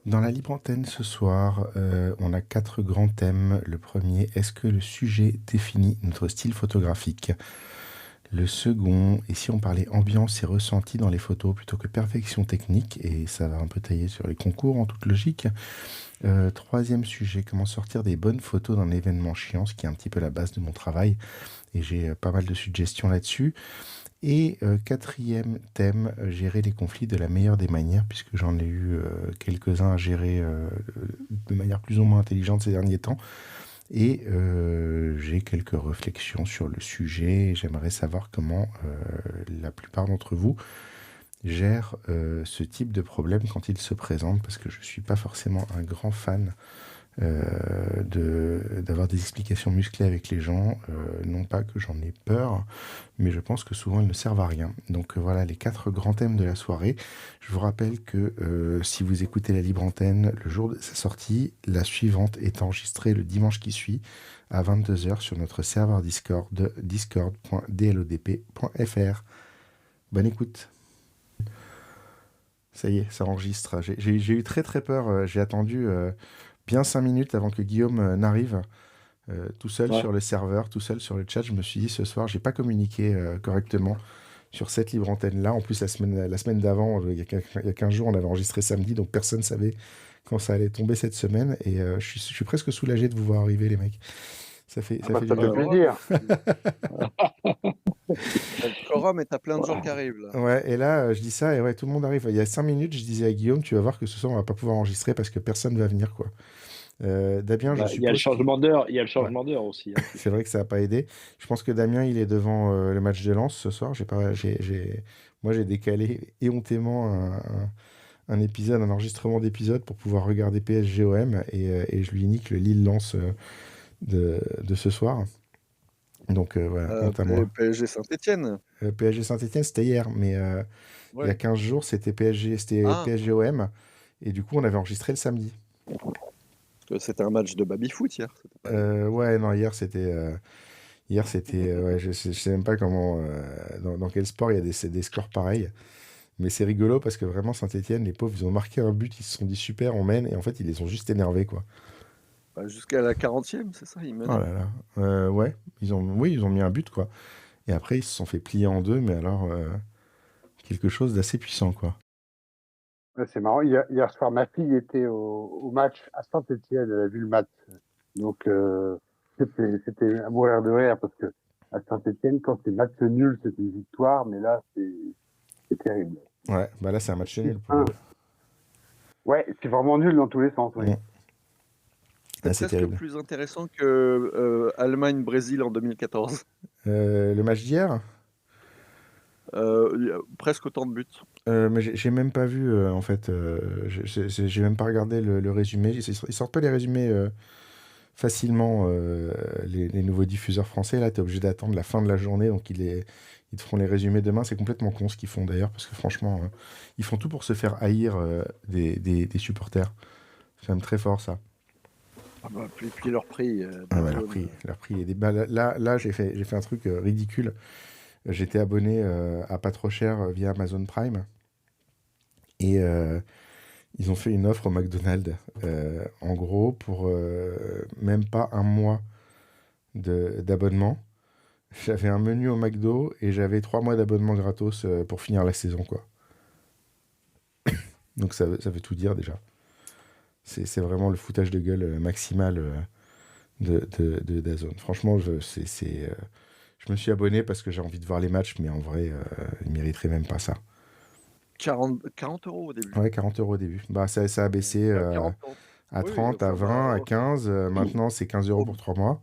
Dans la libre antenne ce soir, on a 4 grands thèmes. Le premier, est-ce que le sujet définit notre style photographique? Le second, et si on parlait ambiance et ressenti dans les photos plutôt que perfection technique, et ça va un peu tailler sur les concours en toute logique. Troisième sujet, comment sortir des bonnes photos d'un événement chiant, ce qui est un petit peu la base de mon travail, et j'ai pas mal de suggestions là-dessus. Et quatrième thème, gérer les conflits de la meilleure des manières, puisque j'en ai eu quelques-uns à gérer de manière plus ou moins intelligente ces derniers temps. Et j'ai quelques réflexions sur le sujet. J'aimerais savoir comment la plupart d'entre vous gèrent ce type de problème quand il se présente, parce que je ne suis pas forcément un grand fan d'avoir des explications musclées avec les gens. Non pas que j'en ai peur, mais je pense que souvent elles ne servent à rien. Donc voilà les 4 grands thèmes de la soirée. Je vous rappelle que si vous écoutez la libre antenne le jour de sa sortie, la suivante est enregistrée le dimanche qui suit à 22h sur notre serveur Discord de discord.dlodp.fr. Bonne écoute. Ça y est, ça enregistre. J'ai eu très très peur. J'ai attendu bien 5 minutes avant que Guillaume n'arrive. Tout seul sur le serveur, tout seul sur le chat. Je me suis dit ce soir, j'ai pas communiqué correctement sur cette libre antenne-là. En plus, la semaine d'avant, il y a 15 jours, on avait enregistré samedi, donc personne ne savait quand ça allait tomber cette semaine. Et je suis presque soulagé de vous voir arriver, les mecs. Ça fait Ça du fait bien. plaisir. T'as le quorum et t'as plein de gens qui arrivent là. Ouais, et là, je dis ça, et ouais, tout le monde arrive. Il y a 5 minutes, je disais à Guillaume, tu vas voir que ce soir, on va pas pouvoir enregistrer parce que personne va venir, quoi. Damien, je Il y a le suppose. changement d'heure, il y a le Ouais. changement d'heure aussi. Hein. C'est vrai que ça n'a pas aidé. Je pense que Damien, il est devant le match de Lens ce soir. Moi, j'ai décalé éhontément un épisode, un enregistrement d'épisode pour pouvoir regarder PSG-OM et je lui nique le Lille-Lens de ce soir. Donc voilà, honte à moi. PSG Saint-Etienne. PSG Saint-Etienne, c'était hier, mais il y a 15 jours, c'était PSG-OM. Et du coup, on avait enregistré le samedi. C'était un match de baby-foot hier. Ouais, non, hier, c'était... ouais, je sais même pas comment, dans quel sport il y a des scores pareils. Mais c'est rigolo parce que vraiment, Saint-Etienne, les pauvres, ils ont marqué un but, ils se sont dit super, on mène, et en fait, ils les ont juste énervés, quoi. Jusqu'à la 40e, c'est ça, ils mènent. Oh là là. Ouais, ils ont mis un but, quoi. Et après, ils se sont fait plier en deux, mais alors, quelque chose d'assez puissant, quoi. Ouais, c'est marrant. Hier soir, ma fille était au match à Saint-Etienne, elle a vu le match. Donc, c'était à mourir de rire parce que à Saint-Etienne, quand c'est match nul, c'est une victoire, mais là, c'est terrible. Ouais, bah là, c'est un match nul pour eux. Ouais, c'est vraiment nul dans tous les sens, oui. Ah, C'est presque terrible. plus intéressant que Allemagne-Brésil en 2014. Le match d'hier Presque autant de buts. mais j'ai même pas vu, en fait. J'ai même pas regardé le résumé. Ils sortent pas les résumés facilement, les nouveaux diffuseurs français. Là, tu es obligé d'attendre la fin de la journée. Donc, ils te feront les résumés demain. C'est complètement con ce qu'ils font d'ailleurs. Parce que franchement, ils font tout pour se faire haïr des supporters. C'est quand même très fort, ça. Ah bah, puis leur prix. Leur prix est des balles. Là j'ai fait un truc ridicule. J'étais abonné à pas trop cher via Amazon Prime. Et ils ont fait une offre au McDonald's. En gros, pour même pas un mois d'abonnement, j'avais un menu au McDo et j'avais 3 mois d'abonnement gratos pour finir la saison, quoi. Donc ça veut tout dire déjà. C'est vraiment le foutage de gueule maximal de DAZN. Franchement, je me suis abonné parce que j'ai envie de voir les matchs, mais en vrai, ils mériteraient même pas ça. 40 € au début. Ouais, 40 € au début. Bah, ça a baissé à 30, à 20, à 15. Maintenant, c'est 15 € pour 3 mois.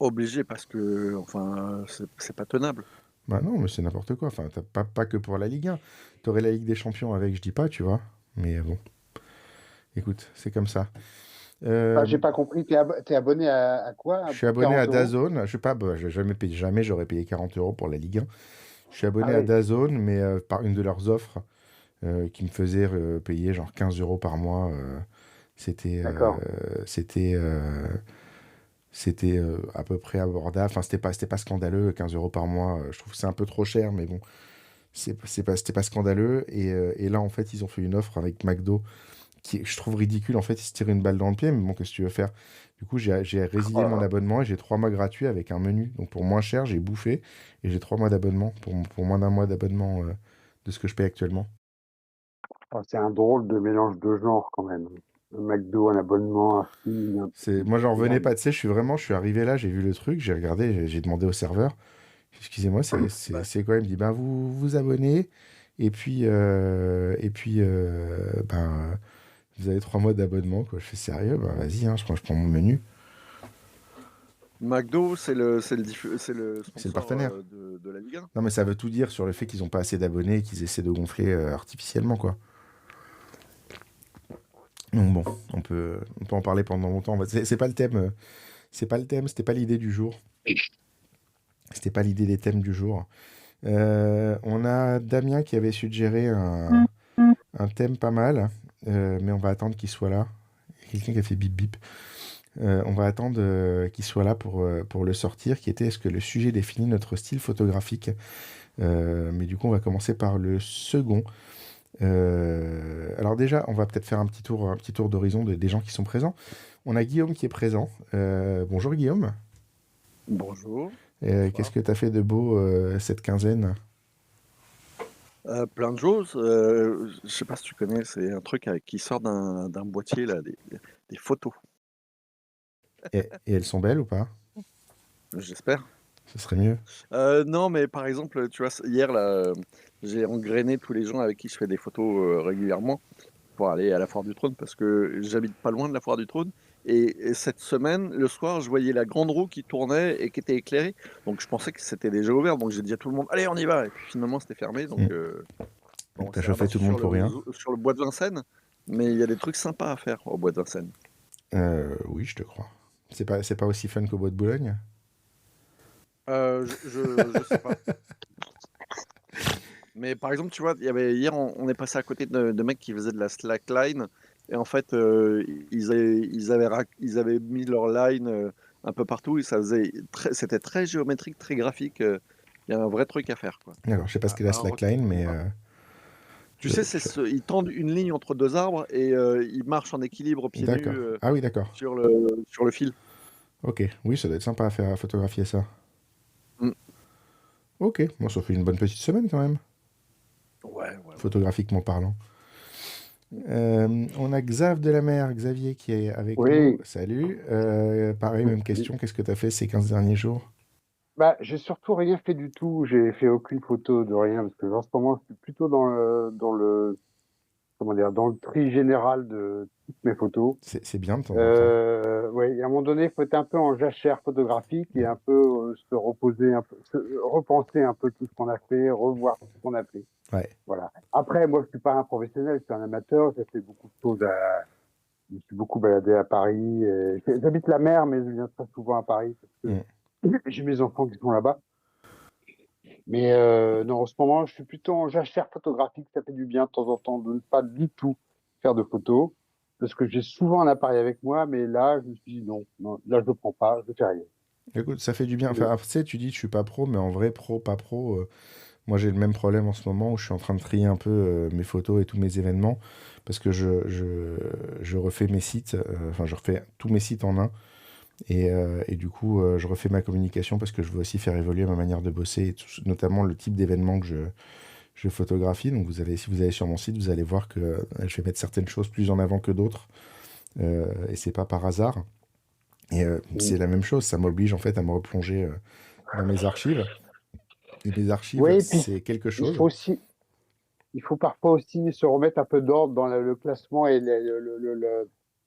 Obligé parce que, enfin, c'est pas tenable. Bah non, mais c'est n'importe quoi. Enfin, pas que pour la Ligue 1. T'aurais la Ligue des Champions avec, je dis pas, tu vois. Mais bon. Écoute, c'est comme ça. J'ai pas compris. T'es abonné à quoi? Je suis abonné à 40 €? DAZN. Je sais pas, j'ai jamais j'aurais payé 40 € pour la Ligue 1. Je suis abonné à DAZN, mais par une de leurs offres qui me faisait payer genre 15 € par mois. C'était à peu près abordable. Enfin, c'était pas scandaleux, 15 € par mois. Je trouve que c'est un peu trop cher, mais bon, c'était pas scandaleux. Et là, en fait, ils ont fait une offre avec McDo qui je trouve ridicule. En fait, il se tire une balle dans le pied, mais bon, qu'est-ce que tu veux faire? Du coup, j'ai résilié mon abonnement et j'ai 3 mois gratuits avec un menu. Donc pour moins cher, j'ai bouffé et j'ai 3 mois d'abonnement pour moins d'un mois d'abonnement de ce que je paye actuellement. C'est un drôle de mélange de genres quand même. Un McDo, un abonnement, un film. Moi, j'en revenais pas. Tu sais, je suis arrivé là, j'ai vu le truc, j'ai regardé, j'ai demandé au serveur. Excusez-moi, Bah, c'est quoi? Il me dit, ben, vous vous abonnez et puis vous avez 3 mois d'abonnement, quoi. Je fais sérieux, bah vas-y, hein, je prends mon menu. McDo, c'est le C'est le sponsor partenaire. de la Ligue 1. Non, mais ça veut tout dire sur le fait qu'ils ont pas assez d'abonnés et qu'ils essaient de gonfler artificiellement, quoi. Donc bon, on peut en parler pendant longtemps. C'est pas le thème. C'est pas le thème, c'était pas l'idée du jour. C'était pas l'idée des thèmes du jour. On a Damien qui avait suggéré un thème pas mal, mais on va attendre qu'il soit là. Il y a quelqu'un qui a fait bip bip. On va attendre qu'il soit là pour le sortir, qui était est-ce que le sujet définit notre style photographique. Mais du coup, on va commencer par le second. Alors déjà, on va peut-être faire un petit tour d'horizon des gens qui sont présents. On a Guillaume qui est présent. Bonjour Guillaume. Bonjour. Qu'est-ce que tu as fait de beau cette quinzaine? Plein de choses. Je sais pas si tu connais, c'est un truc qui sort d'un boîtier, là, des photos, Et elles sont belles ou pas? j'espère. Ce serait mieux. Non, mais par exemple, tu vois, hier, là, j'ai engrainé tous les gens avec qui je fais des photos régulièrement pour aller à la Foire du Trône parce que j'habite pas loin de la Foire du Trône. Et cette semaine, le soir, je voyais la grande roue qui tournait et qui était éclairée. Donc je pensais que c'était déjà ouvert. Donc j'ai dit à tout le monde, allez, on y va. Et puis finalement, c'était fermé. Donc Mm. bon, Donc t'as c'est chauffé tout rabattu le monde pour rien? sur le bois de Vincennes. Mais il y a des trucs sympas à faire au bois de Vincennes. Oui, je te crois. C'est pas aussi fun qu'au bois de Boulogne? Je sais pas. Mais par exemple, tu vois, hier, on est passé à côté de mecs qui faisaient de la slackline. Et en fait, ils avaient mis leur line un peu partout. Et c'était très géométrique, très graphique. Il y a un vrai truc à faire, quoi. Alors, je sais pas ce qu'est la À slackline, mais Tu je- sais, je- ils tendent une ligne entre deux arbres et ils marchent en équilibre pieds nus d'accord. Ah oui, d'accord. sur le fil. Ok, oui, ça doit être sympa à faire, à photographier ça. Mm. Ok, moi ça fait une bonne petite semaine quand même, Ouais, ouais, ouais. photographiquement parlant. On a Xav de la Mer, Xavier qui est avec nous. Oui. Salut. Pareil, même question. Qu'est-ce que tu as fait ces 15 derniers jours? Bah, j'ai surtout rien fait du tout. J'ai fait aucune photo de rien parce que en ce moment, je suis plutôt comment dire, dans le tri général de toutes mes photos. C'est bien de temps en temps. Ouais, et à un moment donné, il faut être un peu en jachère photographique et Mm. un peu se reposer un peu, repenser un peu tout ce qu'on a fait, revoir tout ce qu'on a fait. Ouais. Voilà. Après, moi, je suis pas un professionnel, je suis un amateur. J'ai fait beaucoup de choses je me suis beaucoup baladé à Paris. J'habite la mer, mais je viens très souvent à Paris parce Mm. que j'ai mes enfants qui sont là-bas. Mais non, en ce moment, je suis plutôt en jachère photographique. Ça fait du bien de temps en temps de ne pas du tout faire de photos. Parce que j'ai souvent un appareil avec moi, mais là, je me suis dit non, non, là, je ne le prends pas, je ne fais rien. Écoute, ça fait du bien. Enfin, Euh, après, tu sais, tu dis je suis pas pro, mais en vrai, pro, pas pro, moi j'ai le même problème en ce moment où je suis en train de trier un peu mes photos et tous mes événements parce que je refais mes sites, enfin, je refais tous mes sites en un. Et du coup, je refais ma communication parce que je veux aussi faire évoluer ma manière de bosser, et notamment le type d'événement que je photographie. Donc, si vous allez sur mon site, vous allez voir que je vais mettre certaines choses plus en avant que d'autres. Et c'est pas par hasard. Et c'est la même chose, ça m'oblige en fait à me replonger dans mes archives. Et mes archives, Oui, et puis c'est quelque il chose. faut aussi, il faut parfois aussi se remettre un peu d'ordre dans le classement et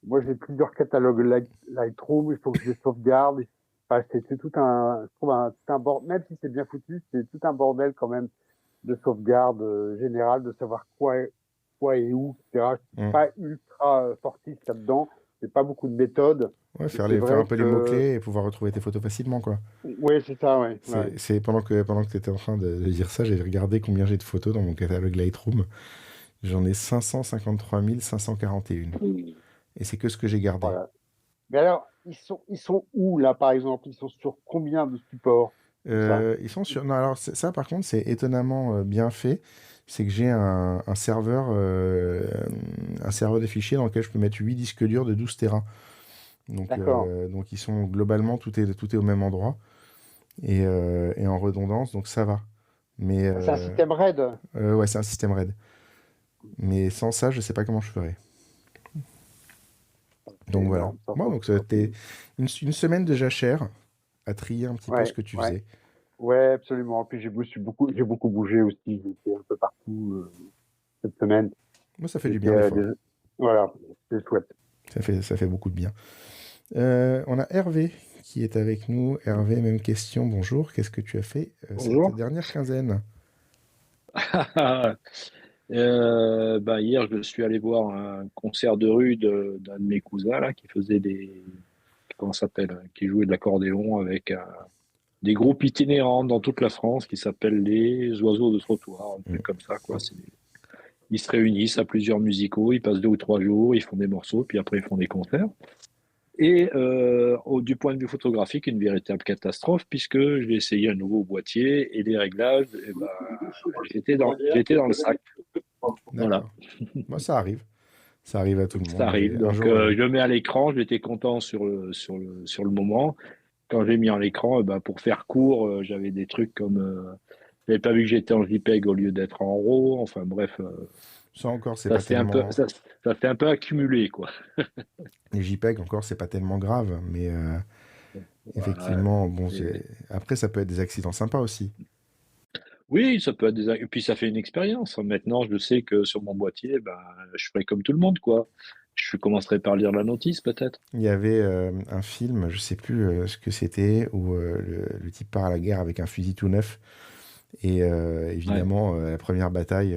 moi j'ai plusieurs catalogues Lightroom, il faut que je les sauvegarde. Enfin, c'est tout je trouve tout un bordel, même si c'est bien foutu, c'est tout un bordel quand même de sauvegarde générale, de savoir quoi et où, etc. Je suis Hum. pas ultra fortiste là-dedans, j'ai pas beaucoup de méthodes. Ouais, Et c'est faire un vrai peu les que, mots-clés et pouvoir retrouver tes photos facilement, quoi. ouais, c'est ça, ouais. Ouais. C'est pendant que tu étais en train de dire ça, j'ai regardé combien j'ai de photos dans mon catalogue Lightroom. J'en ai 553 541. Et c'est que ce que j'ai gardé. Voilà. Mais alors, ils sont où là, par exemple? Ils sont sur combien de supports, tout ça? Ils sont sur. Non, alors ça, par contre, c'est étonnamment bien fait. C'est que j'ai un serveur un serveur de fichiers dans lequel je peux mettre 8 disques durs de 12 Tera. D'accord. Donc ils sont globalement, tout est au même endroit et en redondance, donc ça va. Mais C'est un système RAID. ouais, c'est un système RAID. Mais sans ça, je sais pas comment je ferais. C'est Donc voilà. énorme. Ça, Bon, donc ça a été une semaine de jachère à trier un petit peu ce Ouais, que tu ouais. faisais. Ouais, absolument. Puis j'ai beaucoup bougé aussi. J'étais un peu partout cette semaine. Moi, ça fait du J'étais bien des fois. Voilà, c'est chouette. Ça fait beaucoup de bien. On a Hervé qui est avec nous. Hervé, même question. Bonjour. Qu'est-ce que tu as fait cette Bonjour. dernière quinzaine? Hier, je suis allé voir un concert de rue d'un de mes cousins là, qui faisait comment ça s'appelle, qui jouait de l'accordéon avec des groupes itinérants dans toute la France qui s'appellent les Oiseaux de trottoir, un truc comme ça, quoi. Ils se réunissent à plusieurs musicaux, ils passent 2 ou 3 jours, ils font des morceaux, puis après ils font des concerts. Et du point de vue photographique, une véritable catastrophe, puisque j'ai essayé un nouveau boîtier et les réglages, eh ben, j'étais dans le sac. Voilà, D'accord. Moi, ça arrive. Ça arrive à tout le ça monde. arrive. Un Donc, jour, je le mets à l'écran, j'étais content sur le moment. Quand j'ai mis en l'écran, pour faire court, j'avais des trucs comme. J'avais pas vu que j'étais en JPEG au lieu d'être en RAW. Enfin, bref, ça encore, c'est ça pas s'est un peu, tellement. ça s'est un peu accumulé, quoi. Les JPEG, encore, c'est pas tellement grave. Mais Voilà. effectivement, bon, Et- après, ça peut être des accidents sympas aussi. Oui, ça peut être et puis ça fait une expérience. Maintenant, je sais que sur mon boîtier, je ferai comme tout le monde, quoi. Je commencerai par lire la notice, peut-être. Il y avait un film, je sais plus ce que c'était, où le type part à la guerre avec un fusil tout neuf. Et Ouais. évidemment, la première bataille,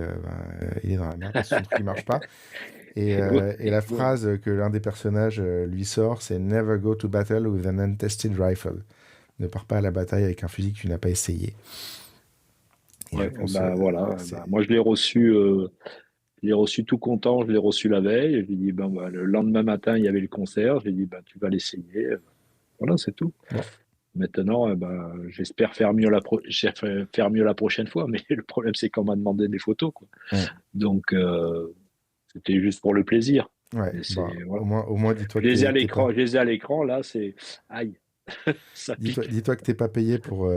il est dans la merde parce que son truc ne marche pas. Et la Ouais. phrase que l'un des personnages lui sort, c'est Never go to battle with an untested rifle. Ne pars pas à la bataille avec un fusil que tu n'as pas essayé. Et je Ouais, pense voilà. c'est Moi, je l'ai reçu tout content. Je l'ai reçu la veille. Je lui ai dit, le lendemain matin, il y avait le concert. Je lui ai dit, tu vas l'essayer. Voilà, c'est tout. bon. Maintenant, j'espère faire mieux la prochaine fois. Mais le problème, c'est qu'on m'a demandé des photos, quoi. Mm. Donc, c'était juste pour le plaisir. Ouais, Et bah, voilà. au moins dis-toi Je que les ai à t'es pas, l'écran. Je les ai à l'écran. Là, c'est aïe, ça pique. dis-toi que t'es pas payé pour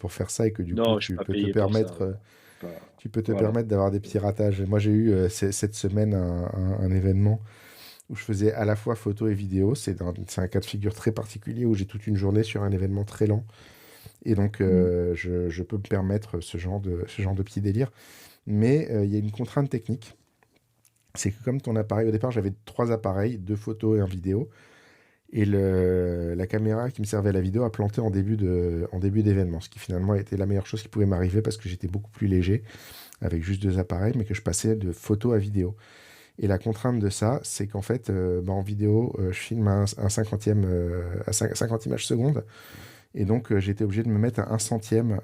faire ça et que du coup Non, je suis pas payé pour ça. tu peux te Voilà. permettre d'avoir des piratages. Moi, j'ai eu cette semaine un événement où je faisais à la fois photo et vidéo. C'est un cas de figure très particulier où j'ai toute une journée sur un événement très lent. Et donc, Mm. je peux me permettre ce genre de petit délire. Mais il y a une contrainte technique. C'est que comme ton appareil, au départ, j'avais 3 appareils, 2 photos et un vidéo. Et la caméra qui me servait à la vidéo a planté en début d'événement. Ce qui finalement a été la meilleure chose qui pouvait m'arriver parce que j'étais beaucoup plus léger avec juste 2 appareils, mais que je passais de photo à vidéo. Et la contrainte de ça, c'est qu'en fait, en vidéo, je filme un cinquantième, à 50 images secondes. Et donc, j'étais obligé de me mettre à 1 centième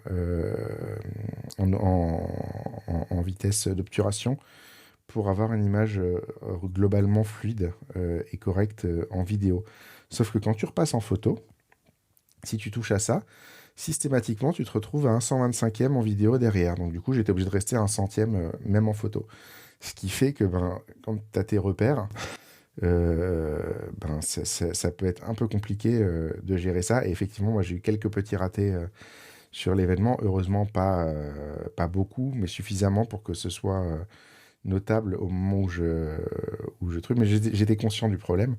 en vitesse d'obturation pour avoir une image globalement fluide et correcte en vidéo. Sauf que quand tu repasses en photo, si tu touches à ça, systématiquement, tu te retrouves à un 125e en vidéo derrière. Donc, du coup, j'étais obligé de rester à 1 centième, même en photo. Ce qui fait que quand tu as tes repères, ça peut être un peu compliqué de gérer ça. Et effectivement, moi, j'ai eu quelques petits ratés sur l'événement. Heureusement, pas beaucoup, mais suffisamment pour que ce soit notable au moment où je truc. Mais j'étais conscient du problème.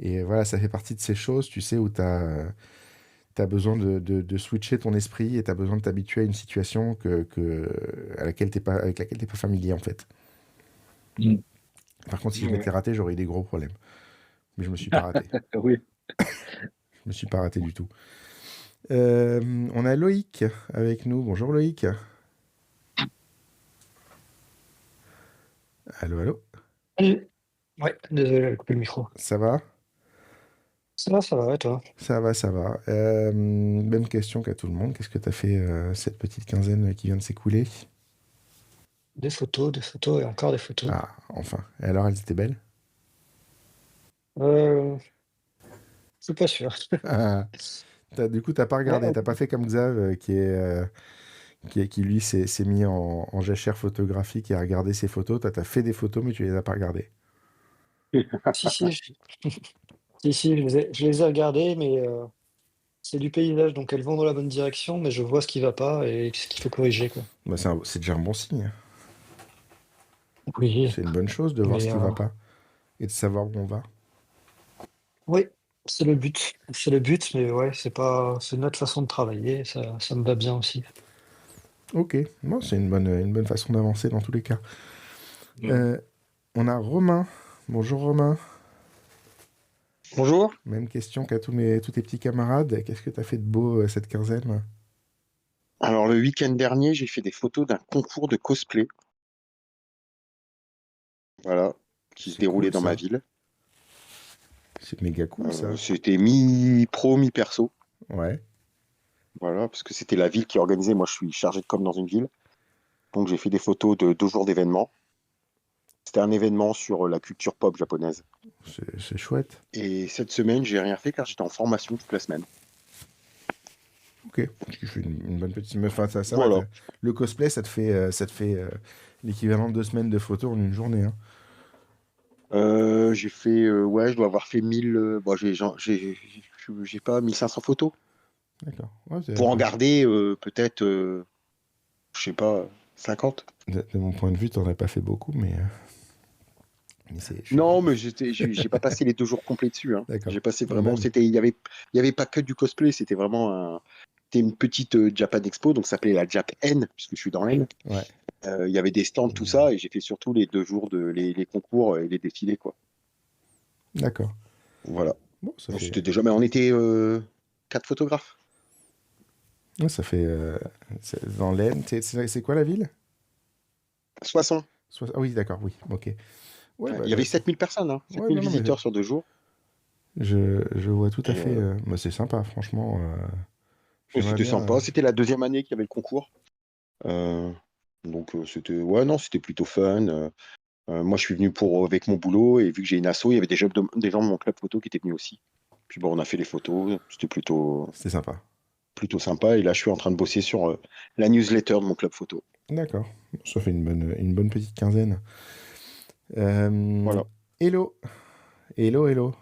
Et voilà, ça fait partie de ces choses, tu sais, où tu as besoin de switcher ton esprit et tu as besoin de t'habituer à une situation avec laquelle tu n'es pas familier, en fait. Mm. Par contre, si je Ouais. m'étais raté, j'aurais eu des gros problèmes. Mais je me suis pas raté. Oui. Je me suis pas raté du tout. On a Loïc avec nous. Bonjour Loïc. Allô, allô. Salut. Ouais, désolé, j'ai coupé le micro. Ça va? Ça va, et toi? Ça va, ça va. Même question qu'à tout le monde. Qu'est-ce que tu as fait cette petite quinzaine qui vient de s'écouler? Des photos et encore des photos. Ah, enfin. Et alors, elles étaient belles? Je suis pas sûr. Ah, du coup, t'as pas regardé. Ouais, T'as pas fait comme Xav qui lui s'est mis en jachère photographique et a regardé ses photos. Toi, t'as fait des photos, mais tu les as pas regardées. Si, si, si, si, je les ai regardées, mais c'est du paysage, donc elles vont dans la bonne direction, mais je vois ce qui va pas et ce qu'il faut corriger, quoi. Bah, c'est déjà un bon signe. Oui, C'est une bonne chose de voir ce mais qui va pas et de savoir où on va. oui, c'est le but. C'est le but, mais ouais, c'est notre façon de travailler, ça me va bien aussi. Ok, bon, c'est une bonne façon d'avancer dans tous les cas. Euh, on a Romain. Bonjour Romain. Bonjour. Même question qu'à tous tes petits camarades. Qu'est-ce que tu as fait de beau cette quinzaine? Alors, le week-end dernier, j'ai fait des photos d'un concours de cosplay, voilà, qui se C'est déroulait cool dans ma ça. ville. C'est méga cool ça. C'était mi-pro, mi-perso, Ouais. voilà, parce que c'était la ville qui organisait. Moi, je suis chargé de com dans une ville. Donc, j'ai fait des photos de 2 jours d'événements. C'était un événement sur la culture pop japonaise. C'est chouette. Et cette semaine, j'ai rien fait car j'étais en formation toute la semaine. Ok. Tu fais une bonne petite. Enfin, ça va. Voilà. Le cosplay, ça te fait l'équivalent de 2 semaines de photos en une journée. Hein. J'ai fait, ouais, je dois avoir fait 1000, bon, j'ai pas 1500 photos. D'accord. Ouais, Pour en garder peut-être, je sais pas, 50. de mon point de vue, t'en as pas fait beaucoup, mais c'est. Non, mais j'ai pas passé les 2 jours complets dessus. Hein. D'accord. J'ai passé Ouais, vraiment, même. il y avait pas que du cosplay, c'était une petite Japan Expo, donc ça s'appelait la Jap N, puisque je suis dans l'N. Ouais. Il y avait des stands, tout ça, et j'ai fait surtout les 2 jours les concours et les défilés, quoi. D'accord. Voilà. Bon, ça Donc, fait. c'était déjà, mais on était 4 photographes. Ouais, ça fait. Dans l'Aisne. C'est quoi la ville? 60. Ah oui, d'accord, oui. Ok. Ouais, Ouais, bah, il y avait 7000 personnes, hein, ouais, 7000 non, mais visiteurs sur 2 jours. je vois tout à Et, fait. Bah, c'est sympa, franchement. J'aimerais c'était bien. sympa. C'était la 2e année qu'il y avait le concours. Euh, donc, c'était, ouais, non, c'était plutôt fun. Moi, je suis venu avec mon boulot et vu que j'ai une asso, il y avait des gens de mon club photo qui étaient venus aussi. Puis bon, on a fait les photos, c'était C'était sympa. plutôt sympa. Et là, je suis en train de bosser sur la newsletter de mon club photo. D'accord. Ça fait une bonne petite quinzaine. Euh, Voilà. Hello. Hello, hello.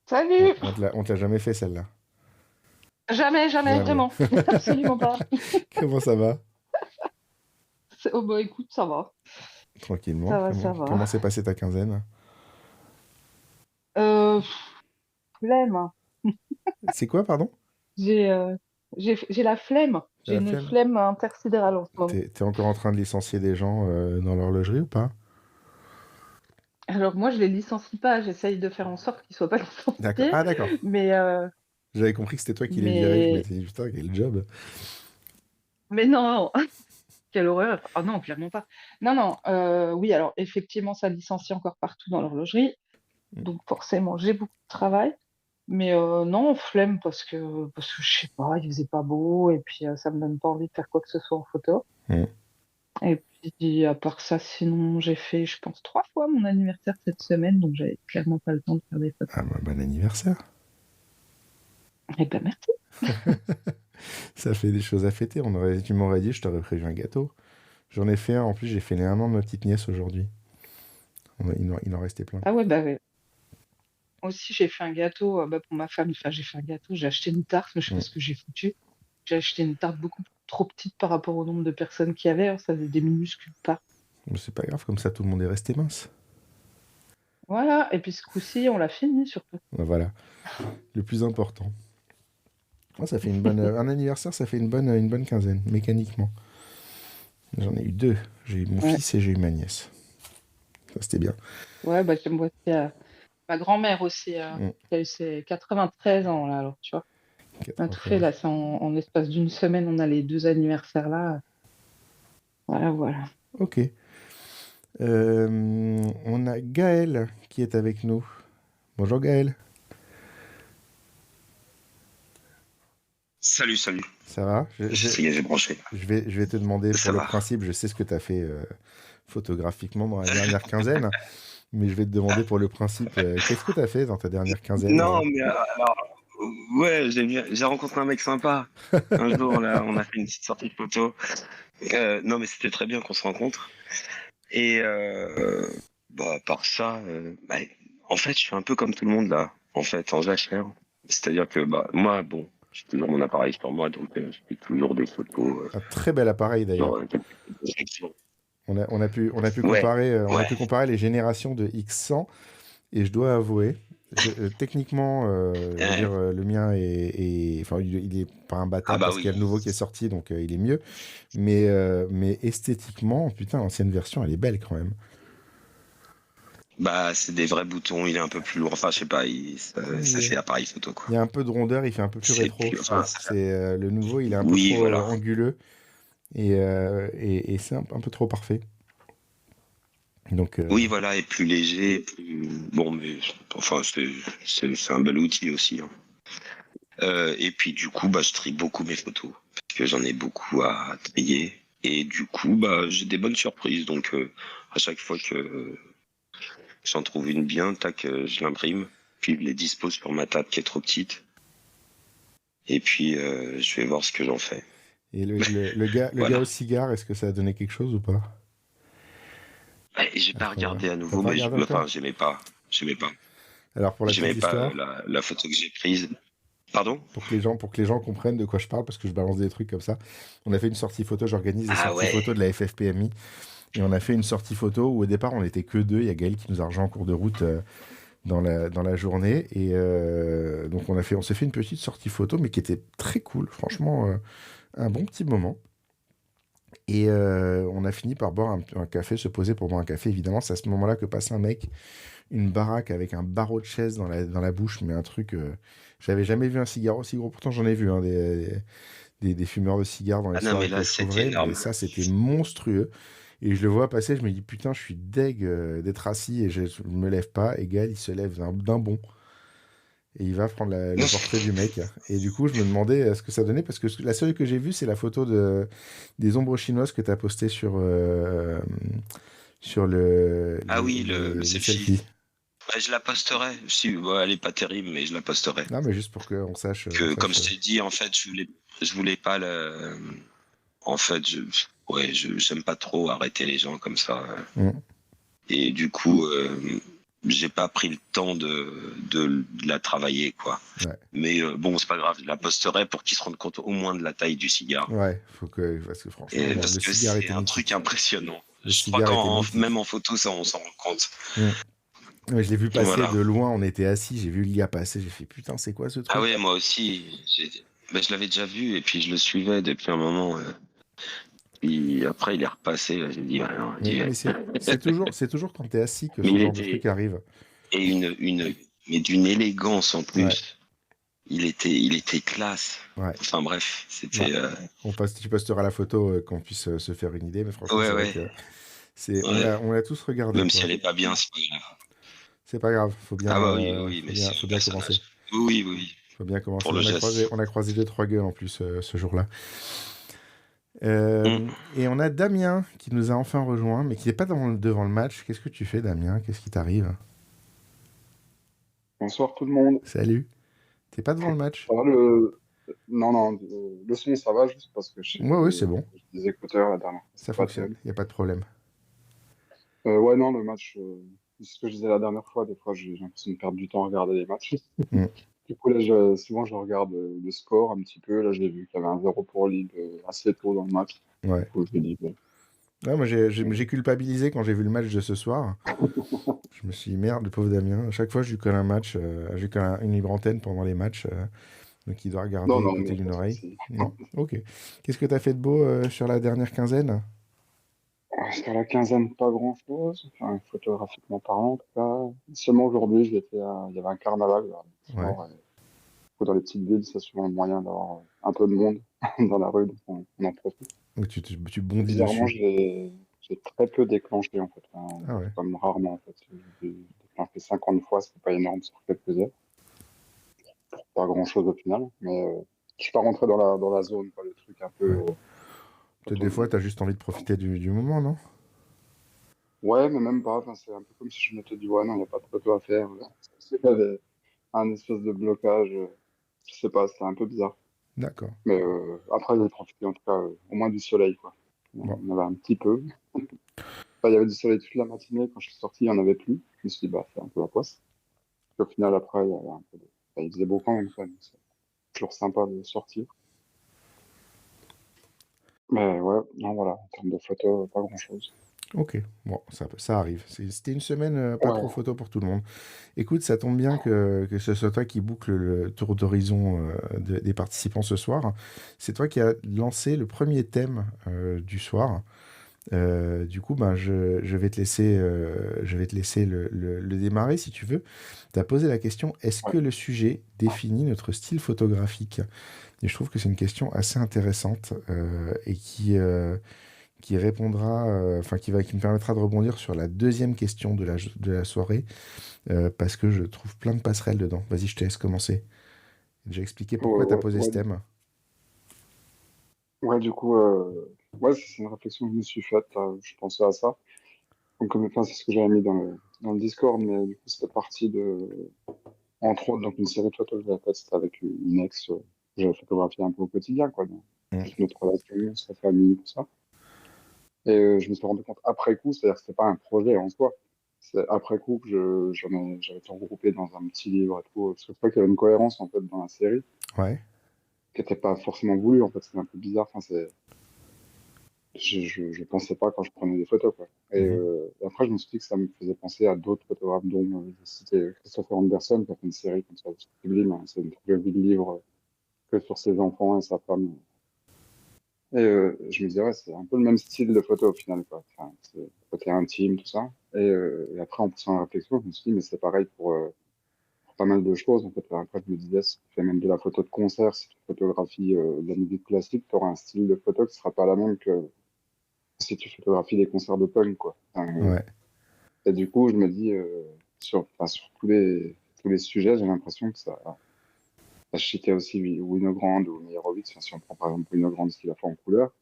Salut! On te l'a jamais fait celle-là. Jamais, jamais, Jamais. vraiment. Absolument pas. Comment ça va? Oh bah écoute, ça va. Tranquillement. Ça va, ça Comment va. s'est passée ta quinzaine? Euh, flemme. C'est quoi, pardon? J'ai j'ai la flemme. T'as J'ai la une flemme? flemme intersidérale en ce moment. T'es encore en train de licencier des gens dans l'horlogerie ou pas? Alors moi, je les licencie pas. J'essaye de faire en sorte qu'ils soient pas D'accord. licenciés. Ah, d'accord. Mais, J'avais compris que c'était toi qui les virais. Je mais, m'étais dit, putain, quel job. mais non. Quelle horreur. Ah non, clairement pas. Non, non. Oui, alors effectivement, ça licencie encore partout dans l'horlogerie. Donc forcément, j'ai beaucoup de travail. Mais non, flemme parce que je sais pas, il faisait pas beau et puis ça me donne pas envie de faire quoi que ce soit en photo. Mm. Et puis à part ça, sinon j'ai fait, je pense, 3 fois mon anniversaire cette semaine, donc j'avais clairement pas le temps de faire des photos. Ah, bah, bon anniversaire. Eh ben merci. Ça fait des choses à fêter. Tu m'aurais dit, je t'aurais prévu un gâteau. J'en ai fait un. En plus, j'ai fait les 1 an de ma petite nièce aujourd'hui. Il en restait plein. Ah ouais, bah ouais. Aussi j'ai fait un gâteau bah, pour ma femme. Enfin, j'ai fait un gâteau, j'ai acheté une tarte, mais je sais pas Mm. ce que j'ai foutu. J'ai acheté une tarte beaucoup trop petite par rapport au nombre de personnes qu'il y avait. Alors, ça faisait des minuscules tartes. Mais c'est pas grave, comme ça, tout le monde est resté mince. Voilà. Et puis ce coup-ci, on l'a fini surtout. Ben voilà, le plus important. Ah, ça fait un anniversaire, ça fait une bonne quinzaine, mécaniquement. J'en ai eu 2. J'ai eu mon Ouais. fils et j'ai eu ma nièce. Ça, c'était bien. Ouais, bah, moi, c'est ma grand-mère aussi, Mm. qui a eu ses 93 ans, là, alors, tu vois. On a tout fait, 93. là, c'est en espace d'une semaine, on a les 2 anniversaires, là. Voilà, voilà. Ok. On a Gaël qui est avec nous. Bonjour Gaël. Salut, salut. Ça va? J'ai branché. Je vais te demander Ça pour le va. principe, je sais ce que tu as fait photographiquement dans la dernière quinzaine, mais je vais te demander pour le principe, qu'est-ce que tu as fait dans ta dernière quinzaine? Non, mais alors, ouais, j'ai rencontré un mec sympa. Un jour, là, on a fait une petite sortie de photo. Non, mais c'était très bien qu'on se rencontre. Et à part ça, en fait, je suis un peu comme tout le monde là, en fait, en jachère. C'est-à-dire que moi, bon, j'ai toujours mon appareil sur moi, donc je fais toujours des photos. Un très bel appareil d'ailleurs. Quelques sections. On a pu Ouais, comparer les générations de X100 et je dois avouer, techniquement, je veux dire, le mien enfin, il est pas imbattable parce qu'il y a le nouveau qui est sorti, donc il est mieux. Mais esthétiquement, putain, l'ancienne version, elle est belle quand même. c'est des vrais boutons, il est un peu plus lourd. Enfin, je sais pas, ça fait appareil photo, quoi. Il y a un peu de rondeur, il fait un peu plus rétro, je trouve. Le nouveau, il est un peu Oui, trop voilà. anguleux et c'est un peu trop parfait. Donc, Oui, voilà, et plus léger, bon, mais enfin, c'est un bel outil aussi, hein. Et puis du coup, je trie beaucoup mes photos parce que j'en ai beaucoup à trier. Et du coup, j'ai des bonnes surprises. Donc, à chaque fois que j'en trouve une bien, tac, je l'imprime, puis je les dispose sur ma table qui est trop petite. Et puis, je vais voir ce que j'en fais. Et le gars au cigare, est-ce que ça a donné quelque chose ou pas? J'ai pas regardé à nouveau, T'as pas mais regardé encore j'aimais pas. Alors pour la petite J'aimais pas histoire, la photo que j'ai prise. Pardon? pour que les gens comprennent de quoi je parle, parce que je balance des trucs comme ça. On a fait une sortie photo, j'organise des sorties photos de la FFPMI. Et on a fait une sortie photo où au départ on n'était que deux. Il y a Gaël qui nous a rejoint en cours de route dans la journée. Et donc on s'est fait une petite sortie photo, mais qui était très cool. Franchement, un bon petit moment. Et on a fini par boire un café, se poser pour boire un café. Évidemment, c'est à ce moment-là que passe un mec, une baraque avec un barreau de chaise dans la bouche, mais un truc... j'avais jamais vu un cigare aussi gros. Pourtant, j'en ai vu des fumeurs de cigares dans les soirées que je trouverais. Mais ça, c'était monstrueux. Et je le vois passer, je me dis, putain, je suis deg d'être assis et je me lève pas. Et Gaël, il se lève d'un bond. Et il va prendre le portrait du mec. Et du coup, je me demandais ce que ça donnait, parce que la seule que j'ai vue, c'est la photo des ombres chinoises que tu as postée sur le Le les selfie. selfies. Je la posterai. Elle est pas terrible, mais je la posterai. Non, mais juste pour qu'on sache. Comme je t'ai dit, en fait, je voulais pas le. En fait, j'aime pas trop arrêter les gens comme ça. Et du coup, j'ai pas pris le temps de la travailler, quoi. Ouais. Mais bon, c'est pas grave, je la posterai pour qu'ils se rendent compte au moins de la taille du cigare. Ouais, parce que franchement, parce le que cigare c'est était un mythique. truc impressionnant. Le Je crois même en photo, ça, on s'en rend compte. Ouais, je l'ai vu passer de loin, on était assis, j'ai vu l'IA passer, j'ai fait putain, c'est quoi ce truc? Ah ouais, moi aussi. Je l'avais déjà vu et puis je le suivais depuis un moment. Et après, il est repassé. J'ai dit, non, mais c'est toujours quand t'es assis que ce genre de truc arrive. Et mais d'une élégance en plus. Ouais. Il était classe. Ouais. Enfin bref, c'était. Tu posteras la photo qu'on puisse se faire une idée, mais franchement, c'est vrai que on l'a tous regardé. Même si elle est pas bien, c'est pas grave. C'est pas grave, faut bien, faut bien commencer. Oui. Faut bien commencer. Pour on a croisé 2-3 gueules en plus ce jour-là. Et on a Damien qui nous a enfin rejoint, mais qui n'est pas devant le match. Qu'est-ce que tu fais, Damien? Qu'est-ce qui t'arrive? Bonsoir tout le monde. Salut. T'es pas devant le match? Ça va Non, le son ça va, juste parce que ouais, c'est bon. Des écouteurs la dernière fois. Ça fonctionne, il n'y a pas de problème. Ouais, non, le match, c'est ce que je disais la dernière fois, des fois j'ai l'impression de perdre du temps à regarder les matchs. Du coup, là, souvent je regarde le score un petit peu. Là, j'ai vu qu'il y avait un 0 pour Lille assez tôt dans le match. Ouais. Du coup, je me dis, bon. Ouais, moi j'ai culpabilisé quand j'ai vu le match de ce soir. Je me suis dit, merde, le pauvre Damien. À chaque fois, je lui colle un match, je lui colle une libre antenne pendant les matchs. Donc il doit regarder, écouter d'une oreille. Non, ok. Qu'est-ce que tu as fait de beau sur la dernière quinzaine? Sur la quinzaine, pas grand-chose. Enfin, photographiquement parlant, en tout cas. Seulement aujourd'hui, il y avait un carnaval. Ouais. Dans les petites villes, c'est souvent le moyen d'avoir un peu de monde dans la rue, donc on en profite. Donc tu bondis Bizarrement, dessus. j'ai très peu déclenché, en fait. Ouais. Comme rarement, en fait. J'ai déclenché 50 fois, c'est pas énorme sur quelques heures. Pas grand-chose au final, mais je suis pas rentré dans la zone, quoi, le truc un peu... Peut-être des fois, tu as juste envie de profiter du moment, non? Ouais, mais même pas. Enfin, c'est un peu comme si je m'étais dit, ouais, non, il n'y a pas de photo à faire. Il y avait un espèce de blocage. Je sais pas, c'était un peu bizarre. D'accord. Mais après, j'ai profité en tout cas au moins du soleil, quoi. Bon. On avait un petit peu. il y avait du soleil toute la matinée. Quand je suis sorti, il n'y en avait plus. Je me suis dit, bah, c'est un peu la poisse. Puis au final, après, il y avait un peu il faisait beau quand même, quoi. Donc c'est toujours sympa de sortir. Mais ouais, non, voilà, en termes de photos, pas grand-chose. Ok, bon, ça arrive. C'était une semaine pas trop Ouais, photo pour tout le monde. Écoute, ça tombe bien que ce soit toi qui boucle le tour d'horizon des participants ce soir. C'est toi qui as lancé le premier thème du soir. Du coup, ben, je vais te laisser, le démarrer si tu veux. Tu as posé la question, est-ce ouais. que le sujet définit notre style photographique? Et je trouve que c'est une question assez intéressante et qui répondra, enfin qui me permettra de rebondir sur la deuxième question de la soirée, parce que je trouve plein de passerelles dedans. Vas-y, je te laisse commencer. J'ai expliqué pourquoi tu as Ouais, posé ce thème. ouais, du coup, ouais, c'est une réflexion que je me suis faite. Je pensais à ça. Donc, enfin, c'est ce que j'avais mis dans le Discord, mais du coup, c'était parti de, entre autres, donc une série de photos que j'avais faite, c'était avec une ex que j'avais photographié un peu au quotidien, quoi, dans Mm. toute notre relation, sa famille, tout ça. Et je me suis rendu compte après coup, c'est-à-dire que c'était pas un projet en soi. C'est après coup que j'avais tout regroupé dans un petit livre et tout. Parce que je crois qu'il y avait une cohérence, en fait, dans la série, Ouais. qui n'était pas forcément voulue, en fait, c'était un peu bizarre. Enfin, je pensais pas quand je prenais des photos, quoi. Mhm. Et après, je me suis dit que ça me faisait penser à d'autres photographes, dont c'était Christopher Anderson, qui a fait une série comme ça, sublime, hein. C'est une trilogie de livres que sur ses enfants et sa femme. Et je me disais, ouais, c'est un peu le même style de photo au final, quoi. Enfin, c'est le côté intime, tout ça. Et après, en poussant la réflexion, je me suis dit, mais c'est pareil pour pas mal de choses. En fait, après, je me disais, si tu fais même de la photo de concert, si tu photographies de la musique classique, tu auras un style de photo qui sera pas la même que si tu photographies des concerts de punk, quoi. Enfin, Ouais. et du coup, je me dis, sur tous les sujets, j'ai l'impression que ça chitait aussi Winogrand ou Meyerowitz. Enfin, si on prend par exemple Winogrand, ce qu'il a fait en couleur,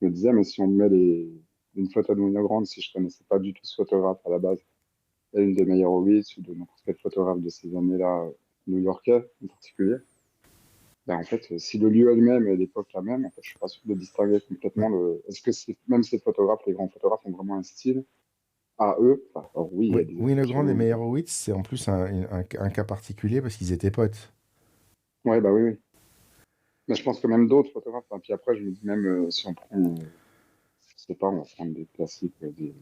je me disais, mais si on met une photo de Winogrand, si je connaissais pas du tout ce photographe à la base, et une de Meyerowitz ou de n'importe quel photographe de ces années-là, new-yorkais en particulier, ben en fait, si le lieu est le même et l'époque la même, en fait, je suis pas sûr de distinguer complètement Est-ce que même ces photographes, les grands photographes, ont vraiment un style à eux? Enfin, alors oui, il y Oui, a des Winogrand et exceptions. Meyerowitz, c'est en plus un cas particulier parce qu'ils étaient potes. Ouais, bah oui, oui. Mais je pense que même d'autres photographes, hein. Puis après, je me dis même, si on prend, je sais pas, on va prendre des classiques, des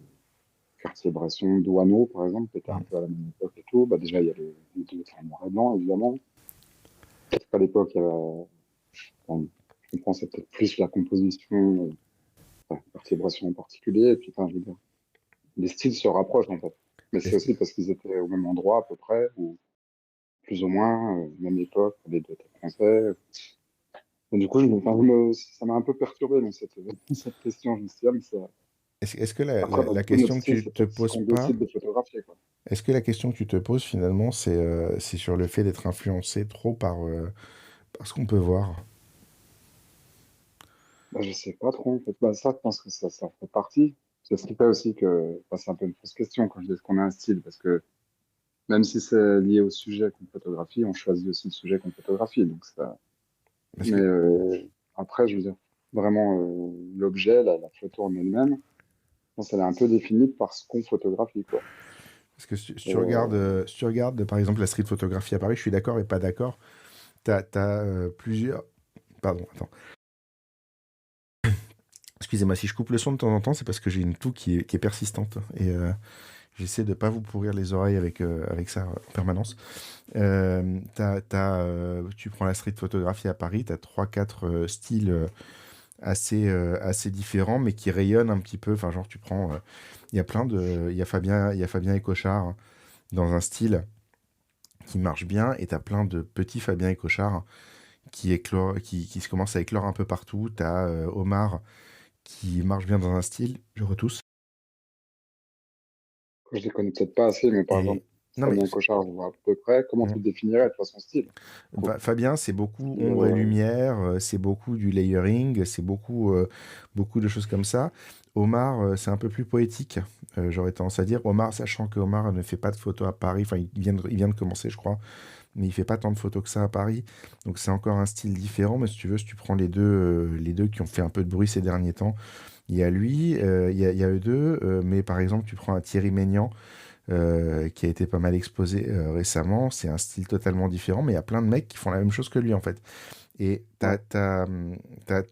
Cartier-Bresson, Douaneau, par exemple, qui étaient un Mm. peu à la même époque et tout. Bah, déjà, il y a les deux en noir et blanc, évidemment. Peut-être qu'à l'époque, il y avait, enfin, je comprends, c'est peut-être plus la composition, enfin, Cartier-Bresson en particulier. Et puis, enfin, je veux dire, les styles se rapprochent, en fait. Mais c'est Est-ce que, aussi parce qu'ils étaient au même endroit, à peu près, ou plus ou moins, même époque, les deux étaient français. Et du coup, ça m'a un peu perturbé, dans cette question. Je me suis dit, ah, mais ça, est-ce que après, bah, la du coup, notre question que style, tu c'est te peut-être ce poses qu'on pas, décide de photographier, quoi. est-ce que la question que tu te poses finalement, c'est sur le fait d'être influencé trop par ce qu'on peut voir? Bah, je sais pas trop, en fait. Bah, ça, je pense que ça fait partie. C'est ce qui fait aussi que, bah, c'est un peu une fausse question quand je dis est-ce qu'on a un style, parce que même si c'est lié au sujet qu'on photographie, on choisit aussi le sujet qu'on photographie. Donc ça, Parce mais que, après, je veux dire, vraiment, l'objet, la photo en elle-même, je pense qu'elle est un peu définie par ce qu'on photographie, quoi. parce que si tu regardes, Euh, par exemple la street photographie à Paris, je suis d'accord et pas d'accord. T'as plusieurs. Pardon, attends. Excusez-moi, si je coupe le son de temps en temps, c'est parce que j'ai une toux qui est persistante. Et j'essaie de ne pas vous pourrir les oreilles avec ça en permanence. Tu prends la street photographie à Paris, tu as 3-4 styles assez différents, mais qui rayonnent un petit peu. Enfin, genre, tu prends. Il y a plein de. Il y a Fabien Écochard hein, dans un style qui marche bien, et tu as plein de petits Fabien Écochard qui se commencent à éclore un peu partout. Tu as Omar qui marche bien dans un style, je retousse. je les connais peut-être pas assez, mais par exemple, Et non mais Fabien Cochard, je vois à peu près. Comment tu mm. le définirais, de son style? Du coup, Fabien, c'est beaucoup style, ombre et lumière, c'est beaucoup du layering, c'est beaucoup de choses comme ça. Omar, c'est un peu plus poétique, j'aurais tendance à dire. Omar, sachant que Omar ne fait pas de photos à Paris, enfin il vient de commencer, je crois, mais il fait pas tant de photos que ça à Paris, donc c'est encore un style différent. Mais si tu veux, si tu prends les deux qui ont fait un peu de bruit ces derniers temps, Il y a lui, il y a eux deux, mais par exemple, tu prends un Thierry Maignan qui a été pas mal exposé récemment. C'est un style totalement différent, mais il y a plein de mecs qui font la même chose que lui en fait. Et Ouais. t'as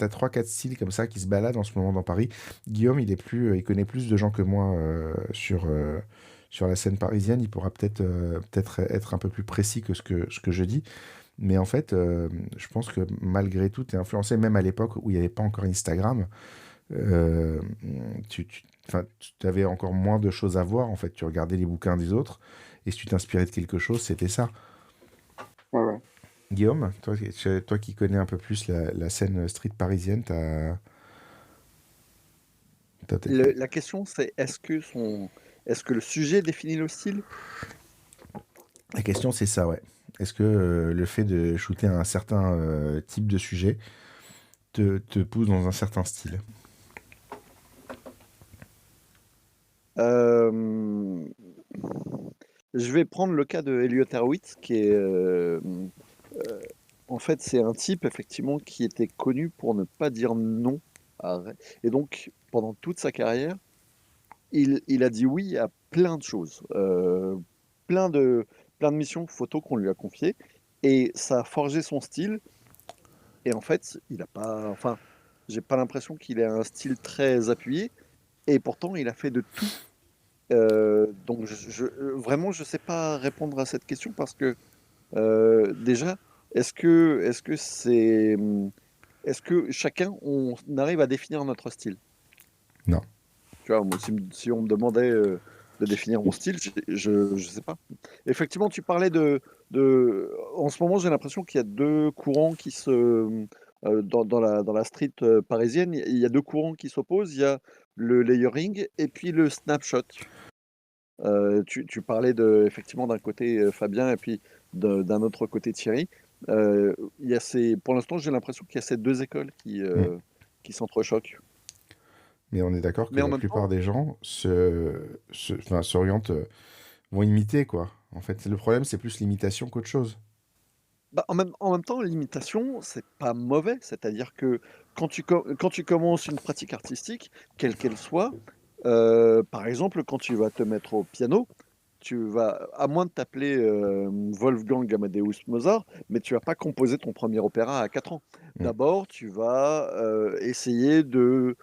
3-4 styles comme ça qui se baladent en ce moment dans Paris. Guillaume, il connaît plus de gens que moi sur la scène parisienne. Il pourra peut-être être un peu plus précis que ce que je dis. Mais en fait, je pense que malgré tout, tu es influencé, même à l'époque où il n'y avait pas encore Instagram. euh, enfin, tu avais encore moins de choses à voir. En fait, tu regardais les bouquins des autres. Et si tu t'inspirais de quelque chose, c'était ça. Ouais, ouais. Guillaume, toi qui connais un peu plus la scène street parisienne, t'as peut-être La question, c'est est-ce que le sujet définit le style? La question, c'est ça, ouais. Est-ce que le fait de shooter un certain type de sujet te pousse dans un certain style? Euh, Je vais prendre le cas de Elliot Erwitt, qui est en fait, c'est un type effectivement qui était connu pour ne pas dire non et donc pendant toute sa carrière, il a dit oui à plein de choses, plein de plein de missions photos qu'on lui a confiées, et ça a forgé son style. Et en fait, il a pas, enfin, j'ai pas l'impression qu'il ait un style très appuyé, et pourtant il a fait de tout. Donc vraiment, je sais pas répondre à cette question parce que déjà, est-ce que c'est, est-ce que chacun on arrive à définir notre style? Non. Tu vois, moi, si on me demandait de définir mon style, je sais pas. Effectivement, tu parlais en ce moment, j'ai l'impression qu'il y a deux courants qui dans la street parisienne, il y a deux courants qui s'opposent. Il y a le layering et puis le snapshot. Tu parlais effectivement d'un côté Fabien et puis d'un autre côté Thierry. Pour l'instant, j'ai l'impression qu'il y a ces deux écoles Mm. qui s'entrechoquent. Mais on est d'accord que Mais en la même plupart temps, des gens enfin, s'orientent, vont imiter, quoi. En fait, le problème, c'est plus l'imitation qu'autre chose. bah, en même temps, l'imitation, c'est pas mauvais. C'est-à-dire que quand tu commences une pratique artistique, quelle qu'elle soit, par exemple, quand tu vas te mettre au piano, tu vas, à moins de t'appeler Wolfgang Amadeus Mozart, mais tu vas pas composer ton premier opéra à 4 ans. Mm. D'abord, tu vas essayer de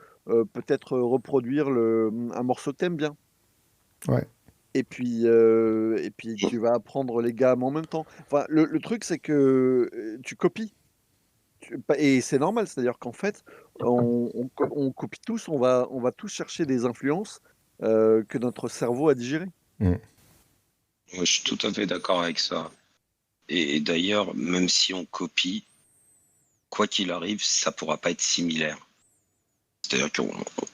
peut-être reproduire un morceau que t'aimes bien. Ouais. Et puis tu vas apprendre les gammes en même temps. Enfin, le truc, c'est que tu copies. Et c'est normal, c'est-à-dire qu'en fait, on copie tous, on va tous chercher des influences que notre cerveau a digérées. Mm. Moi, je suis tout à fait d'accord avec ça. Et d'ailleurs, même si on copie, quoi qu'il arrive, ça pourra pas être similaire. C'est-à-dire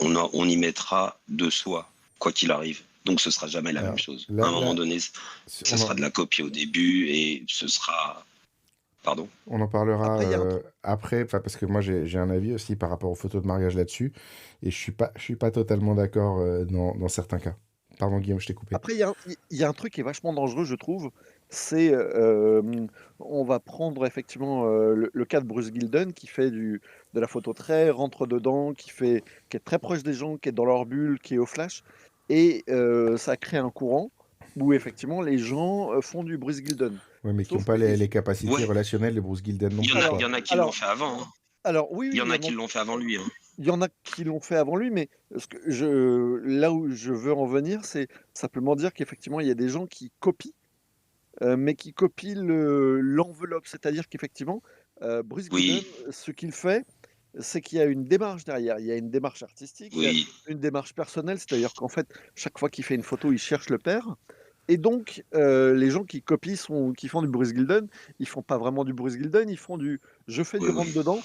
on y mettra de soi, quoi qu'il arrive. Donc ce sera jamais la même Alors, chose. À un moment donné, on ce en, sera de la copie au début et ce sera... Pardon? on en parlera Après, il y a un après, enfin, parce que moi, j'ai un avis aussi par rapport aux photos de mariage là-dessus, et je suis pas totalement d'accord dans certains cas. Pardon, Guillaume, je t'ai coupé. Après, il y a un truc qui est vachement dangereux, je trouve. C'est, on va prendre effectivement le cas de Bruce Gilden qui fait de la photo très rentre-dedans, qui est très proche des gens, qui est dans leur bulle, qui est au flash. Et ça crée un courant où effectivement les gens font du Bruce Gilden. Ouais, mais qui n'ont Sauf pas que, les capacités Ouais, relationnelles de Bruce Gilden non plus, il quoi. y en a qui l'ont alors, fait avant, hein. alors oui, Il y oui, en a qui l'ont fait avant lui, hein. il y en a qui l'ont fait avant lui, mais là où je veux en venir, c'est simplement dire qu'effectivement, il y a des gens qui copient mais qui copie l'enveloppe. C'est-à-dire qu'effectivement, Bruce Gilden, Oui, ce qu'il fait, c'est qu'il y a une démarche derrière. Il y a une démarche artistique, il y a oui, une démarche personnelle. C'est-à-dire qu'en fait, chaque fois qu'il fait une photo, il cherche le père. Et donc, les gens qui copient, qui font du Bruce Gilden, ils font pas vraiment du Bruce Gilden, ils font du je fais du oui, oui, rentre-dedans,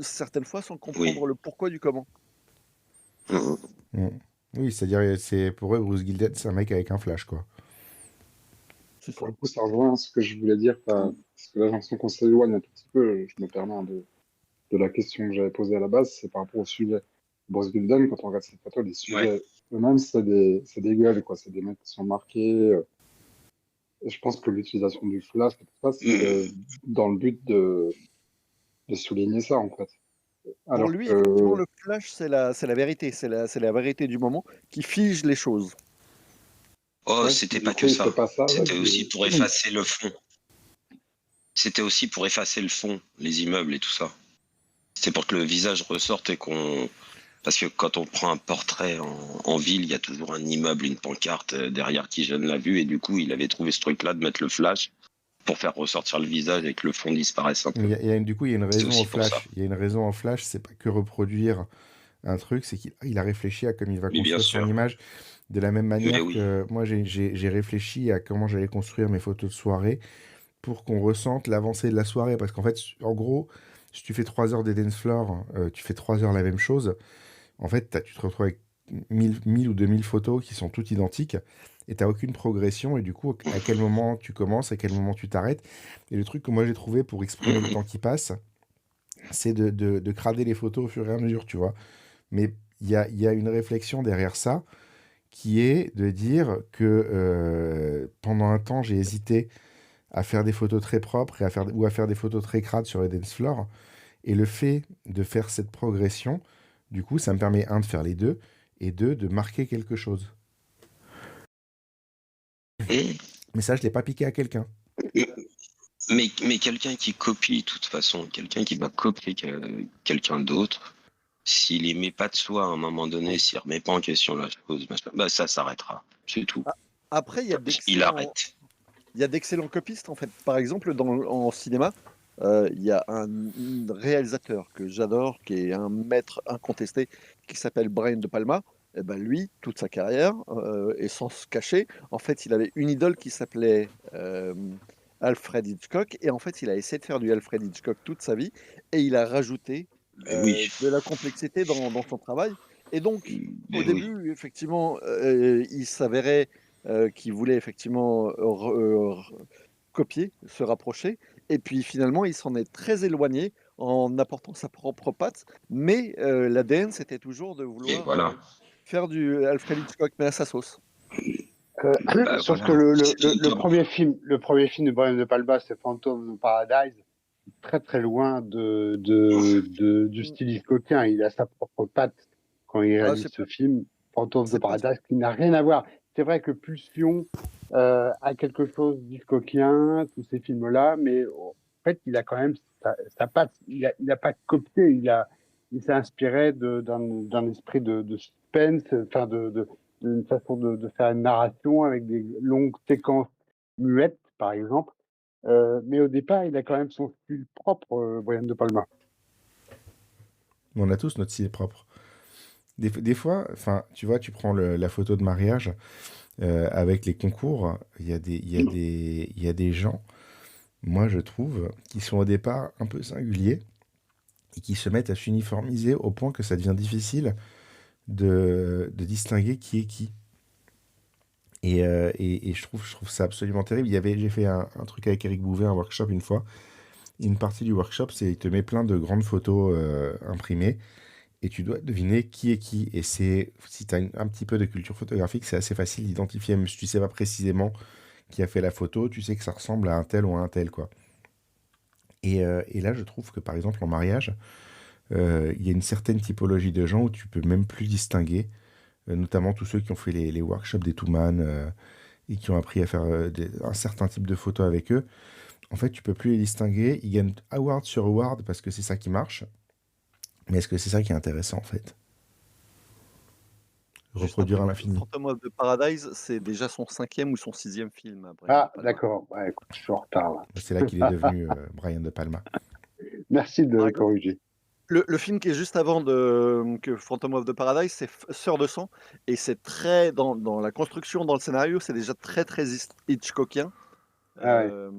certaines fois sans oui. comprendre le pourquoi du comment. Mhm. Mm. Oui, c'est-à-dire, c'est pour eux, Bruce Gilden, c'est un mec avec un flash, quoi. C'est Pour ça. le coup, ça rejoint ce que je voulais dire, parce que là, j'ai l'impression qu'on s'éloigne un tout petit peu. Je me permets de la question que j'avais posée à la base, c'est par rapport au sujet. Bruce Gilden, quand on regarde cette photo, les Ouais. sujets eux-mêmes, c'est des gueules, quoi. C'est des mecs qui sont marqués. Et je pense que l'utilisation du flash et tout ça, Mhm. c'est dans le but de souligner ça, en fait. Pour Alors lui, que effectivement, le flash, c'est la vérité, c'est la vérité du moment qui fige les choses. Oh, ouais, c'était du pas coup, que il fait ça. pas ça C'était avec aussi les. pour effacer le fond. C'était aussi pour effacer le fond, les immeubles et tout ça. C'est pour que le visage ressorte et qu'on... Parce que quand on prend un portrait en ville, il y a toujours un immeuble, une pancarte derrière qui gêne la vue. Et du coup, il avait trouvé ce truc-là de mettre le flash pour faire ressortir le visage et que le fond disparaisse un Mais peu. du coup, il y a une C'était raison au aussi pour ça. flash. Il y a une raison au flash, c'est pas que reproduire un truc, c'est qu'il a réfléchi à comment il va Mais bien construire son sûr. image. De la même Mais manière oui. que moi, j'ai réfléchi à comment j'allais construire mes photos de soirée pour qu'on ressente l'avancée de la soirée. Parce qu'en fait, en gros, si tu fais 3 heures des dance floor, tu fais 3 heures la même chose, en fait, tu te retrouves avec 1000 ou 2000 photos qui sont toutes identiques et tu n'as aucune progression. Et du coup, à quel moment tu commences, à quel moment tu t'arrêtes. Et le truc que moi j'ai trouvé pour exprimer le temps qui passe, c'est de crader les photos au fur et à mesure, tu vois. Mais il y a une réflexion derrière ça qui est de dire que pendant un temps, j'ai hésité à faire des photos très propres ou à faire des photos très crades sur les dance floors. Et le fait de faire cette progression, du coup, ça me permet, un, de faire les deux, et deux, de marquer quelque chose. Et- Mais ça, je ne l'ai pas piqué à quelqu'un. mais quelqu'un qui copie, de toute façon, quelqu'un qui va copier quelqu'un d'autre, s'il y met pas de soi à un moment donné, s'il remet pas en question la chose, bah ça s'arrêtera. C'est tout. Ah, Après, Il arrête. il y a d'excellents copistes, en fait. Par exemple, en cinéma, il y a un réalisateur que j'adore, qui est un maître incontesté, qui s'appelle Brian De Palma. Et ben lui, toute sa carrière, et sans se cacher, en fait, il avait une idole qui s'appelait Alfred Hitchcock. Et en fait, il a essayé de faire du Alfred Hitchcock toute sa vie. Et il a rajouté Mais oui, de la complexité dans son travail. Et donc, au mais oui. début, effectivement, il s'avérait qu'il voulait effectivement copier, se rapprocher. Et puis finalement, il s'en est très éloigné en apportant sa propre patte. Mais l'ADN, c'était toujours de Et vouloir voilà. faire du Alfred Hitchcock, mais à sa sauce. Euh, Bah sauf que voilà. le premier film de Brian De Palma, c'est Phantom of Paradise, très très loin du style Hitchcockien. Il a sa propre patte quand il Ah, réalise ce film, Phantom of c'est pas, Paradise, qui n'a rien à voir. C'est vrai que Pulsion a quelque chose d'Hitchcockien, tous ces films-là, mais en fait, il a quand même sa patte. Il a pas copié, il s'est inspiré d'un esprit de suspense, enfin d'une façon de faire une narration avec des longues séquences muettes, par exemple. Mais au départ, il a quand même son style propre, Brian De Palma. On a tous notre style propre. Des fois, enfin, tu vois, tu prends la photo de mariage avec les concours, il y a des gens, moi je trouve, qui sont au départ un peu singuliers et qui se mettent à s'uniformiser au point que ça devient difficile de distinguer qui est qui. Et je trouve ça absolument terrible. J'ai fait un truc avec Eric Bouvet, un workshop une fois. Une partie du workshop, c'est il te met plein de grandes photos imprimées et tu dois deviner qui est qui. Et si tu as un petit peu de culture photographique, c'est assez facile d'identifier. Même si tu sais pas précisément qui a fait la photo, tu sais que ça ressemble à un tel ou à un tel, quoi. Et là, je trouve que par exemple en mariage, il y a une certaine typologie de gens où tu peux même plus distinguer, notamment tous ceux qui ont fait les workshops des Touman et qui ont appris à faire un certain type de photos avec eux. En fait, tu peux plus les distinguer. Ils gagnent award sur award parce que c'est ça qui marche. Mais est-ce que c'est ça qui est intéressant en fait? juste un Reproduire à truc, l'infini. Phantom of the Paradise, c'est déjà son 5e ou son 6e film, à Brian De Ah, Palma. d'accord. Ouais, écoute, je suis en retard là. C'est là qu'il est devenu Brian De Palma. Merci Par de exemple, corriger. le film qui est juste avant que Phantom of the Paradise, c'est Sœur de sang. Et c'est très, dans la construction, dans le scénario, c'est déjà très, très Hitchcockien. Ah ouais. Euh,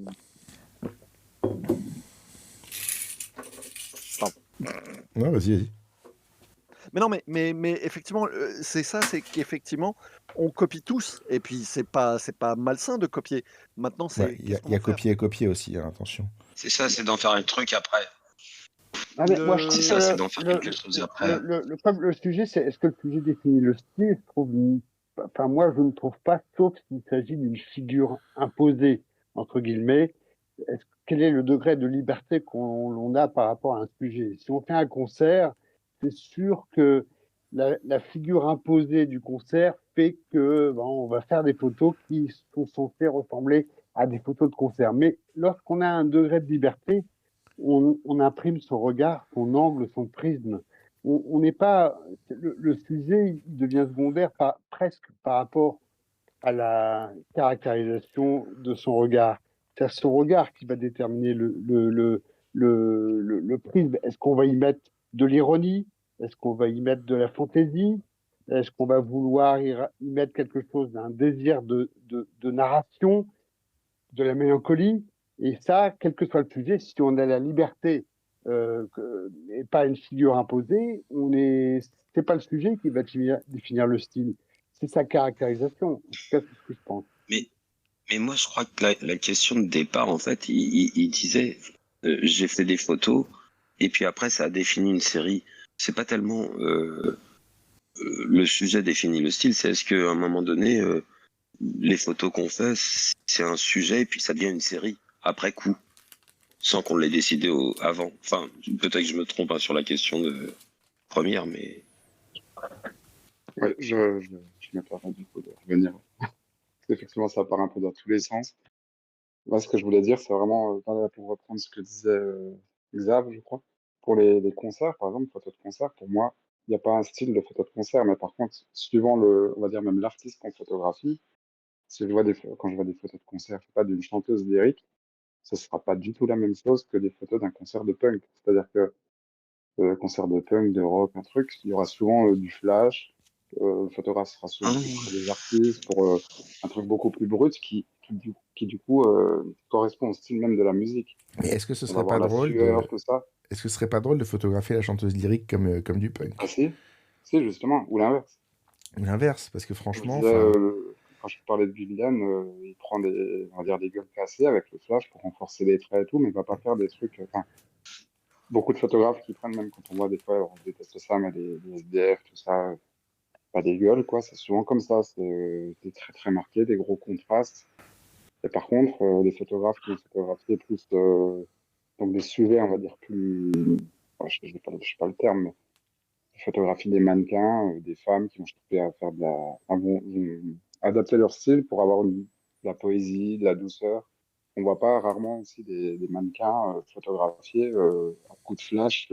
Non, vas-y, vas-y. Mais non, mais effectivement, c'est ça, c'est qu'effectivement, on copie tous. Et puis, c'est pas malsain de copier. Maintenant, Ouais, c'est il y a, qu'est-ce qu'on il y a va faire? copier et copier aussi, hein, attention. C'est ça, c'est d'en faire un truc après. Ah, mais moi, je C'est trouve Le... que ça, c'est d'en faire quelque chose après. comme le sujet, c'est est-ce que le sujet définit le style? Je trouve, enfin, moi, je ne trouve pas, sauf s'il s'agit d'une figure imposée, entre guillemets. quel est le degré de liberté qu'on a par rapport à un sujet. Si on fait un concert, c'est sûr que la figure imposée du concert fait que on va faire des photos qui sont censées ressembler à des photos de concert. Mais lorsqu'on a un degré de liberté, on imprime son regard, son angle, son prisme. On n'est pas le sujet il devient secondaire presque par rapport à la caractérisation de son regard. C'est son regard qui va déterminer le prisme. Est-ce qu'on va y mettre de l'ironie? Est-ce qu'on va y mettre de la fantaisie? Est-ce qu'on va vouloir y mettre quelque chose d'un désir de narration, de la mélancolie? Et ça, quel que soit le sujet, si on a la liberté et pas une figure imposée, c'est pas le sujet qui va définir le style, c'est sa caractérisation. En tout cas, c'est ce que je pense. Mais moi, je crois que la question de départ, en fait, il disait, j'ai fait des photos, et puis après, ça a défini une série. C'est pas tellement le sujet définit le style, c'est est-ce qu'à un moment donné, les photos qu'on fait, c'est un sujet, et puis ça devient une série, après coup, sans qu'on l'ait décidé avant. Enfin, peut-être que je me trompe sur la question de première, mais... Ouais, je me permets du coup de revenir. Parce qu'effectivement, ça part un peu dans tous les sens. Moi, ce que je voulais dire, c'est vraiment, pour reprendre ce que disait Xav, je crois, pour les concerts, par exemple, photos de concert, pour moi, il n'y a pas un style de photo de concert, mais par contre, suivant on va dire même l'artiste qu'on photographie, si je vois quand je vois des photos de concert, je sais pas, d'une chanteuse lyrique, ce sera pas du tout la même chose que des photos d'un concert de punk. C'est-à-dire que concert de punk, de rock, un truc, il y aura souvent du flash. Le photographe sera souvent plus près des artistes pour un truc beaucoup plus brut qui du coup correspond au style même de la musique. Mais est-ce que ce On va serait avoir pas la drôle sueur, tout ça. Est-ce que ce serait pas drôle de photographier la chanteuse lyrique comme du punk? Ah si, justement, ou l'inverse. Ou l'inverse, parce que Je franchement, disais, enfin, quand je parlais de Viviane, il prend on va dire des gueules cassées avec le flash pour renforcer les traits et tout, mais il va pas faire des trucs. Enfin, beaucoup de photographes qui prennent, même quand on voit des fois, on déteste ça, mais des SDF, tout ça, pas des gueules, quoi. C'est souvent comme ça. C'est des traits très marqués, des gros contrastes. Et par contre, les photographes qui vont photographier plus, donc des sujets, on va dire plus, enfin, je sais pas le terme, mais photographier des mannequins, des femmes qui vont chercher à faire vont adapter leur style pour avoir de la poésie, de la douceur. On voit pas rarement aussi des mannequins photographiés à coup de flash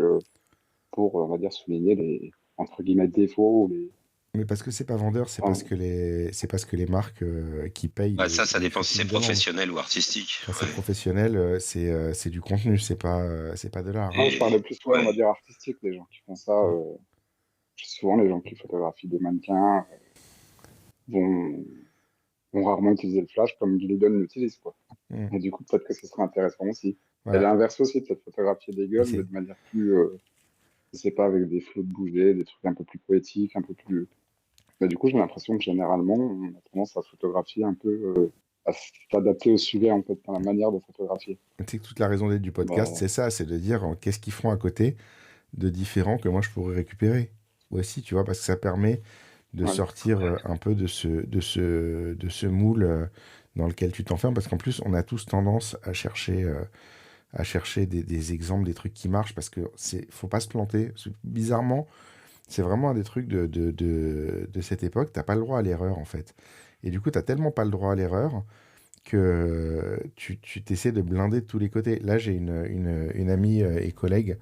pour, on va dire, souligner les, entre guillemets, défauts ou les... mais parce que c'est pas vendeur, c'est parce que les marques qui payent Bah, ça dépend si c'est shootings demandent. professionnel ou artistique. Quand c'est Ouais. professionnel, c'est du contenu, c'est pas de l'art. Non, je parlais plus, on va ouais. dire, artistique, les gens qui font ça. Souvent, les gens qui photographient des mannequins vont rarement utiliser le flash comme Glidden l'utilise, quoi. Et du coup, peut-être que ce serait intéressant aussi. Voilà. Et l'inverse aussi, peut-être photographier des gueules, Mais mais de manière plus, je sais pas, avec des flots de bouger, des trucs un peu plus poétiques, un peu plus... Mais du coup, j'ai l'impression que généralement, on a tendance à photographier un peu, à s'adapter au sujet, en fait, dans la manière de photographier. Tu sais que toute la raison d'être du podcast, Bah, c'est ça, c'est de dire qu'est-ce qu'ils font à côté de différent que moi je pourrais récupérer. Aussi, tu vois, parce que ça permet de ouais. sortir un peu de ce moule dans lequel tu t'enfermes, parce qu'en plus, on a tous tendance à chercher des exemples, des trucs qui marchent, parce que faut pas se planter. Bizarrement, c'est vraiment un des trucs de cette époque, t'as pas le droit à l'erreur, en fait. Et du coup, t'as tellement pas le droit à l'erreur que tu t'essaies de blinder de tous les côtés. Là, j'ai une amie et collègue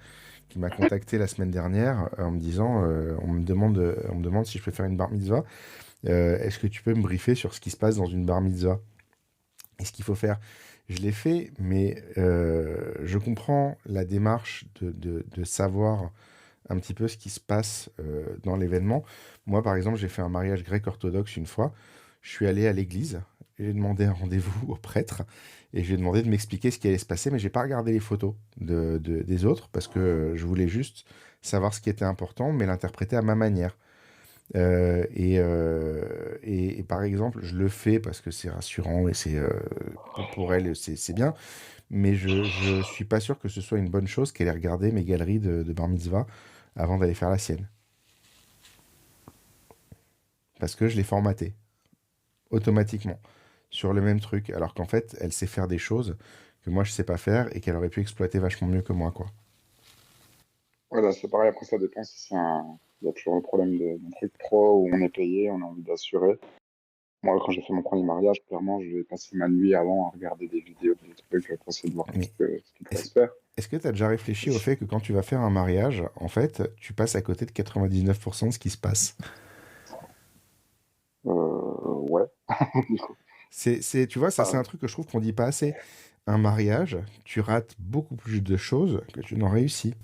qui m'a contacté la semaine dernière en me disant, on me demande si je peux faire une bar mitzvah. Est-ce que tu peux me briefer sur ce qui se passe dans une bar mitzvah et ce qu'il faut faire? Je l'ai fait, mais je comprends la démarche de savoir un petit peu ce qui se passe dans l'événement. Moi, par exemple, j'ai fait un mariage grec-orthodoxe une fois. Je suis allé à l'église, j'ai demandé un rendez-vous au prêtre et je lui ai demandé de m'expliquer ce qui allait se passer, mais j'ai pas regardé les photos des autres parce que je voulais juste savoir ce qui était important, mais l'interpréter à ma manière. Et par exemple, je le fais parce que c'est rassurant et c'est pour elle, c'est bien, mais je suis pas sûr que ce soit une bonne chose qu'elle ait regardé mes galeries de bar mitzvah avant d'aller faire la sienne. Parce que je l'ai formaté automatiquement sur le même truc, alors qu'en fait, elle sait faire des choses que moi je sais pas faire et qu'elle aurait pu exploiter vachement mieux que moi, quoi. Voilà, c'est pareil. Après, ça dépend si c'est il y a toujours le problème d'un truc pro où on est payé, on a envie d'assurer. Moi, quand j'ai fait mon premier mariage, clairement, je vais passer ma nuit avant à regarder des vidéos, des trucs, pour essayer de voir Mais ce qui pourrait est-ce se faire. est-ce que tu as déjà réfléchi au fait que quand tu vas faire un mariage, en fait, tu passes à côté de 99% de ce qui se passe? Ouais. Du coup, Tu vois, ça c'est ah, un truc que je trouve qu'on dit pas assez. Un mariage, tu rates beaucoup plus de choses que tu n'en réussis.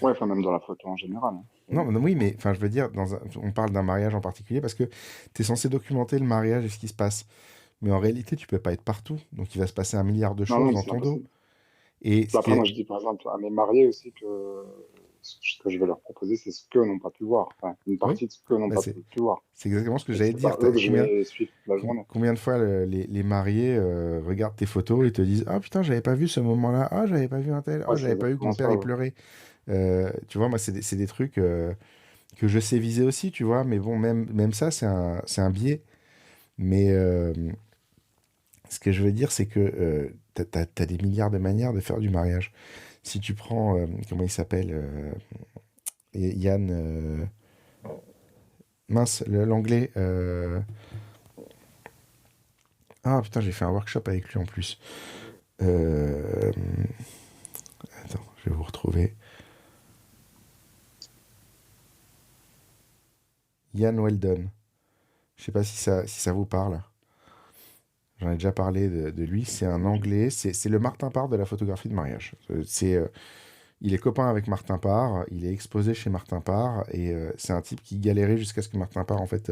ouais, enfin, même dans la photo en général, hein. Non, oui, mais enfin, je veux dire, on parle d'un mariage en particulier parce que tu es censé documenter le mariage et ce qui se passe. Mais en réalité, tu peux pas être partout. Donc il va se passer un milliard de Non, non, choses mais dans c'est ton dos. impossible. Et ce Bah, qui après, moi, est... je dis par exemple à mes mariés aussi que ce que je vais leur proposer, c'est ce qu'eux n'ont pas pu voir. Enfin, une Oui, partie de ce qu'eux n'ont bah, pas pu voir. c'est exactement ce que Et j'allais c'est dire. pas eux que je Combien, vais suivre toute la journée. combien de fois les mariés regardent tes photos et te disent: Ah putain, j'avais pas vu ce moment-là. Ah, j'avais pas vu un tel. Ah, Ouais, c'est j'avais pas vu que exactement mon ça. père il Ouais. pleurait. Tu vois, moi, c'est des trucs que je sais viser aussi, tu vois. Mais bon, même ça, c'est un biais. Mais ce que je veux dire, c'est que t'as des milliards de manières de faire du mariage. Si tu prends, comment il s'appelle Yann, mince, l'anglais. Ah putain, j'ai fait un workshop avec lui en plus. Euh, Attends, je vais vous retrouver. Yann Weldon. Je sais pas si ça vous parle. J'en ai déjà parlé de lui. C'est un anglais. C'est le Martin Parr de la photographie de mariage. Il est copain avec Martin Parr. Il est exposé chez Martin Parr. Et c'est un type qui galérait jusqu'à ce que Martin Parr, en fait,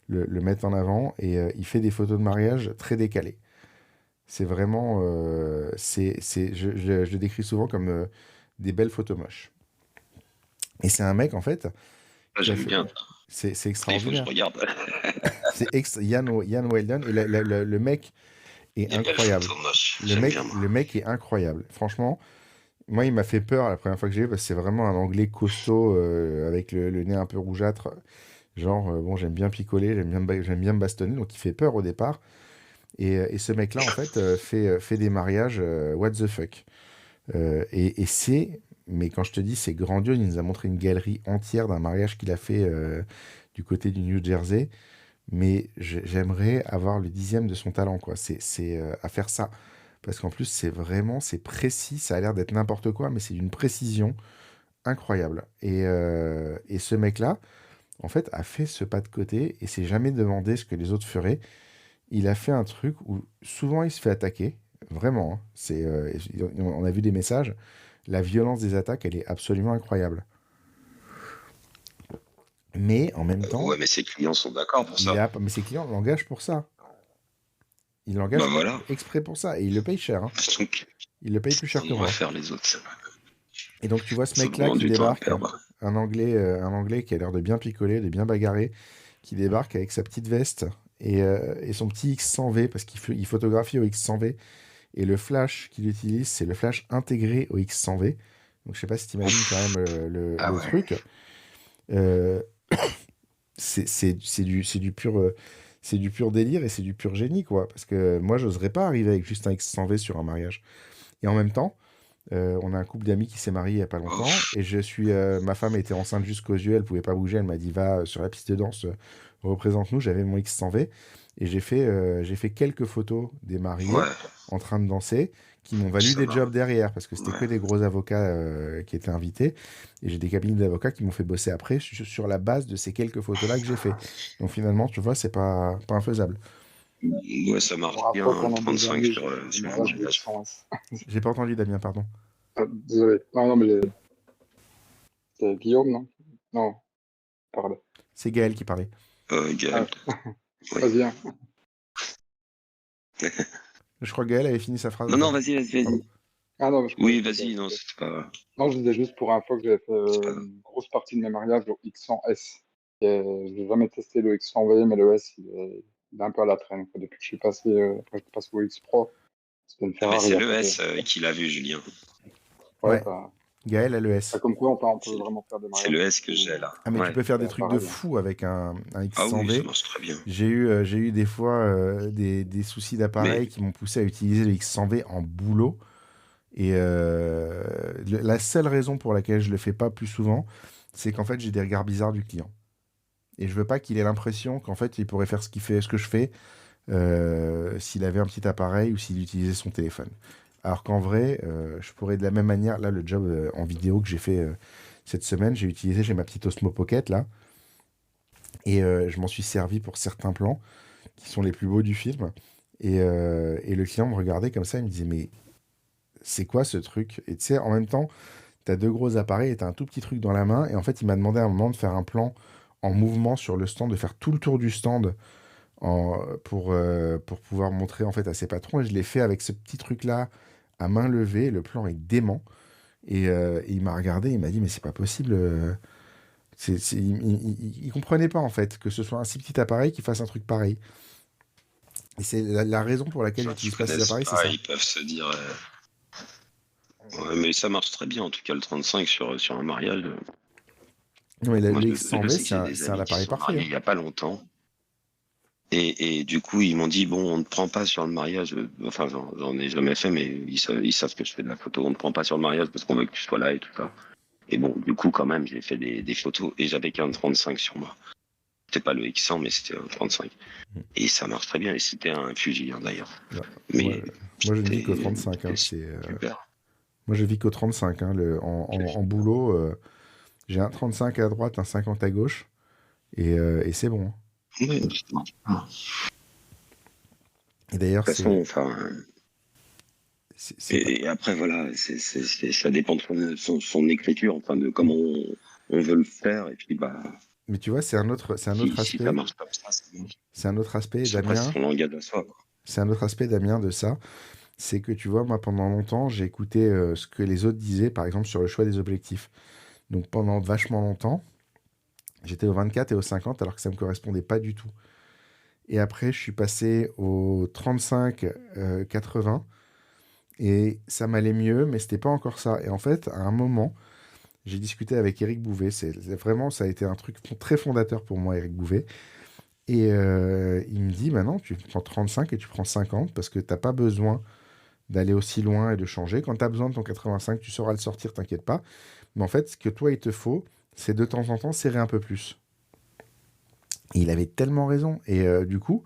le mette en avant. Et il fait des photos de mariage très décalées. C'est vraiment. Je le décris souvent comme des belles photos moches. Et c'est un mec, en fait, Ah, qui a j'aime fait. bien. C'est Il faut que je extraordinaire. regarde. Yann Weldon. Et le mec est Des belles incroyable. photos moches. Le J'aime mec, bien, moi. le mec est incroyable. Franchement, moi, il m'a fait peur la première fois que j'ai vu parce que c'est vraiment un anglais costaud avec le nez un peu rougeâtre. Genre, bon, j'aime bien picoler, j'aime bien me bastonner. Donc, il fait peur au départ. Et ce mec-là, en fait, fait des mariages what the fuck. Et mais quand je te dis, c'est grandiose. Il nous a montré une galerie entière d'un mariage qu'il a fait du côté du New Jersey. Mais j'aimerais avoir le 10e de son talent, quoi. C'est à faire ça. Parce qu'en plus, c'est précis. Ça a l'air d'être n'importe quoi, mais c'est d'une précision incroyable. Et ce mec-là, en fait, a fait ce pas de côté et s'est jamais demandé ce que les autres feraient. Il a fait un truc où souvent il se fait attaquer. Vraiment, hein. On a vu des messages. La violence des attaques, elle est absolument incroyable. Mais en même temps, Ouais, mais ses clients sont d'accord pour ça. mais ses clients l'engagent pour ça. Il Bah l'engage voilà. exprès pour ça. Et il le paye cher, hein. Donc, Il le paye plus cher on que va moi. faire les autres. Et donc tu vois ce Ils ont mec-là vraiment qui du temps à débarque, perdre. un anglais qui a l'air de bien picoler, de bien bagarrer, qui débarque avec sa petite veste et son petit X100V, parce il photographie au X100V. Et le flash qu'il utilise, c'est le flash intégré au X100V. Donc je sais pas si tu imagines quand même Ah le ouais. truc. Euh, c'est du pur délire et c'est du pur génie, quoi. Parce que moi, j'oserais pas arriver avec juste un X100V sur un mariage. Et en même temps, on a un couple d'amis qui s'est marié il y a pas longtemps et ma femme était enceinte jusqu'aux yeux, elle pouvait pas bouger, elle m'a dit va sur la piste de danse, représente-nous. J'avais mon X100V et j'ai fait quelques photos des mariés Ouais, en train de danser qui m'ont valu ça des jobs va. derrière parce que c'était que Ouais. des gros avocats qui étaient invités et j'ai des cabinets d'avocats qui m'ont fait bosser après sur la base de ces quelques photos-là que j'ai fait. Donc finalement, tu vois, c'est pas infaisable. Ouais, ça marche Pour info, bien, hein, pendant des 35 années, sur, j'ai des sur un mariages de mariage. X100S. J'ai pas entendu, Damien, pardon. Ah, désolé. Non, non, mais c'est Guillaume, non? Non, pardon. C'est Gaël qui parlait. Gaël. Ah, Oui. vas-y, hein. Je crois que Gaël avait fini sa phrase en Non, non, fait. vas-y. Pardon. Ah non, mais je croyais Oui, que c'était vas-y, non, ok. c'était pas. Non, je disais juste pour info que j'avais fait C'est pas... une grosse partie de mes mariages au X100S. Et j'ai jamais testé le X100V, mais le S, il est un peu à la traîne, quoi. Depuis que je suis passé, après je suis passé au X Pro, c'était une Ah, mais Ferrari c'est à le côté. S qu'il a vu, Julien. Ouais, Ouais. bah, Gaël a le S. Comme quoi, on peut vraiment faire des C'est mariages. le S que j'ai là. Ah, mais tu Ouais. peux faire des trucs de pareil. fou avec un Ah oui, X100V. ça marche très bien. J'ai eu des fois des soucis d'appareil Mais qui m'ont poussé à utiliser le X100V en boulot. Et la seule raison pour laquelle je le fais pas plus souvent, c'est qu'en fait, j'ai des regards bizarres du client. Et je veux pas qu'il ait l'impression qu'en fait, il pourrait faire ce que je fais s'il avait un petit appareil ou s'il utilisait son téléphone. Alors qu'en vrai, je pourrais de la même manière, là, le job en vidéo que j'ai fait cette semaine, j'ai ma petite Osmo Pocket là, et je m'en suis servi pour certains plans qui sont les plus beaux du film. Et le client me regardait comme ça, il me disait, mais c'est quoi ce truc? Et tu sais, en même temps, tu as deux gros appareils et tu as un tout petit truc dans la main. Et en fait, il m'a demandé à un moment de faire un plan en mouvement sur le stand, de faire tout le tour du stand pour pouvoir montrer en fait à ses patrons. Et je l'ai fait avec ce petit truc-là à main levée. Le plan est dément. Et il m'a regardé, il m'a dit, mais c'est pas possible. Il comprenait pas en fait que ce soit un si petit appareil qui fasse un truc pareil. Et c'est la raison pour laquelle ceux qui j'utilise pas ces connaissent appareils, c'est pas, ça. ils peuvent se dire. Ouais, mais ça marche très bien, en tout cas le 35 sur un mariage. Non, mais le Moi, je X100V, sais que j'ai des c'est un amis qui appareil sont parfait. mariés il n'y a pas longtemps. Et du coup, ils m'ont dit, bon, on ne prend pas sur le mariage. Enfin, j'en ai jamais fait, mais ils savent que je fais de la photo. On ne prend pas sur le mariage parce qu'on veut que tu sois là et tout ça. Et bon, du coup, quand même, j'ai fait des photos et j'avais qu'un 35 sur moi. C'était pas le X100, mais c'était un 35. Et ça marche très bien. Et c'était un Fuji, hein, d'ailleurs. Ouais. Mais Moi, je ne vis c'était qu'au 35. Hein, super. Moi, je vis qu'au 35. Hein, en boulot, j'ai un 35 à droite, un 50 à gauche. Et c'est bon. Oui, Et d'ailleurs, de toute façon, enfin. Et après, voilà, ça dépend de son écriture, enfin, de comment on veut le faire. Et puis, bah. Mais tu vois, c'est un autre Si aspect. ça marche comme ça, c'est bon. C'est un autre aspect, Après, Damien. c'est son langage à soi, quoi. C'est un autre aspect, Damien, de ça. C'est que tu vois, moi, pendant longtemps, j'ai écouté ce que les autres disaient, par exemple, sur le choix des objectifs. Donc, pendant vachement longtemps, j'étais au 24 et au 50, alors que ça ne me correspondait pas du tout. Et après, je suis passé au 35, 80. Et ça m'allait mieux, mais c'était pas encore ça. Et en fait, à un moment, j'ai discuté avec Eric Bouvet. Vraiment, ça a été un truc très fondateur pour moi, Eric Bouvet. Et il me dit, maintenant, tu prends 35 et tu prends 50 parce que tu n'as pas besoin d'aller aussi loin et de changer. Quand tu as besoin de ton 85, tu sauras le sortir, t'inquiète pas. Mais en fait, ce que toi, il te faut, c'est de temps en temps serrer un peu plus. Et il avait tellement raison. Et du coup,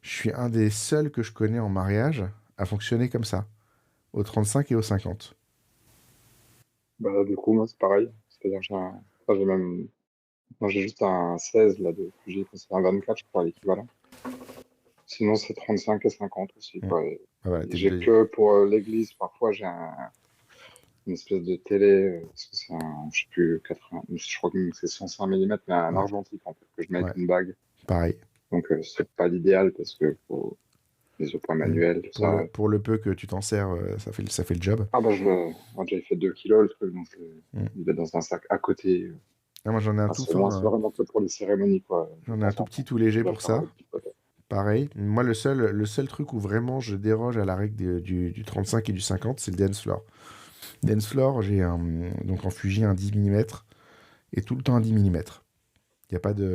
je suis un des seuls que je connais en mariage à fonctionner comme ça, au 35 et au 50. Bah, du coup, moi, c'est pareil. C'est-à-dire, moi, j'ai juste un 16 là de Fuji, c'est un 24, je crois, l'équivalent. Sinon, c'est 35 et 50 aussi, quoi. Et voilà, j'ai que pour l'église, parfois, j'ai une espèce de télé, parce que c'est je sais plus, 80, je crois que c'est 105 mm, mais un argentique, en fait, que je mets avec une bague. Pareil. Donc, c'est pas l'idéal, parce que faut les au point manuel, tout ça. Pour le peu que tu t'en sers, ça fait le job. Ah bah, moi, j'avais fait 2 kilos, le truc, donc il est dans un sac à côté. Ah, moi, j'en ai un tout c'est vraiment que pour les cérémonies, quoi. J'en ai un tout petit tout léger pour ça. Pareil. Moi, le seul truc où vraiment je déroge à la règle du 35 et du 50, c'est le dance floor. Dance floor, j'ai donc en Fuji un 10 mm et tout le temps un 10 mm. Il n'y a pas de...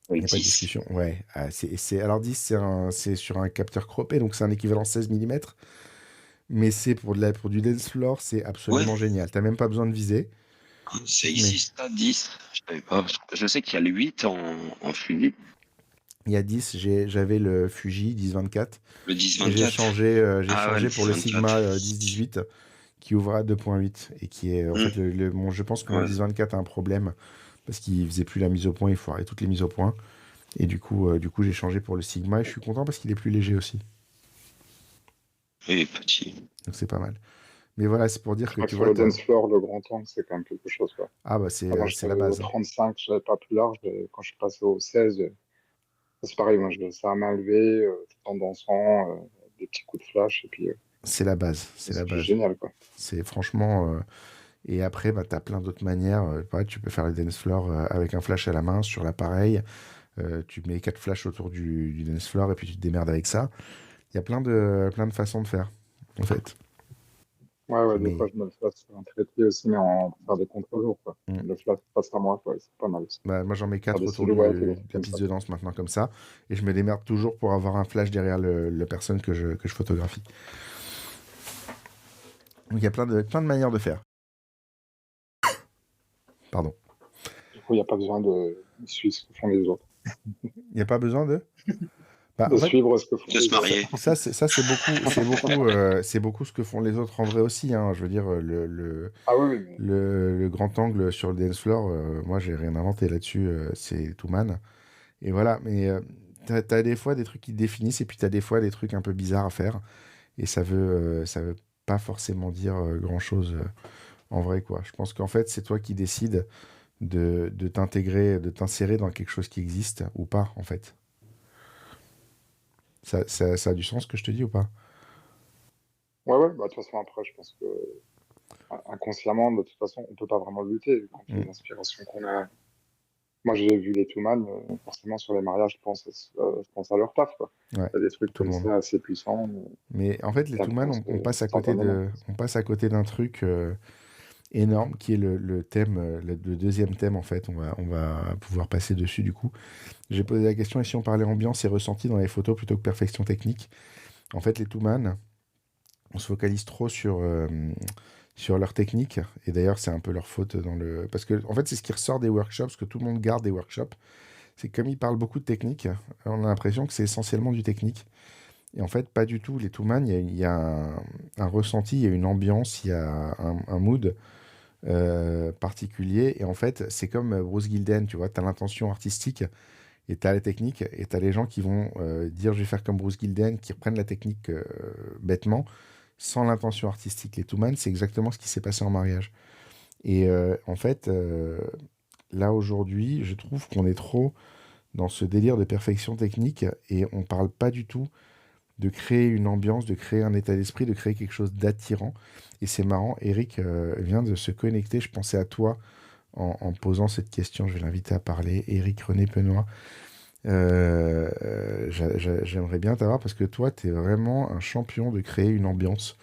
Il n'y a pas de discussion. Ouais. Alors 10, c'est sur un capteur croppé, donc c'est un équivalent 16 mm. Mais c'est pour du dance floor, c'est absolument génial. Tu n'as même pas besoin de viser. C'est ici, ça, 10. Je savais pas. Je sais qu'il y a le 8 en Fuji. Il y a 10, j'avais le Fuji 10-24. Le 10-24. J'ai changé pour le Sigma 10-18 qui ouvre à 2.8 et qui est en fait je pense que mon 10-24 a un problème parce qu'il faisait plus la mise au point, il foirait toutes les mises au point. Et du coup j'ai changé pour le Sigma et je suis content parce qu'il est plus léger aussi. Et petit. Donc c'est pas mal. Mais voilà, c'est pour dire que tu vois. Le dance floor, le grand angle, c'est quand même quelque chose, quoi. Ah bah c'est la base. Au 35, je n'avais pas plus large. Quand je suis passé au 16, c'est pareil, moi, ça à main levée, tout en dansant, des petits coups de flash, et puis... c'est la base. C'est la base. Génial, quoi. C'est franchement... Et après, bah, tu as plein d'autres manières. Pareil, tu peux faire le dance floor avec un flash à la main sur l'appareil. Tu mets 4 flashs autour du dance floor et puis tu te démerdes avec ça. Il y a plein de façons de faire, en fait. Ouais, des Mais fois, je me le flash sur un trépied aussi, mais pour faire des contre-jours, quoi. mm, Le flash face à moi, quoi, c'est pas mal aussi. bah, moi, j'en mets Faire 4 des autour silhouettes et des de trucs la comme ça. piste de danse maintenant comme ça. Et je me démerde toujours pour avoir un flash derrière la personne que je photographie. Donc il y a plein de manières de faire. Pardon. Du coup, il n'y a pas besoin de suivre ce que font les autres. Il n'y a pas besoin de... Bah, De en fait, suivre ce que font De se les autres. marier. c'est beaucoup ce que font les autres en vrai aussi, hein. Je veux dire, Ah oui, mais le grand angle sur le dance floor, moi, j'ai rien inventé là-dessus. C'est Touman. Et voilà, mais t'as des fois des trucs qui te définissent et puis t'as des fois des trucs un peu bizarres à faire. Et ça veut pas forcément dire grand-chose en vrai, quoi. Je pense qu'en fait, c'est toi qui décides de t'intégrer, de t'insérer dans quelque chose qui existe ou pas, en fait. Ça a du sens ce que je te dis ou pas? ouais, bah, de toute façon, après, je pense que inconsciemment, de toute façon, on peut pas vraiment lutter contre Mm. les inspirations qu'on a. Moi, j'ai vu les Touman, forcément, sur les mariages, je pense à leur taf, quoi. Ouais, Il y a des trucs tout le comme monde. ça assez puissants, Mais en fait, les ça Touman, influence on passe à côté instantanément. on passe à côté d'un truc énorme qui est le thème, le deuxième thème en fait. On va pouvoir passer dessus du coup. J'ai posé la question et si on parlait ambiance et ressenti dans les photos plutôt que perfection technique. En fait, les Touman, on se focalise trop sur leur technique. Et d'ailleurs, c'est un peu leur faute dans le. Parce que, en fait, c'est ce qui ressort des workshops, parce que tout le monde garde des workshops. C'est que comme ils parlent beaucoup de technique, on a l'impression que c'est essentiellement du technique. Et en fait, pas du tout. Les Touman, il y a un ressenti, il y a une ambiance, il y a un mood particulier. Et en fait, c'est comme Bruce Gilden, tu vois, tu as l'intention artistique et tu as la technique, et tu as les gens qui vont dire je vais faire comme Bruce Gilden, qui reprennent la technique bêtement, sans l'intention artistique. Les Touman, c'est exactement ce qui s'est passé en mariage. Et en fait, là aujourd'hui, je trouve qu'on est trop dans ce délire de perfection technique et on parle pas du tout de créer une ambiance, de créer un état d'esprit, de créer quelque chose d'attirant. Et c'est marrant, Eric vient de se connecter, je pensais à toi en posant cette question, je vais l'inviter à parler, Eric René Penoy. J'aimerais bien t'avoir parce que toi, tu es vraiment un champion de créer une ambiance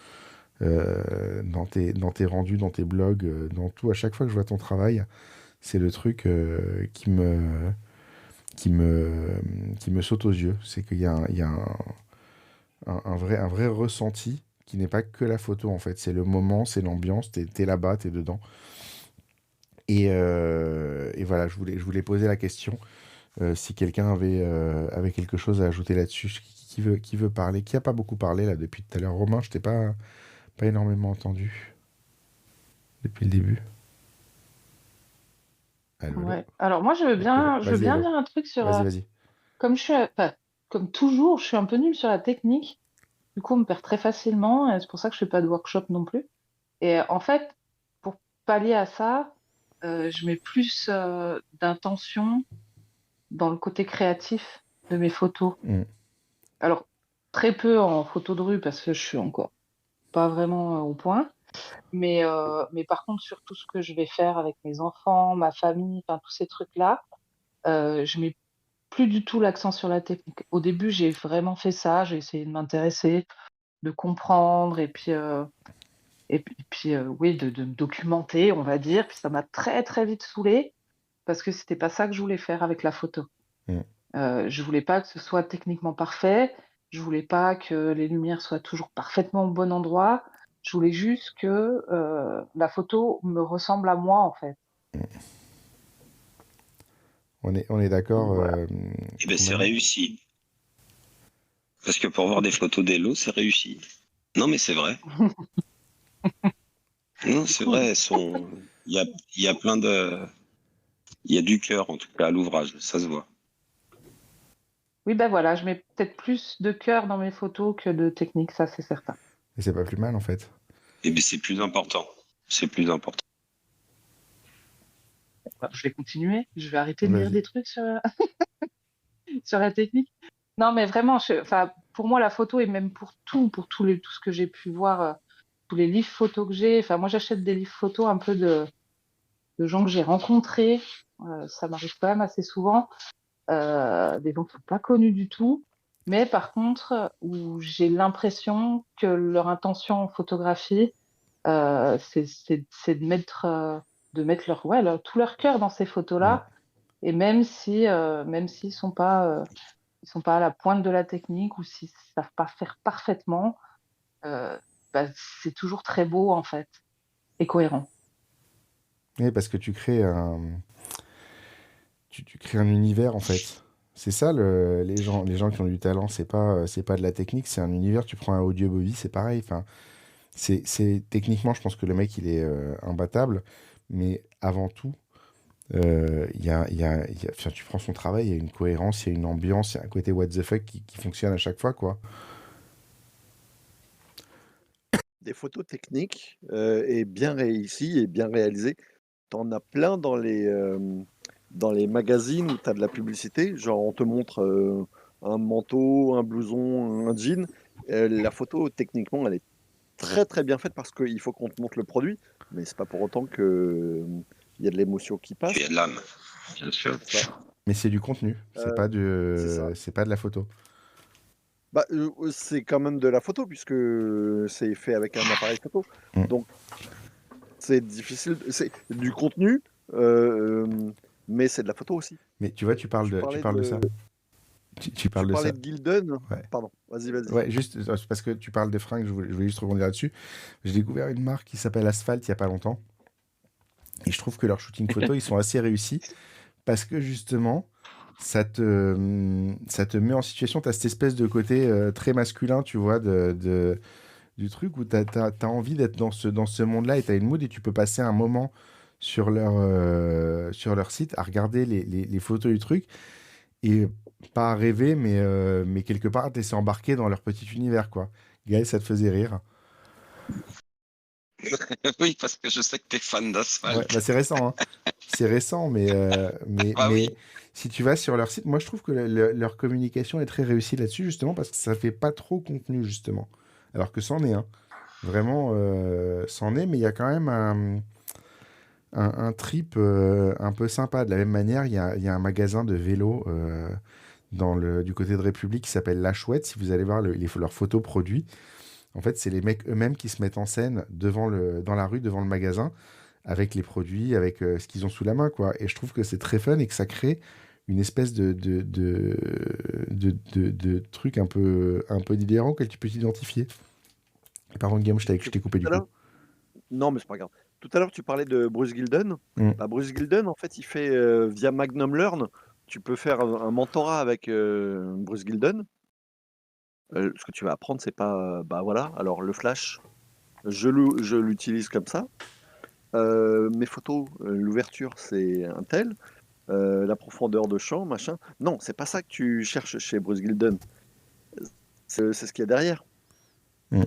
dans tes rendus, dans tes blogs, dans tout. À chaque fois que je vois ton travail, c'est le truc qui me saute aux yeux. C'est qu'il y a, il y a un vrai ressenti qui n'est pas que la photo en fait. C'est le moment, c'est l'ambiance, t'es là-bas, t'es dedans. Et voilà, je voulais poser la question. Si quelqu'un avait quelque chose à ajouter là-dessus, qui veut parler, qui a pas beaucoup parlé là depuis tout à l'heure. Romain, je t'ai pas énormément entendu depuis le début. Allô, allô. Ouais. Alors moi, Ok, je veux vas-y, bien allô. dire un truc sur, Vas-y. comme enfin, comme toujours, je suis un peu nulle sur la technique. Du coup, on me perd très facilement, et c'est pour ça que je fais pas de workshop non plus. Et en fait, pour pallier à ça, je mets plus d'intention dans le côté créatif de mes photos. Mm. Alors, très peu en photo de rue parce que je suis encore pas vraiment au point. Mais par contre, sur tout ce que je vais faire avec mes enfants, ma famille, enfin tous ces trucs-là, je mets plus du tout l'accent sur la technique. Au début, j'ai vraiment fait ça, j'ai essayé de m'intéresser, de comprendre et puis oui, de me documenter, on va dire. Puis ça m'a très très vite saoulée parce que c'était pas ça que je voulais faire avec la photo. Mm. Je voulais pas que ce soit techniquement parfait, je voulais pas que les lumières soient toujours parfaitement au bon endroit. Je voulais juste que la photo me ressemble à moi, en fait. On est d'accord, Donc voilà. Eh ben, c'est Touman. réussi. Parce que pour voir des photos d'Elo, c'est réussi. Non, mais c'est vrai. Non, c'est Cool. vrai. Il y a plein de. Il y a du cœur, en tout cas, à l'ouvrage. Ça se voit. Oui, ben voilà, je mets peut-être plus de cœur dans mes photos que de technique, ça c'est certain. Et c'est pas plus mal en fait. Et bien, c'est plus important. C'est plus important. Enfin, je vais continuer, je vais arrêter de lire Vas-y. des trucs sur, sur la technique. Non, mais vraiment, enfin, pour moi, la photo et même pour tout ce que j'ai pu voir, tous les livres photos que j'ai. Enfin, moi, j'achète des livres photos un peu de gens que j'ai rencontrés. Ça m'arrive quand même assez souvent. Des gens qui sont pas connus du tout. Mais par contre, où j'ai l'impression que leur intention en photographie, c'est de mettre tout leur cœur dans ces Mm. photos-là. Et même s'ils sont pas à la pointe de la technique ou s'ils savent pas faire parfaitement, euh, bah, c'est toujours très beau en fait et cohérent. Oui, parce que tu crées un univers en fait. C'est ça, les gens qui ont du talent, c'est pas de la technique, c'est un univers. Tu prends un Audio Bobby, c'est pareil. Enfin, techniquement, je pense que le mec, il est imbattable, mais avant tout, enfin, tu prends son travail, il y a une cohérence, il y a une ambiance, il y a un côté what the fuck qui fonctionne à chaque fois, quoi. Des photos techniques et bien réussies et bien réalisées. T'en as plein dans les magazines où tu as de la publicité. Genre, on te montre un manteau, un blouson, un jean. La photo, techniquement, elle est très très bien faite parce qu'il faut qu'on te montre le produit. Mais c'est pas pour autant que il y a de l'émotion qui Il y passe. a de l'âme, bien sûr. C'est ça. Mais c'est du contenu, C'est ça. c'est pas de la photo. Bah, c'est quand même de la photo puisque c'est fait avec un appareil photo. Mm. Donc, c'est difficile. C'est du contenu, euh, mais c'est de la photo aussi. Mais tu vois, tu parles Tu parlais de ça. de, Tu parles de ça. de Gilden. Ouais. Pardon, vas-y. Ouais, juste c'est parce que tu parles des fringues, je voulais juste rebondir là-dessus. J'ai découvert une marque qui s'appelle Asphalt il y a pas longtemps. Et je trouve que leurs shooting photos, ils sont assez réussis parce que justement, ça te met en situation, tu as cette espèce de côté très masculin, tu vois, du truc où tu as envie d'être dans ce monde-là et tu as une mood et tu peux passer un moment sur sur leur site à regarder les photos du truc et pas à rêver, mais quelque part, tu essaies embarqué dans leur petit univers, quoi. Gaël, ça te faisait rire. Oui, parce que je sais que tu es fan Ouais, d'asphalte. bah c'est récent, hein. C'est récent, Ah mais oui. si tu vas sur leur site, moi je trouve que leur communication est très réussie là-dessus, justement, parce que ça fait pas trop contenu, justement. Alors que c'en est un. Vraiment, c'en est, mais il y a quand même un trip un peu sympa. De la même manière, il y a un magasin de vélo du côté de République qui s'appelle La Chouette. Si vous allez voir leurs photos produits, en fait, c'est les mecs eux-mêmes qui se mettent en scène dans la rue, devant le magasin, avec les produits, avec ce qu'ils ont sous la main, quoi. Et je trouve que c'est très fun et que ça crée une espèce de truc un peu délirant auquel tu peux t'identifier. Et par contre, Guillaume, je t'ai coupé du coup. Non, mais c'est pas grave. Tout à l'heure, tu parlais de Bruce Gilden. Mm. Bah, Bruce Gilden, en fait, il fait via Magnum Learn. Tu peux faire un mentorat avec Bruce Gilden. Ce que tu vas apprendre, c'est pas, bah voilà. Alors le flash, je l'utilise comme ça. Mes photos, l'ouverture, c'est un tel. La profondeur de champ, machin. Non, c'est pas ça que tu cherches chez Bruce Gilden. C'est ce qu'il y a derrière. Mm.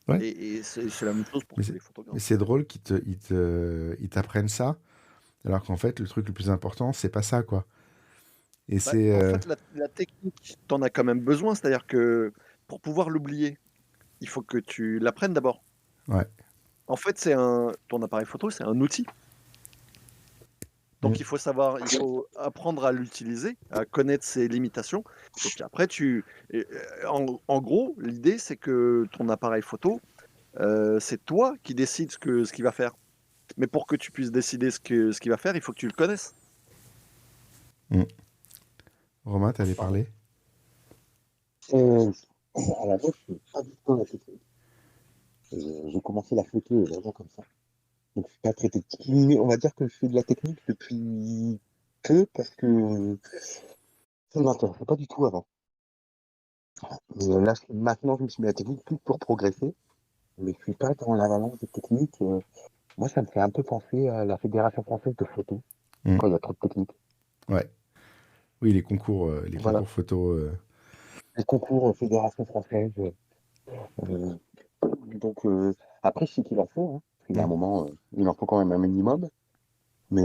Ouais. Et c'est la même chose pour tous les Mais photographes. c'est drôle ils t'apprennent ça, alors qu'en fait, le truc le plus important, c'est pas ça, quoi. Et Bah, c'est. en fait, la technique, t'en as quand même besoin. C'est-à-dire que pour pouvoir l'oublier, il faut que tu l'apprennes d'abord. Ouais. En fait, ton appareil photo, c'est un outil. Donc Mm. il faut apprendre à l'utiliser, à connaître ses limitations. Et puis après, en gros, l'idée, c'est que ton appareil photo, c'est toi qui décides ce qu'il va faire. Mais pour que tu puisses décider ce qu'il va faire, il faut que tu le connaisses. Mm. Romain, t'allais parler? À la base, je suis pas du tout dans la technique. J'ai commencé la photo vraiment comme ça. Donc, je suis pas très technique. Mais on va dire que je fais de la technique depuis peu parce que ça ne m'intéressait pas du tout avant. Mais là, maintenant, je me suis mis à la technique plus pour progresser. Mais je suis pas dans l'avalanche de technique. Moi, ça me fait un peu penser à la Fédération française de photo, Mm. quand il y a trop de technique. Ouais. Oui, les concours Voilà. photo. Les concours Fédération française. Euh, donc, après, c'est qu'il en faut. Hein. Il y a un Mm. moment, il en faut quand même un minimum. Mais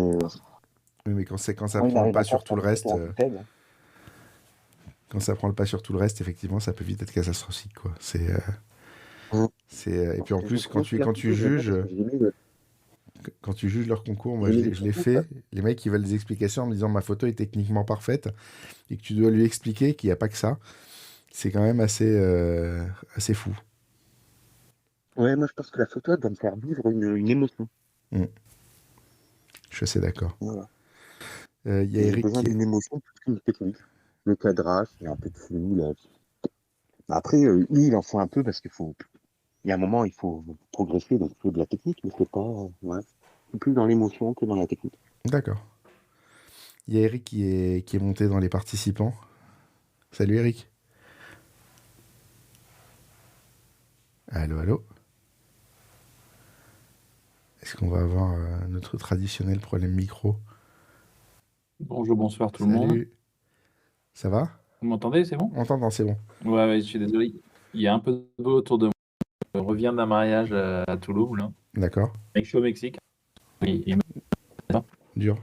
Oui, mais quand ça quand il prend le arrive pas à sur faire tout le des reste, photos en bouteille, hein. quand ça prend le pas sur tout le reste, effectivement, ça peut vite être catastrophique, quoi. Et puis en Et je plus, trouvais que la photo, j'aime bien parce que j'ai mis quand tu juges leur concours, moi je l'ai fait. Les mecs, ils veulent des explications en me disant ma photo est techniquement parfaite et que tu dois lui expliquer qu'il n'y a pas que ça. C'est quand même assez fou. Ouais, moi je pense que la photo elle doit me faire vivre une émotion. Mm. Je suis assez d'accord. Voilà. Il y a J'ai Eric besoin qui... d'une émotion plus qu'une technique. Le cadrage, c'est un peu de flou. Là. Après, lui, il en faut un peu parce il y a un moment, il faut progresser, donc il faut de la technique, mais c'est pas. Ouais. C'est plus dans l'émotion que dans la technique. D'accord. Il y a Eric qui est monté dans les participants. Salut Eric. Allô, allô. Est-ce qu'on va avoir notre traditionnel problème micro? Bonjour, bonsoir tout le monde. Salut. Ça va? Vous m'entendez, c'est bon? On t'entend, c'est bon. Ouais, je suis désolé. Il y a un peu de bruit autour de moi. Je reviens d'un mariage à Toulouse, là. D'accord. Je suis au Mexique. Dur.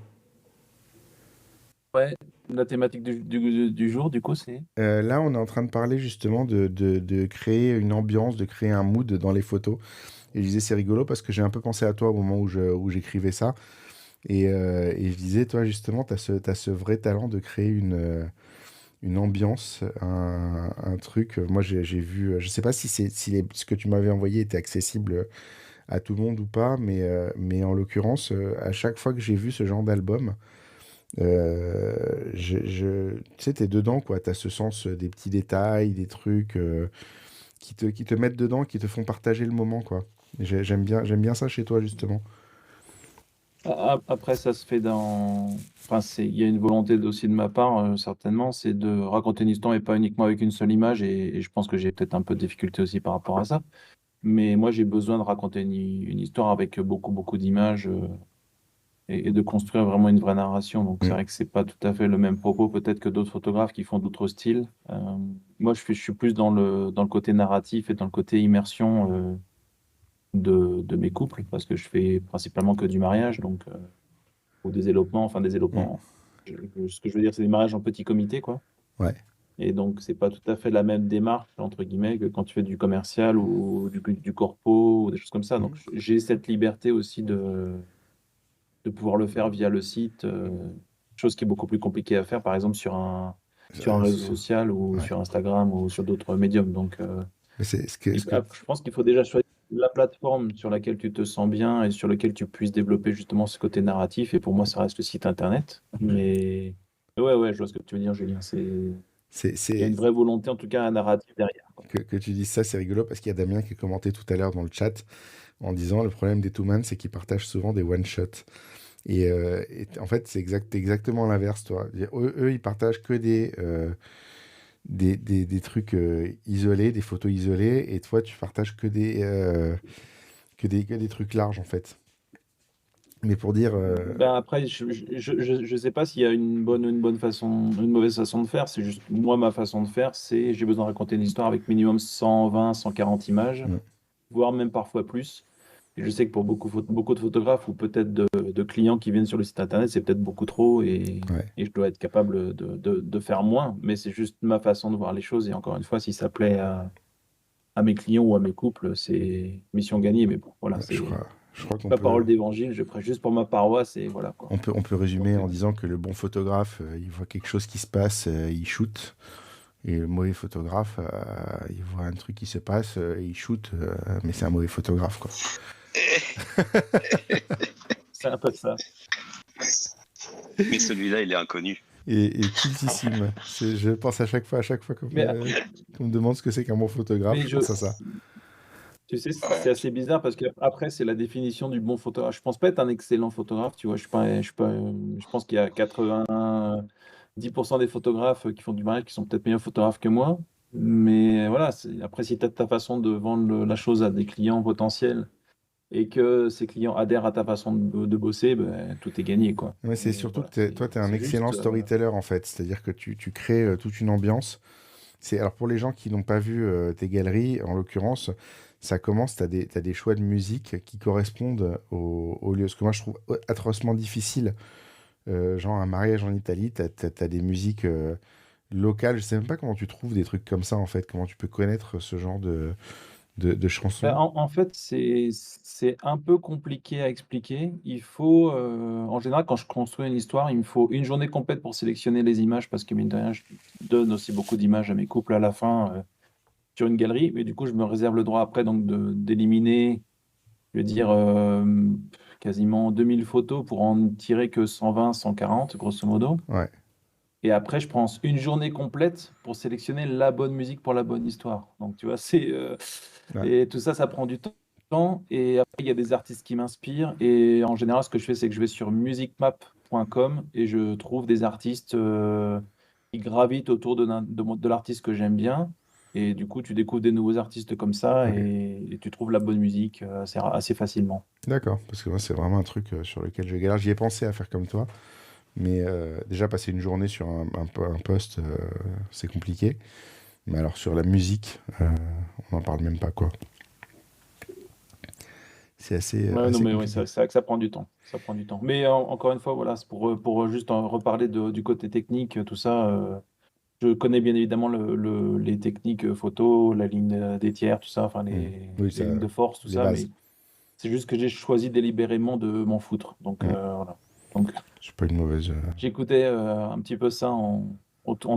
Ouais, la thématique du jour, du coup, c'est... Là, on est en train de parler justement de créer une ambiance, de créer un mood dans les photos. Et je disais, c'est rigolo parce que j'ai un peu pensé à toi au moment où j'écrivais ça. Et je disais, toi, justement, t'as ce vrai talent de créer une ambiance, un truc. Moi, j'ai vu, je sais pas si ce que tu m'avais envoyé était accessible à tout le monde ou pas, mais en l'occurrence, à chaque fois que j'ai vu ce genre d'album, tu sais, t'es dedans, quoi. T'as ce sens des petits détails, des trucs qui te mettent dedans, qui te font partager le moment, quoi. J'aime bien ça chez toi, justement. Après, ça se fait dans... Enfin, il y a une volonté aussi de ma part, certainement, c'est de raconter une histoire et pas uniquement avec une seule image. Et je pense que j'ai peut-être un peu de difficulté aussi par rapport à ça. Mais moi, j'ai besoin de raconter une histoire avec beaucoup, beaucoup d'images. Et de construire vraiment une vraie narration. Donc, c'est Mm. vrai que c'est pas tout à fait le même propos, peut-être que d'autres photographes qui font d'autres styles. Moi, je suis plus dans le côté narratif et dans le côté immersion de mes couples, parce que je fais principalement que du mariage, donc, ou des élopements, enfin des Mm. élopements. Ce que je veux dire, c'est des mariages en petit comité, quoi. Ouais. Et donc, c'est pas tout à fait la même démarche, entre guillemets, que quand tu fais du commercial ou du corpo ou des choses comme ça. Donc, j'ai cette liberté aussi de pouvoir le faire via le site, chose qui est beaucoup plus compliquée à faire, par exemple, sur un réseau social ou Ouais. sur Instagram ou sur d'autres médiums. Donc, Mais c'est je pense qu'il faut déjà choisir la plateforme sur laquelle tu te sens bien et sur laquelle tu puisses développer justement ce côté narratif. Et pour moi, ça reste le site internet. Mais ouais, je vois ce que tu veux dire, Julien. Il y a une vraie volonté, en tout cas, un narratif derrière, quoi. que tu dises ça, c'est rigolo parce qu'il y a Damien qui a commenté tout à l'heure dans le chat en disant le problème des two-man, c'est qu'ils partagent souvent des one-shots. Et en fait, c'est exactement l'inverse, toi. Eux, ils partagent que des trucs isolés, des photos isolées, et toi, tu partages que des trucs larges, en fait. Mais pour dire... Ben après, je sais pas s'il y a une bonne façon, une mauvaise façon de faire. C'est juste, moi, ma façon de faire, c'est j'ai besoin de raconter une histoire avec minimum 120, 140 images, voire même parfois plus. Et je sais que pour beaucoup de photographes ou peut-être de clients qui viennent sur le site internet, c'est peut-être beaucoup trop et je dois être capable de faire moins. Mais c'est juste ma façon de voir les choses. Et encore une fois, si ça plaît à mes clients ou à mes couples, c'est mission gagnée. Mais bon, voilà, c'est je crois qu'on pas peut... parole d'évangile. Je prêche juste pour ma paroisse et voilà, quoi. On peut résumer en disant que le bon photographe, il voit quelque chose qui se passe, il shoot. Et le mauvais photographe, il voit un truc qui se passe, il shoot, mais c'est un mauvais photographe, quoi. C'est un peu ça. Mais celui-là, il est inconnu. Et cultissime. Je pense à chaque fois qu'on me demande ce que c'est qu'un bon photographe, je pense à ça. Tu sais, c'est assez bizarre parce qu'après, c'est la définition du bon photographe. Je pense pas être un excellent photographe, tu vois. Je pense qu'il y a 90% des photographes qui font du mariage qui sont peut-être meilleurs photographes que moi. Mais voilà, après, si tu as ta façon de vendre la chose à des clients potentiels et que ces clients adhèrent à ta façon de bosser, ben, tout est gagné, quoi. Ouais, c'est surtout que toi, tu es un excellent storyteller, en fait. C'est-à-dire que tu crées toute une ambiance. Alors, pour les gens qui n'ont pas vu tes galeries, en l'occurrence, ça commence, tu as des choix de musique qui correspondent au lieu. Ce que moi, je trouve atrocement difficile. Genre, un mariage en Italie, tu as des musiques locales. Je sais même pas comment tu trouves des trucs comme ça, en fait. Comment tu peux connaître ce genre de chansons. Ben, en fait, c'est un peu compliqué à expliquer. Il faut, en général, quand je construis une histoire, il me faut une journée complète pour sélectionner les images parce que, mine de rien, je donne aussi beaucoup d'images à mes couples à la fin. sur une galerie, mais du coup, je me réserve le droit après donc d'éliminer, je veux dire, quasiment 2000 photos pour en tirer que 120, 140, grosso modo. Ouais. Et après, je prends une journée complète pour sélectionner la bonne musique pour la bonne histoire. Donc, tu vois, Ouais. et tout ça, ça prend du temps. Et après, il y a des artistes qui m'inspirent. Et en général, ce que je fais, c'est que je vais sur musicmap.com et je trouve des artistes qui gravitent autour de l'artiste que j'aime bien. Et du coup, tu découvres des nouveaux artistes comme ça Ok. et tu trouves la bonne musique assez facilement. D'accord, parce que moi, c'est vraiment un truc sur lequel je galère. J'y ai pensé à faire comme toi, mais déjà passer une journée sur un poste, c'est compliqué. Mais alors sur la musique, on n'en parle même pas, quoi. C'est assez, Ouais, non, assez mais oui, compliqué. c'est vrai que ça prend du temps. Ça prend du temps. Mais encore une fois, voilà, c'est pour juste reparler du côté technique, tout ça. Je connais bien évidemment les techniques photo, la ligne des tiers, tout ça, enfin Oui, les ça, lignes de force, tout les ça, bases. mais c'est juste que j'ai choisi délibérément de m'en foutre. Donc Mm. voilà. Donc C'est pas une mauvaise. j'écoutais un petit peu ça en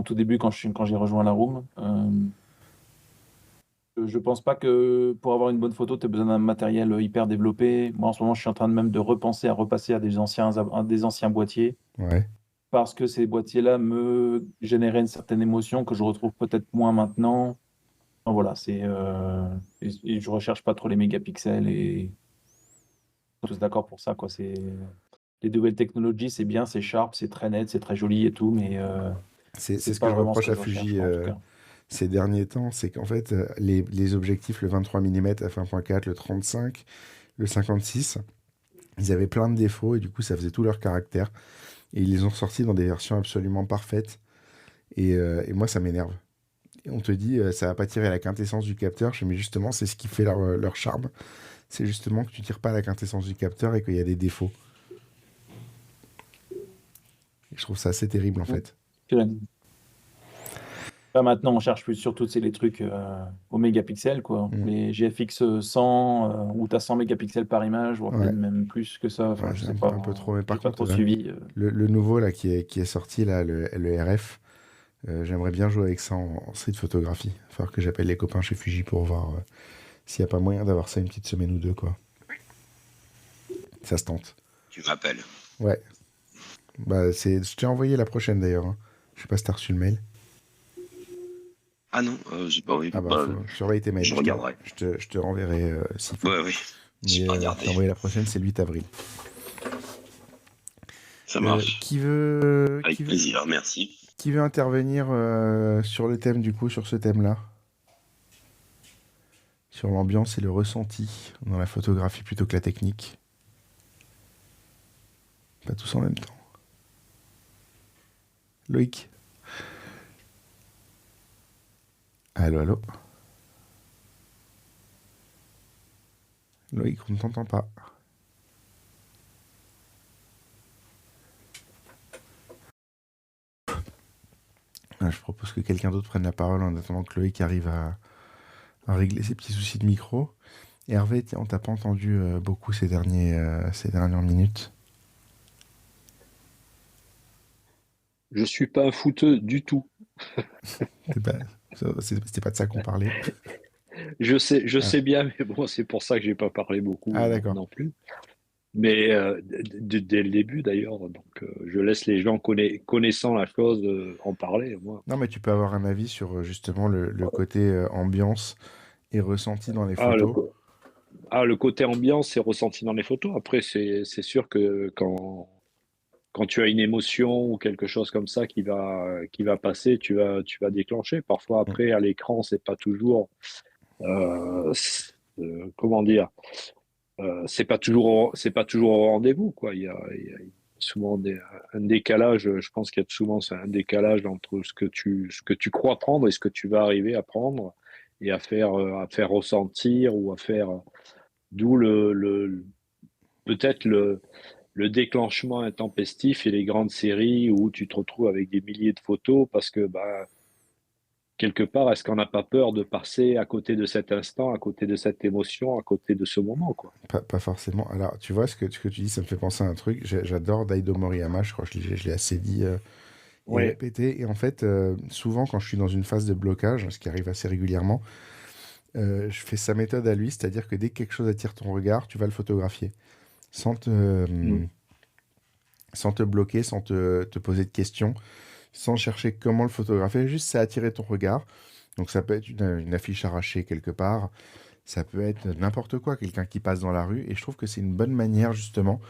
tout début quand j'ai rejoint la room. Je pense pas que pour avoir une bonne photo, tu as besoin d'un matériel hyper développé. Moi, en ce moment, je suis en train de même de repenser à repasser à des anciens boîtiers Ouais. parce que ces boîtiers-là me généraient une certaine émotion que je retrouve peut-être moins maintenant. Enfin, voilà, et je recherche pas trop les mégapixels et on est tous d'accord pour ça, quoi. Les nouvelles technologies, c'est bien, c'est sharp, c'est très net, c'est très joli et tout, mais C'est c'est ce que pas je vraiment ce reproche que à je recherche, Fuji moi, en tout cas. ces derniers temps, c'est qu'en fait, les objectifs, le 23 mm f1.4, le 35, le 56, ils avaient plein de défauts et du coup, ça faisait tout leur caractère. Et ils les ont sortis dans des versions absolument parfaites. Et moi, ça m'énerve. Et on te dit, ça va pas tirer la quintessence du capteur. Je fais, mais justement, c'est ce qui fait leur charme. C'est justement que tu tires pas la quintessence du capteur et qu'il y a des défauts. Et je trouve ça assez terrible, en fait. Là, maintenant, on cherche plus surtout les trucs au mégapixel, quoi. Mm. Les GFX 100, où tu as 100 mégapixels par image, voire Ouais. peut-être même plus que ça. Enfin, Ouais, je c'est sais pas. un peu trop. Mais J'ai par pas contre, trop suivi. le nouveau là, qui est sorti, là, le RF, j'aimerais bien jouer avec ça en street photographie. Il va falloir que j'appelle les copains chez Fuji pour voir s'il n'y a pas moyen d'avoir ça une petite semaine ou deux, quoi. Ça se tente. Tu m'appelles. Ouais. Bah, je t'ai envoyé la prochaine d'ailleurs, hein. Je sais pas si t'as reçu le mail. Ah non, j'ai pas envie. Ah bah, surveille tes mails. Je regarderai. Je te renverrai s'il faut. Ouais, oui. J'ai Mais pas je regardé. t'ai envoyé la prochaine, c'est le 8 avril. Ça marche. Qui veut plaisir, merci. Qui veut intervenir sur le thème, du coup, sur ce thème-là? Sur l'ambiance et le ressenti dans la photographie plutôt que la technique. Pas tous en même temps. Loïc? Allô, allô? Loïc, on ne t'entend pas. Je propose que quelqu'un d'autre prenne la parole en attendant que Loïc arrive à régler ses petits soucis de micro. Et Hervé, tiens, on t'a pas entendu beaucoup ces dernières minutes. Je suis pas un footeux du tout. C'était pas de ça qu'on parlait. Je sais bien, mais bon, c'est pour ça que j'ai pas parlé beaucoup non plus. Mais dès le début d'ailleurs, donc je laisse les gens connaissant la chose en parler. Moi. Non, mais tu peux avoir un avis sur justement le côté ambiance et ressenti dans les photos. Le côté ambiance, c'est ressenti dans les photos. Après, c'est sûr que quand tu as une émotion ou quelque chose comme ça qui va passer, tu vas déclencher. Parfois, après, à l'écran, c'est pas toujours, comment dire, c'est pas toujours au rendez-vous, quoi. Il y a souvent un décalage. Je pense qu'il y a souvent un décalage entre ce que tu crois prendre et ce que tu vas arriver à prendre et à faire ressentir ou à faire. D'où peut-être le déclenchement intempestif et les grandes séries où tu te retrouves avec des milliers de photos parce que, quelque part, est-ce qu'on n'a pas peur de passer à côté de cet instant, à côté de cette émotion, à côté de ce moment, quoi. Pas forcément. Alors, tu vois, ce que tu dis, ça me fait penser à un truc. J'adore Daido Moriyama, je crois que je l'ai assez dit et répété. Et en fait, souvent, quand je suis dans une phase de blocage, ce qui arrive assez régulièrement, Je fais sa méthode à lui, c'est-à-dire que dès que quelque chose attire ton regard, tu vas le photographier. Sans te, sans te bloquer, sans te poser de questions, sans chercher comment le photographier, juste ça a attiré ton regard. Donc ça peut être une affiche arrachée quelque part, ça peut être n'importe quoi, quelqu'un qui passe dans la rue, et je trouve que c'est une bonne manière justement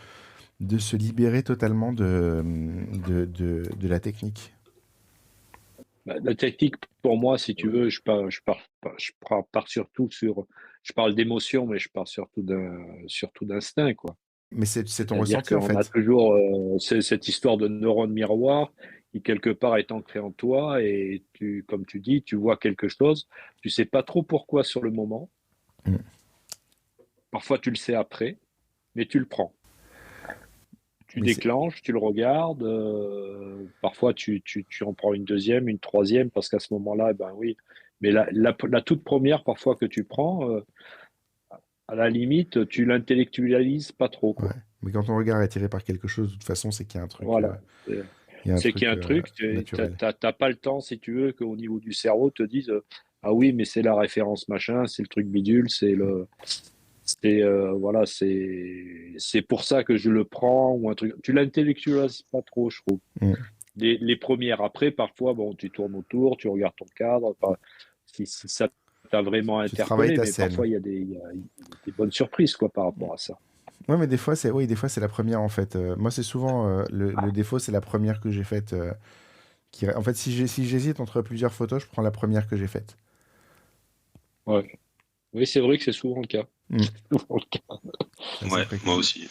de se libérer totalement de la technique. Bah, la technique, pour moi, si tu veux, pars surtout sur. Je parle d'émotion, mais je pars surtout d'instinct, quoi. Mais c'est ton C'est-à-dire ressenti en qu'on a fait. toujours cette histoire de neurone miroir qui, quelque part, est ancrée en toi et comme tu dis, tu vois quelque chose, tu sais pas trop pourquoi sur le moment. Mm. Parfois, tu le sais après, mais tu le prends. Tu Mais c'est- déclenches, tu le regardes. Parfois, tu en prends une deuxième, une troisième, parce qu'à ce moment-là, ben oui. Mais la toute première, parfois, que tu prends, à la limite, tu l'intellectualises pas trop, ouais. quoi. Mais quand ton regard est attiré par quelque chose, de toute façon, c'est qu'il y a un truc, Voilà. il y a un C'est qu'il y a un truc truc, naturel. t'as pas le temps, si tu veux, qu'au niveau du cerveau, te dise ah oui, mais c'est la référence machin, c'est le truc bidule, voilà, c'est pour ça que je le prends ou un truc. Tu l'intellectualises pas trop, je trouve. Mm. Les premières, après, parfois, bon, tu tournes autour, tu regardes ton cadre, si ça t'a vraiment Tu travailles interpellé, ta mais parfois scène. il y a des bonnes surprises, quoi, par rapport à ça. Ouais, mais des fois, c'est la première en fait. Moi, c'est souvent le défaut, c'est la première que j'ai faite. En fait, si j'hésite entre plusieurs photos, je prends la première que j'ai faite. Ouais. Oui, c'est vrai que c'est souvent le cas. Mm. Souvent le cas. C'est assez Ouais, fréquent. moi aussi.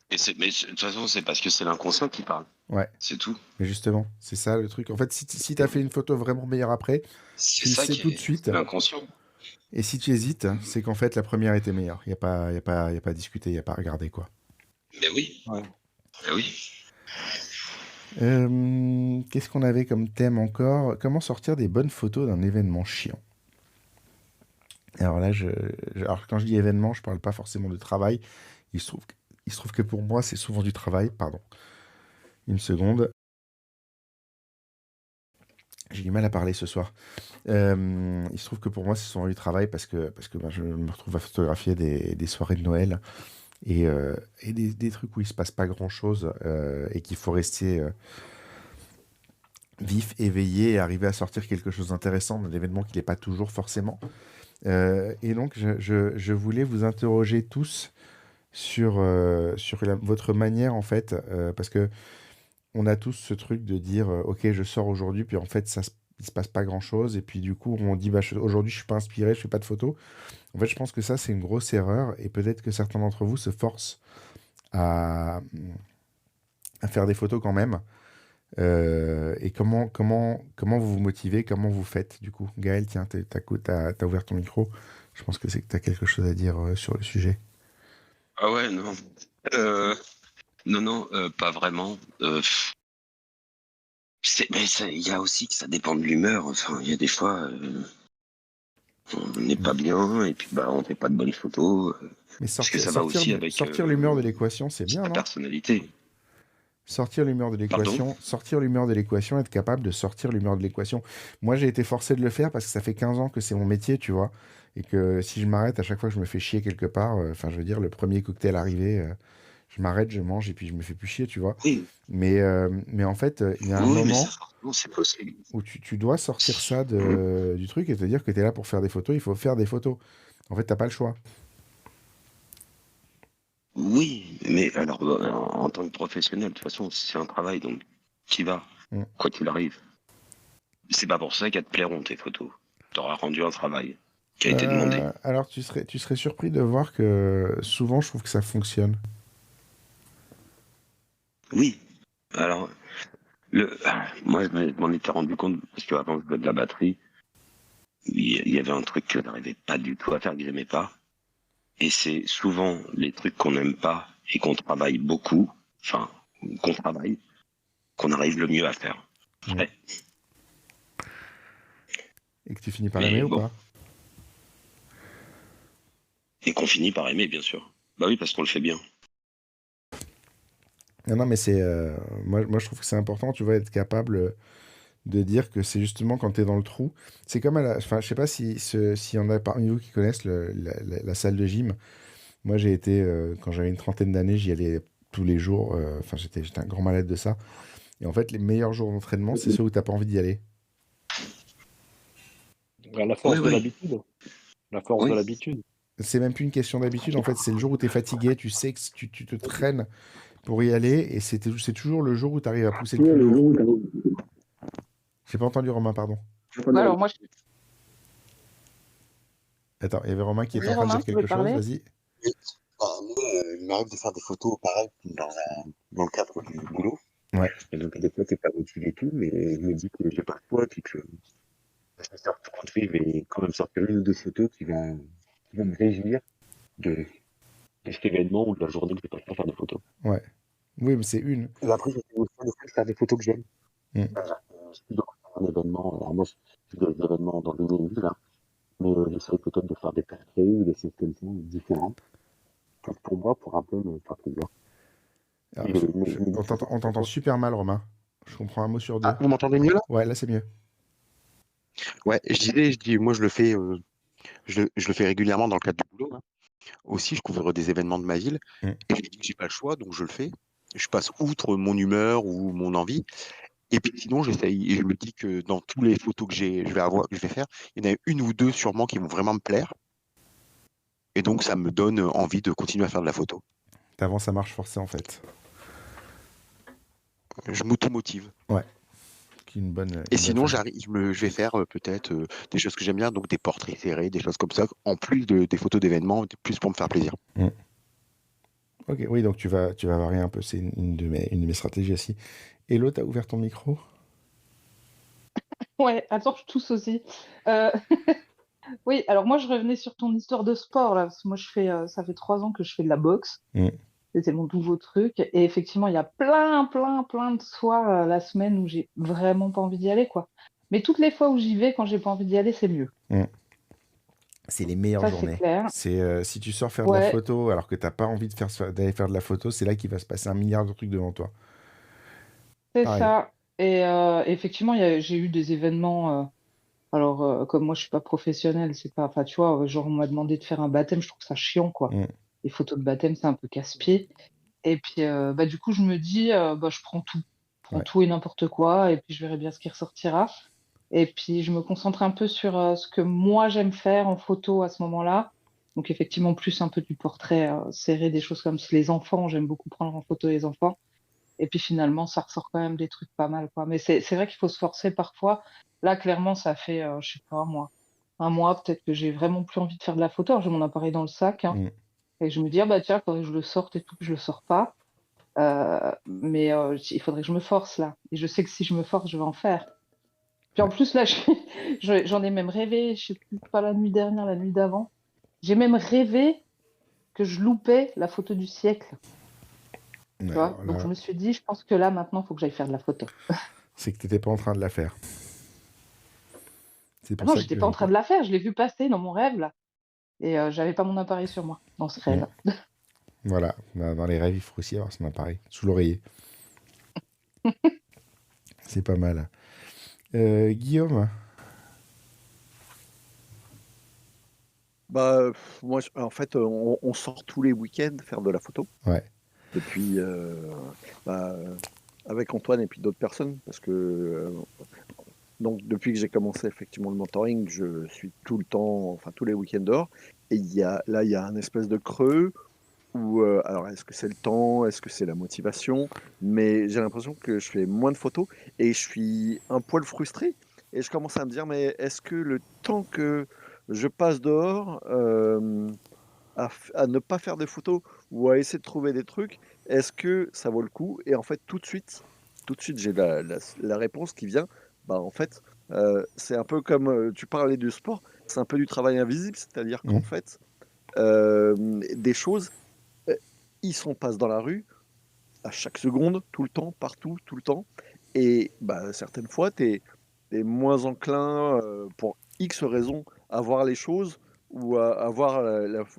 Mais de toute façon, c'est parce que c'est l'inconscient qui parle. Ouais, C'est tout. mais justement, c'est ça le truc. En fait, si tu as fait une photo vraiment meilleure après, C'est tu le ça sais qui tout de est suite. c'est l'inconscient. Et si tu hésites, c'est qu'en fait, la première était meilleure. Il n'y a pas, y a pas, y a pas à discuter, il n'y a pas à regarder, quoi. Mais oui. Ouais. Mais oui. Qu'est-ce qu'on avait comme thème encore? Comment sortir des bonnes photos d'un événement chiant? Alors là, alors quand je dis événement, je parle pas forcément de travail. Il se trouve que pour moi, c'est souvent du travail. Pardon. Une seconde. J'ai du mal à parler ce soir. Il se trouve que pour moi, c'est souvent du travail parce que ben, je me retrouve à photographier des soirées de Noël et des trucs où il se passe pas grand-chose et qu'il faut rester vif, éveillé et arriver à sortir quelque chose d'intéressant d'un événement qui n'est pas toujours forcément. Et donc, je voulais vous interroger tous sur votre manière, en fait, parce que on a tous ce truc de dire, ok, je sors aujourd'hui, puis en fait, il se passe pas grand-chose, et puis du coup, on dit, bah, aujourd'hui, je suis pas inspiré, je fais pas de photos. En fait, je pense que ça, c'est une grosse erreur, et peut-être que certains d'entre vous se forcent à faire des photos quand même. Et comment vous vous motivez, comment vous faites, du coup? Gaël, tiens, t'as ouvert ton micro. Je pense que c'est que tu as quelque chose à dire sur le sujet. Ah ouais, non. Non, pas vraiment. Mais il y a aussi que ça dépend de l'humeur. Enfin, il y a des fois, on n'est pas bien et puis bah on fait pas de bonnes photos. Mais Parce que ça va aussi avec sortir l'humeur de l'équation, c'est bien, ta non? personnalité. Sortir l'humeur de Pardon? l'équation, être capable de sortir l'humeur de l'équation. Moi, j'ai été forcé de le faire parce que ça fait 15 ans que c'est mon métier, tu vois. Et que si je m'arrête à chaque fois que je me fais chier quelque part, enfin, je veux dire, le premier cocktail arrivé, je m'arrête, je mange et puis je me fais plus chier, tu vois. Oui, Mais en fait, il y a un oui, mais moment ça, forcément, c'est possible. où tu dois sortir ça du truc et te dire que tu es là pour faire des photos, il faut faire des photos. En fait, t'as pas le choix. Oui, mais alors, en tant que professionnel, de toute façon, c'est un travail, donc tu y vas, Mm. quoi qu'il arrive. C'est pas pour ça qu'elles te plairont tes photos. Tu auras rendu un travail qui a été demandé. Alors, tu serais surpris de voir que souvent, je trouve que ça fonctionne. Oui, alors, moi, je m'en étais rendu compte, parce qu'avant je faisais de la batterie, il y avait un truc que je n'arrivais pas du tout à faire, que j'aimais pas. Et c'est souvent les trucs qu'on n'aime pas et qu'on travaille beaucoup, enfin, qu'on arrive le mieux à faire. Mm. Ouais. Et que tu finis par Mais aimer ou bon. pas? Et qu'on finit par aimer, bien sûr. Bah oui, parce qu'on le fait bien. Non, mais c'est moi, je trouve que c'est important, tu vois, être capable de dire que c'est justement quand tu es dans le trou. C'est comme enfin, je sais pas s'il y en a parmi vous qui connaissent la salle de gym. Moi, j'ai été, quand j'avais une trentaine d'années, j'y allais tous les jours. Enfin, j'étais un grand malade de ça. Et en fait, les meilleurs jours d'entraînement, c'est ceux où t'as pas envie d'y aller. La force Oui, de oui. l'habitude. La force Oui. de l'habitude. C'est même plus une question d'habitude. En fait, c'est le jour où tu es fatigué, tu sais que tu te traînes pour y aller. Et c'est toujours le jour où tu arrives à pousser le plus lourd. J'ai pas entendu Romain, pardon. Alors, moi, Attends, il y avait Romain qui était Oui, en train de Romain, dire tu veux quelque chose, parler? vas-y. Oui. Moi, il m'arrive de faire des photos, pareil, dans le cadre du boulot. Ouais. Et donc, des fois, c'est pas utile et tout, mais je me dis que j'ai pas le choix, puis que je me sors tout compte fait, je vais quand même sortir une ou deux photos qui vont me réjouir de cet événement ou de la journée que j'ai passé à faire des photos. Ouais. Oui, mais c'est une. Et après, j'essaie aussi de faire des photos que j'aime. Mm. Si je dois faire un événement, alors moi, je fais des événements dans une ville, hein, mais j'essaie peut-être de faire des portraits ou des choses comme ça, différentes. Pour moi, pour un peu me faire plaisir. Alors, Et on t'entend super mal, Romain. Je comprends un mot sur deux. Ah, vous m'entendez mieux là? Ouais, là, c'est mieux. Ouais, je dis, moi, je le fais régulièrement dans le cadre du boulot, hein. Aussi, je couvre des événements de ma ville. Mm. Et je dis que j'ai pas le choix, donc je le fais. Je passe outre mon humeur ou mon envie. Et puis sinon, j'essaye et je me dis que dans tous les photos que je vais faire, il y en a une ou deux sûrement qui vont vraiment me plaire. Et donc, ça me donne envie de continuer à faire de la photo. T'avances à marche forcée, en fait. Je m'automotive. Ouais. Une bonne. Et sinon, je vais faire peut-être des choses que j'aime bien, donc des portraits serrés, des choses comme ça, en plus des photos d'événements, plus pour me faire plaisir. Mm. Ok, oui, donc tu vas varier un peu. C'est une de mes stratégies aussi. Hello, t'as ouvert ton micro? Ouais, attends, je tousse aussi. Oui, alors moi, je revenais sur ton histoire de sport, là, parce que moi, ça fait 3 ans que je fais de la boxe. Mm. C'était mon nouveau truc. Et effectivement, il y a plein de soirs la semaine où j'ai vraiment pas envie d'y aller, quoi. Mais toutes les fois où j'y vais, quand j'ai pas envie d'y aller, c'est mieux. Mm. C'est les meilleures Ça, c'est journées. clair. C'est si tu sors faire de la Ouais, photo alors que t'as pas envie d'aller faire de la photo, c'est là qu'il va se passer un milliard de trucs devant toi. c'est Pareil. ça. Et effectivement, j'ai eu des événements. Alors, comme moi, je suis pas professionnelle, c'est pas. Enfin, tu vois, genre, on m'a demandé de faire un baptême, je trouve ça chiant, quoi. Mm. Les photos de baptême, c'est un peu casse-pied. Et puis, bah, du coup, je me dis, bah, je prends tout. Je prends Ouais. tout et n'importe quoi, et puis je verrai bien ce qui ressortira. Et puis, je me concentre un peu sur ce que moi, j'aime faire en photo à ce moment-là. Donc, effectivement, plus un peu du portrait serré, des choses comme ça. Les enfants, j'aime beaucoup prendre en photo les enfants. Et puis, finalement, ça ressort quand même des trucs pas mal, quoi. Mais c'est vrai qu'il faut se forcer parfois. Là, clairement, ça fait, je sais pas, un mois, peut-être que j'ai vraiment plus envie de faire de la photo. Alors, j'ai mon appareil dans le sac, hein, Mm. et je me dis, ah bah tiens, faudrait que je le sorte et tout, je le sors pas. Mais il faudrait que je me force là. Et je sais que si je me force, je vais en faire. Puis en plus, là, j'en ai même rêvé, je sais plus, pas la nuit dernière, la nuit d'avant. J'ai même rêvé que je loupais la photo du siècle. Tu Ouais, vois. alors Donc là, je me suis dit, je pense que là, maintenant, il faut que j'aille faire de la photo. c'est que t'étais pas en train de la faire. C'est Ah pour non, ça j'étais que pas en train de la faire, je l'ai vu passer dans mon rêve là. Et j'avais pas mon appareil sur moi dans ce rêve. voilà, dans les rêves, il faut aussi avoir son appareil sous l'oreiller. C'est pas mal. Guillaume? Bah, moi, en fait, on sort tous les week-ends faire de la photo Ouais. depuis, bah, avec Antoine et puis d'autres personnes, parce que donc depuis que j'ai commencé effectivement le mentoring, je suis tout le temps, enfin tous les week-ends dehors. Et il y a un espèce de creux où, alors est-ce que c'est le temps, est-ce que c'est la motivation, mais j'ai l'impression que je fais moins de photos et je suis un poil frustré. Et je commence à me dire, mais est-ce que le temps que je passe dehors à ne pas faire de photos ou à essayer de trouver des trucs, est-ce que ça vaut le coup? Et en fait, tout de suite, j'ai la réponse qui vient. Bah, en fait, c'est un peu comme tu parlais du sport, c'est un peu du travail invisible, c'est-à-dire Mm. qu'en fait, des choses, euh, ils s'en passent dans la rue à chaque seconde, tout le temps, partout, tout le temps. Et bah, certaines fois, tu es moins enclin, pour X raisons, à voir les choses ou à voir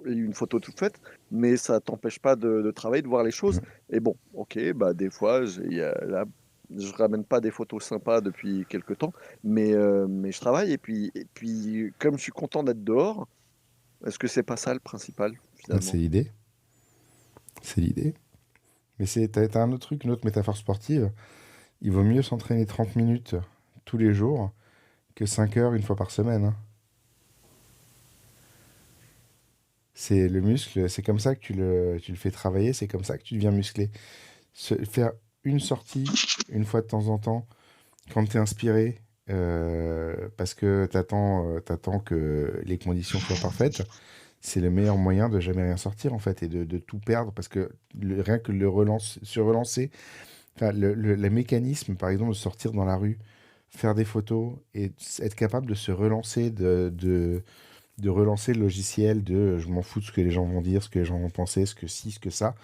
une photo toute faite, mais ça t'empêche pas de travailler, de voir les choses. Mm. Et bon, ok, bah, des fois, il y a je ramène pas des photos sympas depuis quelques temps, mais je travaille et puis comme je suis content d'être dehors, est-ce que c'est pas ça le principal C'est finalement? l'idée. C'est l'idée. Mais t'as un autre truc, une autre métaphore sportive. Il vaut mieux s'entraîner 30 minutes tous les jours que 5 heures une fois par semaine, hein. C'est le muscle, c'est comme ça que tu le fais travailler, c'est comme ça que tu deviens musclé. Faire une sortie une fois de temps en temps, quand tu es inspiré, parce que t'attends que les conditions soient parfaites, c'est le meilleur moyen de jamais rien sortir en fait et de tout perdre parce que rien que se relancer, enfin, le mécanisme par exemple de sortir dans la rue, faire des photos et être capable de se relancer, de relancer le logiciel je m'en fous de ce que les gens vont dire, ce que les gens vont penser, ce que ci, ce que ça,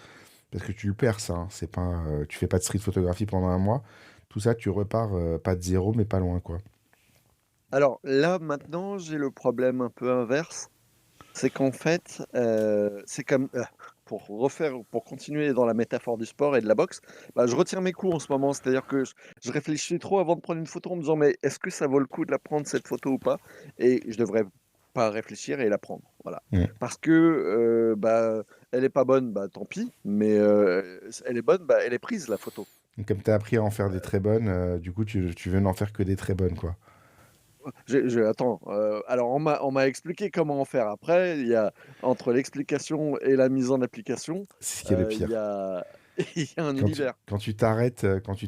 parce que tu le perds ça, hein. C'est pas, tu fais pas de street photographie pendant un mois, tout ça tu repars pas de zéro mais pas loin quoi. Alors là, maintenant, j'ai le problème un peu inverse. C'est qu'en fait, c'est comme pour continuer dans la métaphore du sport et de la boxe, bah, je retire mes coups en ce moment. C'est-à-dire que je réfléchis trop avant de prendre une photo en me disant, mais est-ce que ça vaut le coup de la prendre cette photo ou pas? Et je devrais pas réfléchir et la prendre. Voilà. Mm. Parce que bah, elle est pas bonne, bah tant pis. Mais elle est bonne, bah elle est prise la photo. Donc, comme tu as appris à en faire des très bonnes, du coup tu veux n'en faire que des très bonnes quoi. Attends, alors on m'a expliqué comment en faire. Après, il y a entre l'explication et la mise en application, C'est ce qui est le il pire. y a, il y a un Quand tu, univers. quand tu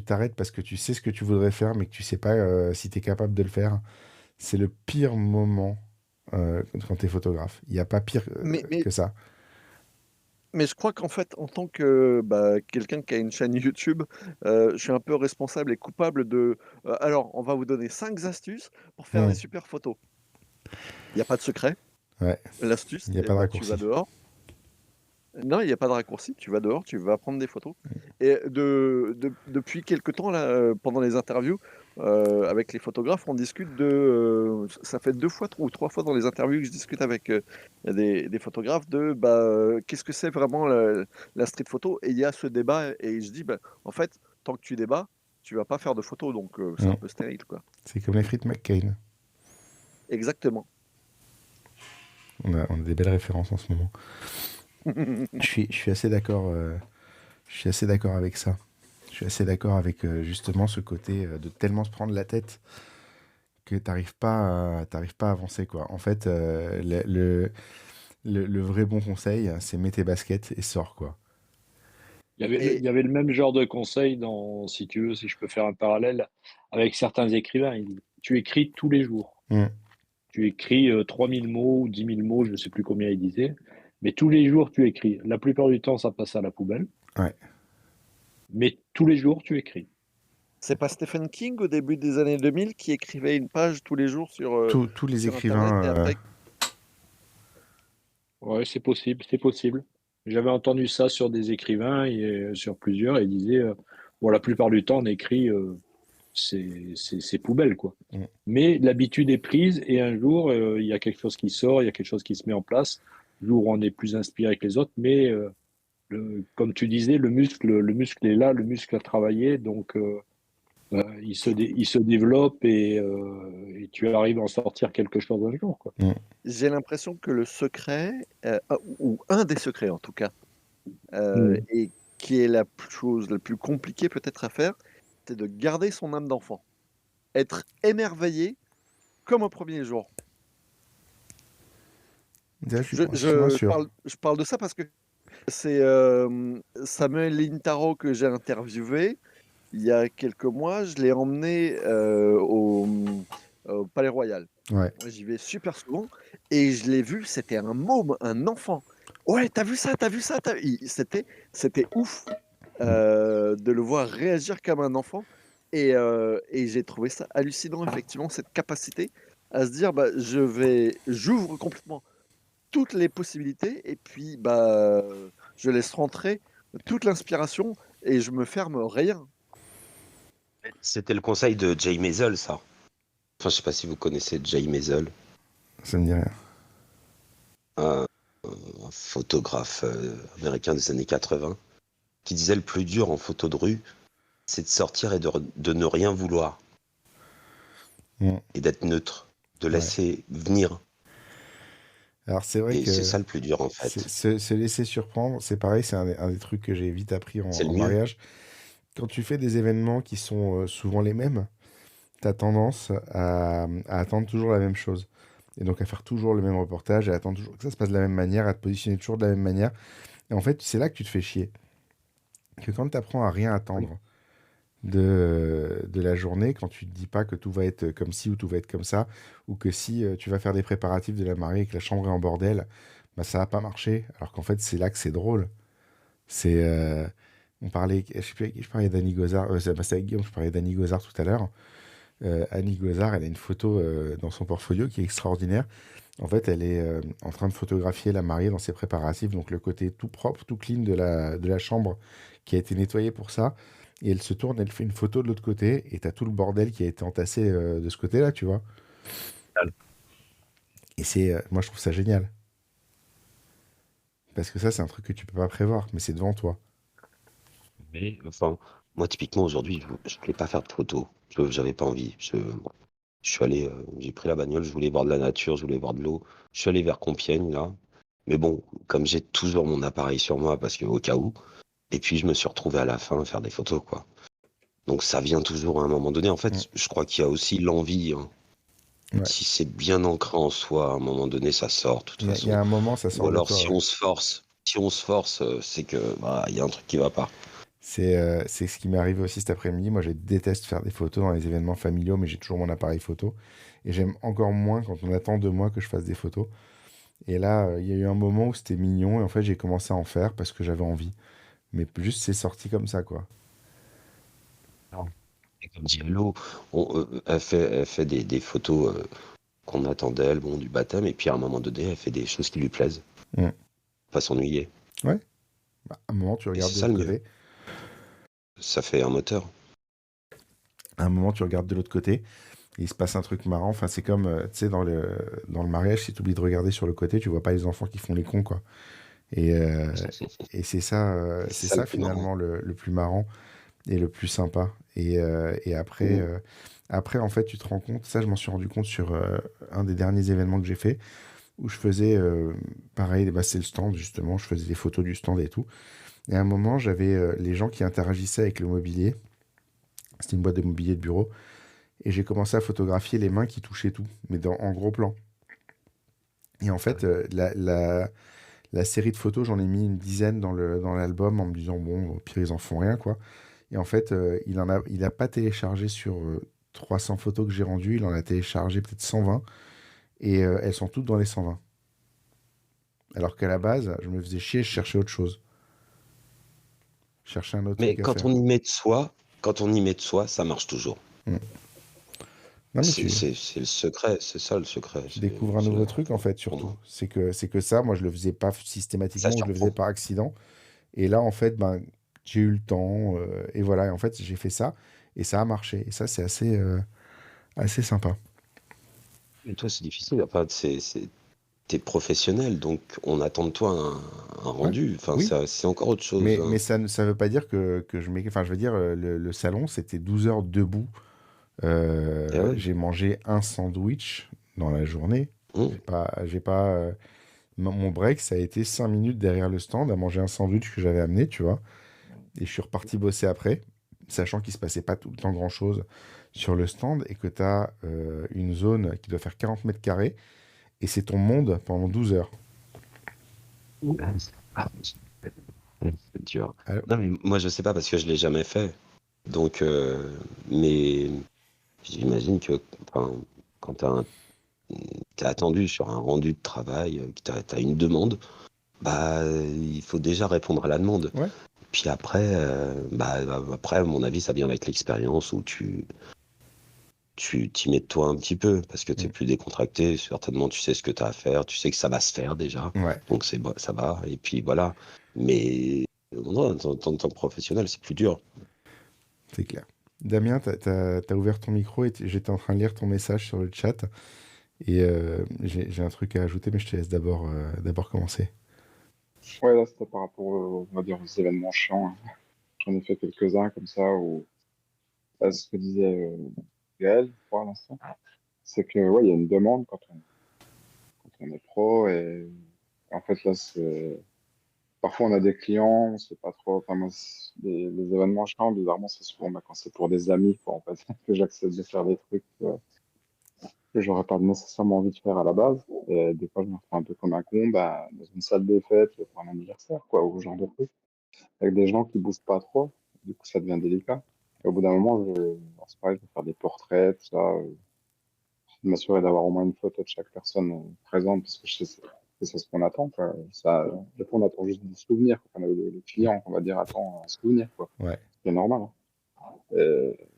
t'arrêtes parce que tu sais ce que tu voudrais faire, mais que tu sais pas si tu es capable de le faire, c'est le pire moment quand tu es photographe. Il n'y a pas pire Mais, mais, que ça. mais je crois qu'en fait, en tant que quelqu'un qui a une chaîne YouTube, je suis un peu responsable et coupable de. Alors, on va vous donner 5 astuces pour faire des Hmm. super photos. Il n'y a pas de secret. Ouais, L'astuce, il n'y a c'est pas de bah, tu vas raccourci. dehors. Non, il n'y a pas de raccourci. Tu vas dehors, tu vas prendre des photos. Et depuis quelque temps, là, pendant les interviews, avec les photographes, on discute ça fait 2 fois ou 3 fois dans les interviews que je discute avec des photographes de qu'est-ce que c'est vraiment la street photo. Et il y a ce débat. Et je dis, bah, en fait, tant que tu débats, tu vas pas faire de photos. Donc, c'est Hmm. un peu stérile, quoi. C'est comme les frites McCain. Exactement. On a des belles références en ce moment. Je suis assez d'accord. Je suis assez d'accord avec ça. Je suis assez d'accord avec justement ce côté de tellement se prendre la tête que t'arrives pas à avancer quoi. En fait, le vrai bon conseil, c'est mets tes baskets et sors quoi. Il y avait le même genre de conseil si tu veux, si je peux faire un parallèle avec certains écrivains. Tu écris tous les jours. Mm. Tu écris 3000 mots ou 10 000 mots, je ne sais plus combien il disait, mais tous les jours tu écris. La plupart du temps, ça passe à la poubelle, Ouais. mais tous les jours tu écris. C'est pas Stephen King au début des années 2000 qui écrivait une page tous les jours Tous les sur Internet et écrivains. après. Ouais, c'est possible, c'est possible. J'avais entendu ça sur des écrivains et sur plusieurs, et ils disaient, bon, la plupart du temps, on écrit c'est poubelle, quoi. Mm. Mais l'habitude est prise, et un jour, il y a quelque chose qui sort, il y a quelque chose qui se met en place, le jour où on est plus inspiré que les autres, mais comme tu disais, le muscle est là, le muscle a travaillé, donc il se développe et tu arrives à en sortir quelque chose un jour, quoi. Mm. J'ai l'impression que le secret, ou un des secrets en tout cas, et qui est la chose la plus compliquée peut-être à faire, c'est de garder son âme d'enfant. Être émerveillé comme au premier jour. Là, je suis moins sûr. Je parle de ça parce que c'est Samuel Lintaro que j'ai interviewé il y a quelques mois. Je l'ai emmené au Palais Royal. Ouais. J'y vais super souvent et je l'ai vu, c'était un môme, un enfant. Ouais, t'as vu ça, t'as vu ça, c'était ouf de le voir réagir comme un enfant et j'ai trouvé ça hallucinant effectivement cette capacité à se dire j'ouvre complètement toutes les possibilités et puis je laisse rentrer toute l'inspiration et je me ferme rien. C'était le conseil de Jay Maisel, ça. Enfin, je sais pas si vous connaissez Jay Maisel, Ça me dit rien. un photographe américain des années 80, qui disait le plus dur en photo de rue, c'est de sortir et de ne rien vouloir Mm. et d'être neutre, de Ouais. laisser venir. Alors c'est vrai Et c'est que ça le plus dur en fait. se laisser surprendre, c'est pareil, c'est un des trucs que j'ai vite appris C'est le en mieux. mariage. Quand tu fais des événements qui sont souvent les mêmes, tu as tendance à attendre toujours la même chose. Et donc à faire toujours le même reportage, à attendre toujours que ça se passe de la même manière, à te positionner toujours de la même manière. Et en fait, c'est là que tu te fais chier. Que quand tu apprends à rien Oui. attendre de la journée, quand tu te dis pas que tout va être comme ci ou tout va être comme ça, ou que si tu vas faire des préparatifs de la mariée et que la chambre est en bordel, bah ça va pas marcher. Alors qu'en fait, c'est là que c'est drôle. C'est, on parlait, je sais plus, je parlais d'Annie Gozard, c'est avec Guillaume, je parlais d'Annie Gozard tout à l'heure. Annie Gozard, elle a une photo dans son portfolio qui est extraordinaire. En fait, elle est en train de photographier la mariée dans ses préparatifs, donc le côté tout propre, tout clean de la chambre qui a été nettoyée pour ça. Et elle se tourne, elle fait une photo de l'autre côté, et t'as tout le bordel qui a été entassé de ce côté-là, tu vois. Et c'est, moi, je trouve ça génial. Parce que ça, c'est un truc que tu peux pas prévoir, mais c'est devant toi. Mais enfin, moi typiquement aujourd'hui, je voulais pas faire de photos. J'avais pas envie. Je suis allé, j'ai pris la bagnole, je voulais voir de la nature, je voulais voir de l'eau. Je suis allé vers Compiègne là. Mais bon, comme j'ai toujours mon appareil sur moi parce que au cas où. Et puis je me suis retrouvé à la fin à faire des photos quoi. Donc ça vient toujours à un moment donné. En Mm. fait, je crois qu'il y a aussi l'envie, hein. Ouais. Si c'est bien ancré en soi, à un moment donné, ça sort de toute Il y façon. a un moment, ça Ou sort de alors toi, si ouais. on se force, c'est que bah, il y a un truc qui va pas. C'est ce qui m'est arrivé aussi cet après-midi. Moi, je déteste faire des photos dans les événements familiaux, mais j'ai toujours mon appareil photo. Et j'aime encore moins quand on attend de moi que je fasse des photos. Et là, il y a eu un moment où c'était mignon, et en fait, j'ai commencé à en faire parce que j'avais envie. Mais juste, c'est sorti comme ça, quoi. Et comme dit Hello, elle fait des photos qu'on attend d'elle, bon, du baptême, et puis à un moment donné, elle fait des choses qui lui plaisent. Mm. Pas s'ennuyer. Ouais. Bah, à un moment, tu Et regardes c'est de ça le l'autre mieux. côté. Ça fait un moteur. À un moment, tu regardes de l'autre côté. Et il se passe un truc marrant. Enfin, c'est comme, tu sais, dans le mariage, si tu oublies de regarder sur le côté, tu vois pas les enfants qui font les cons, quoi. Et, et c'est ça, C'est c'est ça le ça plus marrant. finalement le plus marrant et le plus sympa. Et après, Mmh. après, en fait, tu te rends compte, ça, je m'en suis rendu compte sur un des derniers événements que j'ai fait, où je faisais, pareil, bah, c'est le stand, justement, je faisais des photos du stand et tout. Et à un moment, j'avais les gens qui interagissaient avec le mobilier. C'était une boîte de mobilier de bureau. Et j'ai commencé à photographier les mains qui touchaient tout, mais en gros plan. Et en fait, la série de photos, j'en ai mis une dizaine dans l'album en me disant, bon, au pire, ils en font rien, quoi. Et en fait, il a pas téléchargé sur 300 photos que j'ai rendues, il en a téléchargé peut-être 120, et elles sont toutes dans les 120. Alors qu'à la base, je me faisais chier, je cherchais autre chose. Je cherchais un autre Mais truc à quand faire. on y met de soi, ça marche toujours. Mm. Non, mais C'est le secret, c'est ça le secret. tu découvres un nouveau truc, en fait, pour surtout. moi. C'est que ça, moi, je le faisais pas Ça systématiquement, ou je le faisais surprend. par accident. Et là, en fait, ben, j'ai eu le temps, et voilà, et en fait, j'ai fait ça, et ça a marché. Et ça, c'est assez sympa. Mais toi, c'est difficile. Enfin, t'es professionnel, donc on attend de toi un Ouais, rendu. Enfin, oui. c'est encore autre chose, Mais hein. ça veut pas dire que je mets. Enfin, je veux dire, le salon, c'était 12 heures debout. Eh ouais. J'ai mangé un sandwich dans la journée. Mmh. J'ai pas, mon break, ça a été 5 minutes derrière le stand à manger un sandwich que j'avais amené, tu vois. Et je suis reparti bosser après, sachant qu'il se passait pas tout le temps grand-chose sur le stand et que tu as une zone qui doit faire 40 mètres carrés et c'est ton monde pendant 12 heures. Ah, c'est dur. Alors, Non, mais moi, je sais pas parce que je l'ai jamais fait. Donc, mais j'imagine que enfin, quand t'es attendu sur un rendu de travail, que t'as une demande, bah, il faut déjà répondre à la demande. ouais. Puis après, après, à mon avis, ça vient avec l'expérience où tu t'y mets de toi un petit peu parce que tu es Mm. plus décontracté. Certainement, tu sais ce que tu as à faire, tu sais que ça va se faire déjà. Ouais, Donc, ça va. Et puis voilà. Mais non, en tant que professionnel, c'est plus dur. c'est clair. Damien, t'as ouvert ton micro et j'étais en train de lire ton message sur le chat et j'ai un truc à ajouter, mais je te laisse d'abord commencer. Ouais, là, c'était par rapport, on va dire, aux événements chiants, hein. J'en ai fait quelques-uns comme ça où ce que disait Gaël, pour l'instant, c'est que ouais, il y a une demande quand on est pro et en fait là parfois on a des clients, on sait pas trop. Enfin, moi, les événements chiants, bizarrement, c'est souvent quand c'est pour des amis, quoi, en fait, que j'accepte de faire des trucs que j'aurais pas nécessairement envie de faire à la base. Et des fois, je me retrouve un peu comme un con, bah, dans une salle des fêtes pour un anniversaire, quoi, ou ce genre de truc, avec des gens qui bougent pas trop. Du coup, ça devient délicat. Et au bout d'un moment, c'est pareil, je vais faire des portraits, tout ça, m'assurer d'avoir au moins une photo de chaque personne présente, parce que je sais que c'est ce qu'on attend, quoi. Ça, des fois, on attend juste des souvenirs, quoi. Enfin, le client, on va dire, attend un souvenir, quoi. Ouais. C'est normal, hein.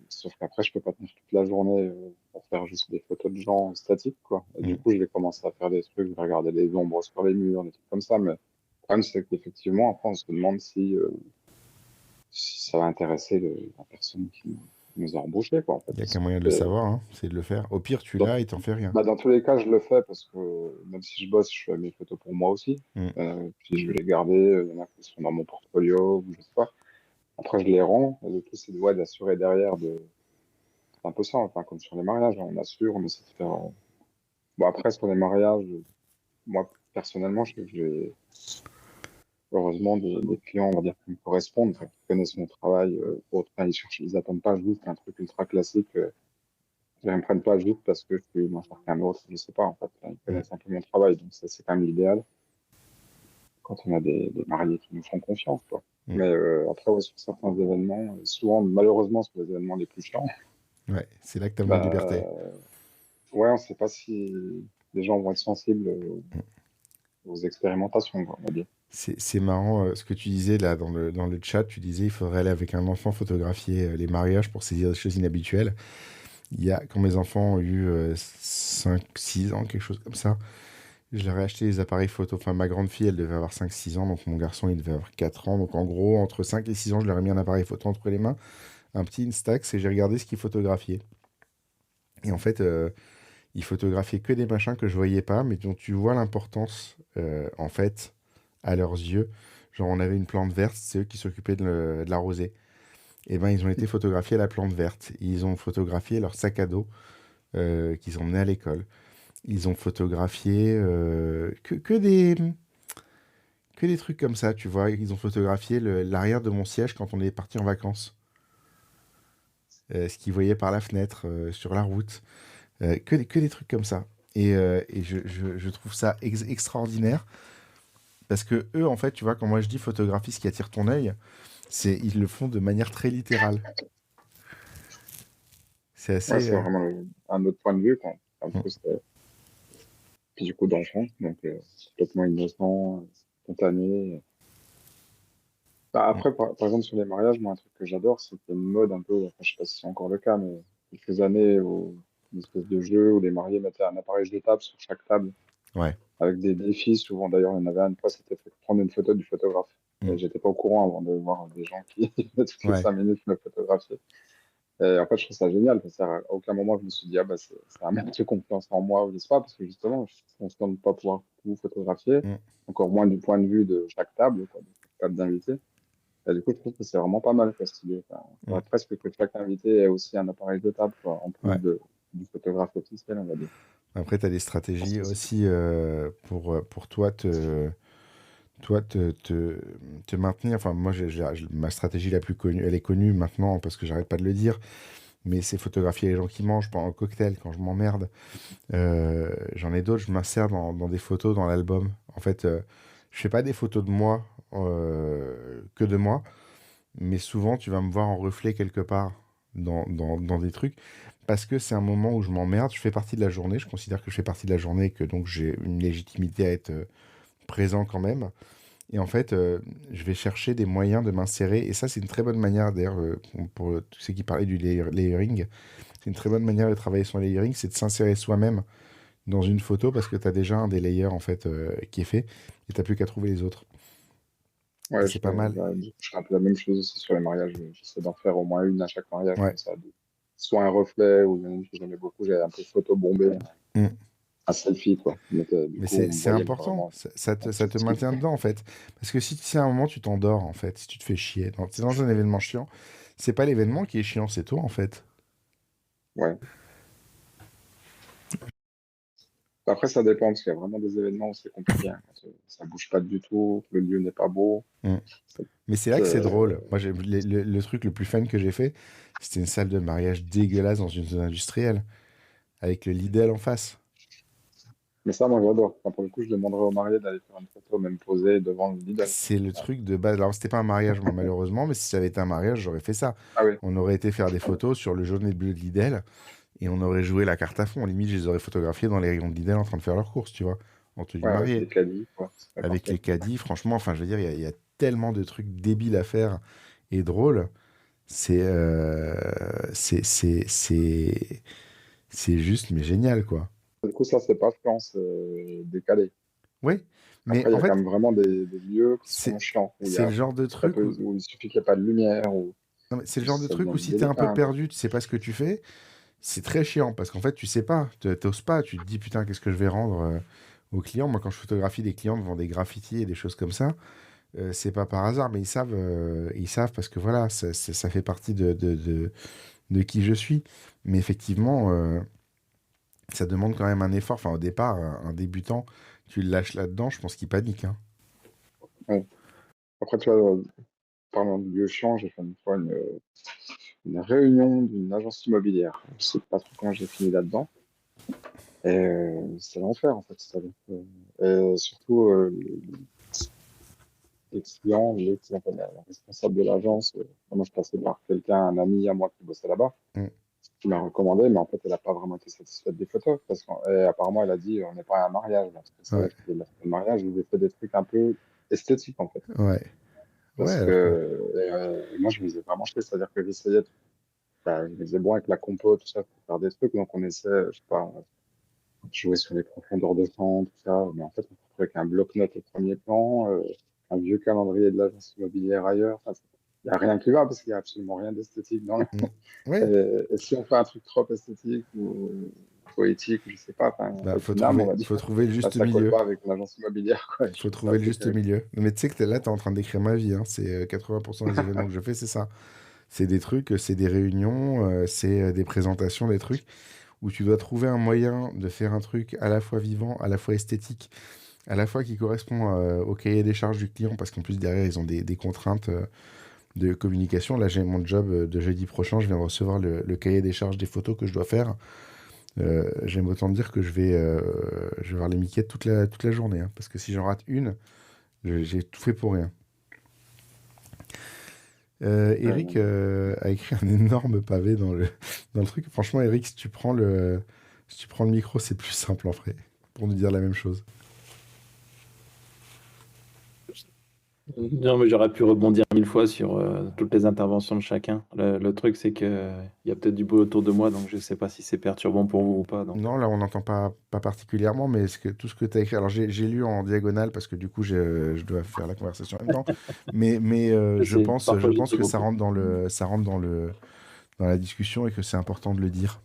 Sauf qu'après, je peux pas tenir toute la journée pour faire juste des photos de gens statiques, quoi. Et du coup, je vais commencer à faire des trucs, je vais regarder les ombres sur les murs, des trucs comme ça. Mais le problème, c'est qu'effectivement, après, on se demande si ça va intéresser la personne qui nous a embauchés, quoi, en fait. Il n'y a qu'un moyen de le savoir, hein, c'est de le faire. Au pire, tu l'as et t'en fais rien. Bah, dans tous les cas, je le fais parce que même si je bosse, je fais mes photos pour moi aussi. Puis je vais les garder, il y en a qui sont dans mon portfolio, ou je sais pas. Après, je les rends. Et le tout, c'est d'assurer derrière C'est un peu ça, enfin, comme sur les mariages, hein, on assure, on essaie de faire. Bon, après, sur les mariages, moi, personnellement, j'ai heureusement des clients, on va dire, qui me correspondent, enfin, qui connaissent mon travail. Ils attendent pas juste un truc ultra classique. Ils ne me prennent pas juste parce que je suis moins cher qu'un autre, je sais pas, en fait. Ils connaissent un peu mon travail, donc ça, c'est quand même l'idéal. Quand on a des mariés qui nous font confiance, quoi. Mais après, ouais, sur certains événements, souvent, malheureusement, sur les événements les plus chiants, ouais, c'est là que tu as moins de liberté. Ouais, on ne sait pas si les gens vont être sensibles aux expérimentations, on va dire. C'est marrant ce que tu disais là dans le chat. Tu disais il faudrait aller avec un enfant photographier les mariages pour saisir des choses inhabituelles. Quand mes enfants ont eu 5-6 ans, quelque chose comme ça, je leur ai acheté des appareils photo. Enfin, ma grande fille, elle devait avoir 5-6 ans, donc mon garçon, il devait avoir 4 ans. Donc en gros, entre 5 et 6 ans, je leur ai mis un appareil photo entre les mains, un petit Instax, et j'ai regardé ce qu'ils photographiaient. Et en fait, ils photographiaient que des machins que je voyais pas, mais dont tu vois l'importance, en fait, à leurs yeux. Genre, on avait une plante verte, c'est eux qui s'occupaient de l'arroser. Et ben, ils ont été photographiés à la plante verte. Ils ont photographié leur sac à dos qu'ils emmenaient à l'école. Ils ont photographié que des trucs comme ça, tu vois. Ils ont photographié l'arrière de mon siège quand on est parti en vacances. Ce qu'ils voyaient par la fenêtre, sur la route. Que des trucs comme ça. Et je trouve ça extraordinaire. Parce que eux, en fait, tu vois, quand moi je dis photographie, ce qui attire ton œil, ils le font de manière très littérale. C'est assez. Ouais, c'est vraiment un autre point de vue, quoi. Puis du coup, d'enfant, donc complètement innocent, spontané. Bah, après, par exemple, sur les mariages, moi, un truc que j'adore, c'est qu'il y a une mode un peu, enfin, je sais pas si c'est encore le cas, mais quelques années, une espèce de jeu où les mariés mettaient un appareil jetable sur chaque table. Ouais. Avec des défis, souvent d'ailleurs, il y en avait une fois, c'était prendre une photo du photographe. Et j'étais pas au courant avant de voir des gens qui, toutes les 5 minutes, me photographier. Et en fait, je trouve ça génial, parce qu'à aucun moment, je me suis dit, ah, bah, c'est un manque de confiance en moi, ou je sais pas, parce que justement, on se demande pas pouvoir vous photographier, encore moins du point de vue de chaque table, quoi, de chaque table d'invités. Et du coup, je trouve que c'est vraiment pas mal, quoi, cette idée. Enfin, il faudrait presque que chaque invité ait aussi un appareil de table, quoi, en plus du photographe officiel, on va dire. Après, tu as des stratégies aussi pour toi te maintenir. Enfin, moi, ma stratégie la plus connue, elle est connue maintenant parce que j'arrête pas de le dire, mais c'est photographier les gens qui mangent pendant le cocktail quand je m'emmerde. J'en ai d'autres, je m'insère dans des photos dans l'album. En fait, je fais pas des photos de moi que de moi, mais souvent, tu vas me voir en reflet quelque part dans des trucs. Parce que c'est un moment où je m'emmerde, je fais partie de la journée, je considère que je fais partie de la journée et que donc j'ai une légitimité à être présent quand même. Et en fait, je vais chercher des moyens de m'insérer. Et ça, c'est une très bonne manière, d'ailleurs, pour tous ceux qui parlaient du layering, c'est une très bonne manière de travailler son layering, c'est de s'insérer soi-même dans une photo parce que tu as déjà un des layers en fait, qui est fait et tu n'as plus qu'à trouver les autres. Ouais, c'est pas mal. Je fais un peu la même chose aussi sur les mariages. J'essaie d'en faire au moins une à chaque mariage. Ouais. Comme ça, soit un reflet, ou une que j'aimais beaucoup, j'ai un peu photo bombée. Un selfie, quoi. Mais c'est important, ça te maintient dedans, en fait. Parce que si à un moment, tu t'endors, en fait, si tu te fais chier, t'es dans un événement chiant, C'est pas l'événement qui est chiant, c'est toi en fait. Ouais. Après, ça dépend, parce qu'il y a vraiment des événements où c'est compliqué, hein, quand ça bouge pas du tout, que le lieu n'est pas beau. Mm. Ça- Mais c'est là que c'est euh, drôle. Moi, le truc le plus fun que j'ai fait, c'était une salle de mariage dégueulasse dans une zone industrielle, avec le Lidl en face. Mais ça, moi, j'adore. Enfin, pour le coup, je demanderais au marié d'aller faire une photo, même posée devant le Lidl. C'est le truc de base. Alors, c'était pas un mariage, moi, malheureusement, mais si ça avait été un mariage, j'aurais fait ça. Ah oui, On aurait été faire des photos sur le jaune et le bleu de Lidl, et on aurait joué la carte à fond. Limite, je les aurais photographiés dans les rayons de Lidl en train de faire leurs courses, tu vois, en tenue ouais, avec les mariée. caddies, quoi. C'est Avec les parfait. caddies, franchement, enfin, je veux dire, il y a tellement de trucs débiles à faire et drôles. C'est c'est juste, mais génial, quoi. Du coup, ça, c'est pas France décalée. Oui, mais Après, il y en a quand fait, même vraiment des lieux qui sont c'est chiants, où c'est le genre de truc où, où il suffit qu'il n'y ait pas de lumière, non, mais c'est le où genre de ça truc devient où si t'es un délicat peu un peu. perdu, tu sais pas ce que tu fais, c'est très chiant parce qu'en fait, tu sais pas, t'oses pas, tu te dis putain, qu'est-ce que je vais rendre aux clients. Moi, quand je photographie des clients devant des graffitis et des choses comme ça, c'est pas par hasard, mais ils savent parce que voilà, ça fait partie de qui je suis. Mais effectivement, ça demande quand même un effort. Enfin, au départ, un débutant, tu le lâches là-dedans, je pense qu'il panique, hein. Ouais. Après, tu vois, parlant de lieux chiants, j'ai fait une fois une réunion d'une agence immobilière. Je sais pas trop quand j'ai fini là-dedans. Et c'est l'enfer, en fait. C'est-à-dire que, et surtout, les clients, la responsable de l'agence, moi, je passais par quelqu'un, un ami à moi qui bossait là-bas, Mm. qui m'a recommandé, mais en fait, elle n'a pas vraiment été satisfaite des photos. Parce qu'apparemment, elle a dit, on n'est pas à un mariage, là. Parce que c'est Ouais, vrai que le mariage, vous avez fait des trucs un peu esthétiques, en fait. ouais, ouais, Parce que alors que... moi, je me faisais vraiment chier, c'est-à-dire que j'essayais, bah, je me disais, bon, avec la compo, tout ça, pour faire des trucs, donc on essaie, je sais pas, jouer sur les profondeurs de champ, tout ça, mais en fait, on se retrouve avec un bloc-notes au premier plan, un vieux calendrier de l'agence immobilière ailleurs, enfin, il n'y a rien qui va, parce qu'il n'y a absolument rien d'esthétique dans le... Mm. Ouais, Et si on fait un truc trop esthétique ou poétique, je sais pas, enfin, bah, avec une âme, on va dire, faut trouver le bah, juste ça colle milieu. pas avec l'agence immobilière, quoi, et je Faut trouve ça trouver le assez juste terrible. milieu. Mais tu sais que là, t'es en train d'écrire ma vie, hein. C'est 80% des événements que je fais, c'est ça. C'est des trucs, c'est des réunions, c'est des présentations, des trucs où tu dois trouver un moyen de faire un truc à la fois vivant, à la fois esthétique, à la fois qui correspond au cahier des charges du client, parce qu'en plus derrière, ils ont des contraintes de communication. Là, j'ai mon job de jeudi prochain, je viens de recevoir le cahier des charges des photos que je dois faire. J'aime autant dire que je vais voir les miquettes toute la journée, hein, parce que si j'en rate une, j'ai tout fait pour rien. Eric a écrit un énorme pavé dans le truc. Franchement, Eric, si tu prends le micro, c'est plus simple en vrai, pour nous dire la même chose. Non, mais j'aurais pu rebondir 1000 fois sur toutes les interventions de chacun. Le truc, c'est que il y a peut-être du bruit autour de moi, donc je sais pas si c'est perturbant pour vous ou pas. Donc, Non, là, on n'entend pas particulièrement, mais tout ce que tu as écrit. Alors, j'ai lu en diagonale parce que du coup, je dois faire la conversation en même temps. Mais je parfois, pense j'écris que ça beaucoup. rentre dans la discussion et que c'est important de le dire.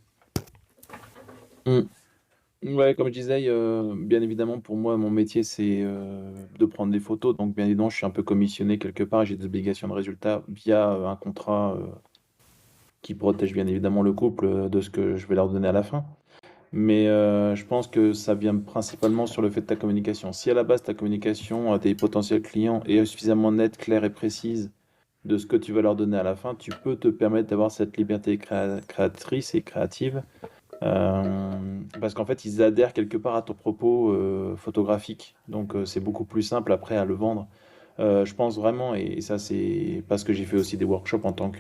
Mm. Ouais, comme je disais, bien évidemment, pour moi, mon métier, c'est de prendre des photos. Donc, bien évidemment, je suis un peu commissionné quelque part. J'ai des obligations de résultat via un contrat qui protège bien évidemment le couple de ce que je vais leur donner à la fin. Mais je pense que ça vient principalement sur le fait de ta communication. Si à la base, ta communication à tes potentiels clients est suffisamment nette, claire et précise de ce que tu vas leur donner à la fin, tu peux te permettre d'avoir cette liberté créatrice et créative. Parce qu'en fait, ils adhèrent quelque part à ton propos photographique. Donc, c'est beaucoup plus simple après à le vendre. Je pense vraiment, et ça, c'est parce que j'ai fait aussi des workshops en tant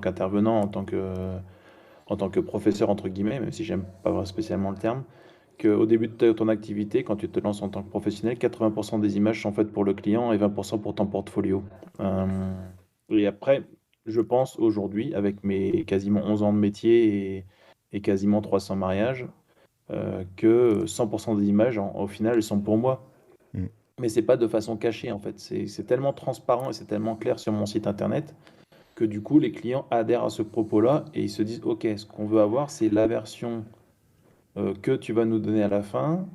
qu'intervenant, en tant que professeur, entre guillemets, même si j'aime pas spécialement le terme, qu'au début de ton activité, quand tu te lances en tant que professionnel, 80% des images sont faites pour le client et 20% pour ton portfolio. Euh, et après, je pense aujourd'hui, avec mes quasiment 11 ans de métier et quasiment 300 mariages, que 100% des images, au final, elles sont pour moi. Mm. Mais c'est pas de façon cachée, en fait. C'est tellement transparent et c'est tellement clair sur mon site internet que du coup, les clients adhèrent à ce propos-là et ils se disent, OK, ce qu'on veut avoir, c'est la version que tu vas nous donner à la fin,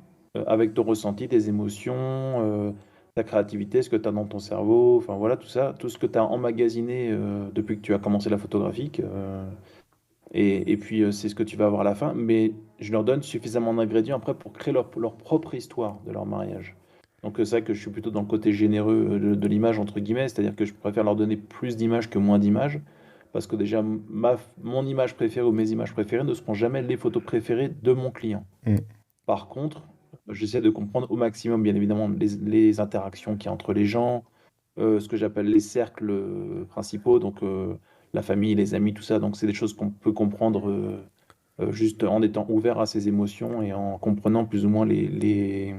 avec ton ressenti, tes émotions, ta créativité, ce que tu as dans ton cerveau, enfin voilà, tout ça, tout ce que tu as emmagasiné depuis que tu as commencé la photographie. Et puis, c'est ce que tu vas avoir à la fin. Mais je leur donne suffisamment d'ingrédients après pour créer leur propre histoire de leur mariage. Donc, c'est vrai que je suis plutôt dans le côté généreux de l'image, entre guillemets. C'est-à-dire que je préfère leur donner plus d'images que moins d'images. Parce que déjà, mon image préférée ou mes images préférées ne seront jamais les photos préférées de mon client. Mm. Par contre, j'essaie de comprendre au maximum, bien évidemment, les interactions qu'il y a entre les gens, ce que j'appelle les cercles principaux, donc la famille, les amis, tout ça. Donc, c'est des choses qu'on peut comprendre juste en étant ouvert à ses émotions et en comprenant plus ou moins les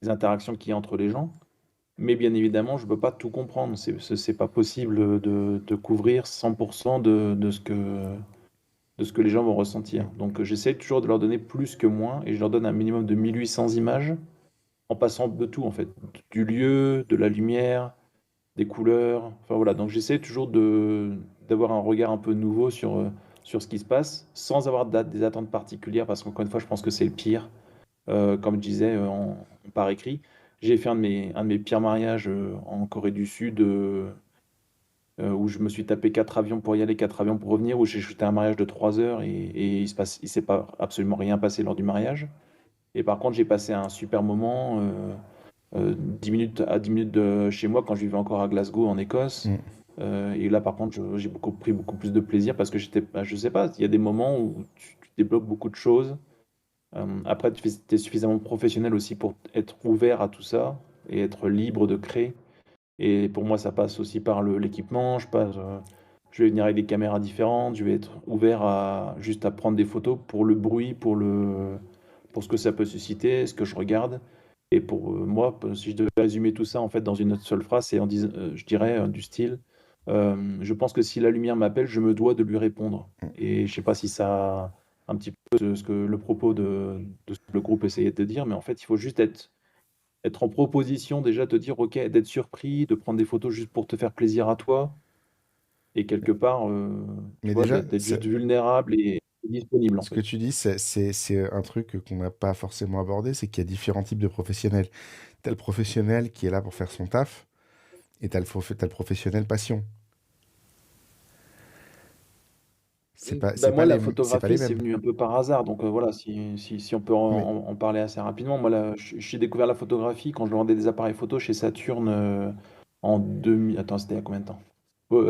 interactions qu'il y a entre les gens. Mais bien évidemment, je ne peux pas tout comprendre. C'est pas possible de couvrir 100% de ce que les gens vont ressentir. Donc, j'essaie toujours de leur donner plus que moins et je leur donne un minimum de 1800 images en passant de tout, en fait. Du lieu, de la lumière, des couleurs. Enfin voilà, donc j'essaie toujours d'avoir un regard un peu nouveau sur ce qui se passe, sans avoir des attentes particulières, parce qu'encore une fois, je pense que c'est le pire. Comme je disais par écrit, j'ai fait un de mes pires mariages en Corée du Sud, où je me suis tapé 4 avions pour y aller, 4 avions pour revenir, où j'ai shooté un mariage de 3 heures et il s'est pas absolument rien passé lors du mariage. Et par contre, j'ai passé un super moment. 10 minutes à 10 minutes de chez moi quand je vivais encore à Glasgow en Écosse. Mm. Et là, par contre, j'ai pris beaucoup plus de plaisir parce que je sais pas, il y a des moments où tu débloques beaucoup de choses. Après, tu es suffisamment professionnel aussi pour être ouvert à tout ça et être libre de créer. Et pour moi, ça passe aussi par l'équipement. Je vais venir avec des caméras différentes. Je vais être ouvert à juste à prendre des photos pour le bruit, pour ce que ça peut susciter, ce que je regarde. Et pour moi, si je devais résumer tout ça en fait dans une seule phrase, je dirais du style, je pense que si la lumière m'appelle, je me dois de lui répondre. Et je sais pas si ça a un petit peu ce que le propos de ce que le groupe essayait de dire, mais en fait, il faut juste être en proposition déjà, te dire, ok, d'être surpris, de prendre des photos juste pour te faire plaisir à toi, et quelque part, tu Mais vois, déjà, d'être juste vulnérable et disponible en ce que fait. tu dis, c'est un truc qu'on n'a pas forcément abordé, c'est qu'il y a différents types de professionnels. Tu as le professionnel qui est là pour faire son taf, et tu as t'as le professionnel passion. Bah, moi, la C'est pas les photographie, c'est mêmes. venu un peu par hasard. Donc voilà, si on peut Mais en parler assez rapidement. Moi, là, j'ai découvert la photographie quand je vendais des appareils photo chez Saturn en 2000. Attends, c'était il y a combien de temps?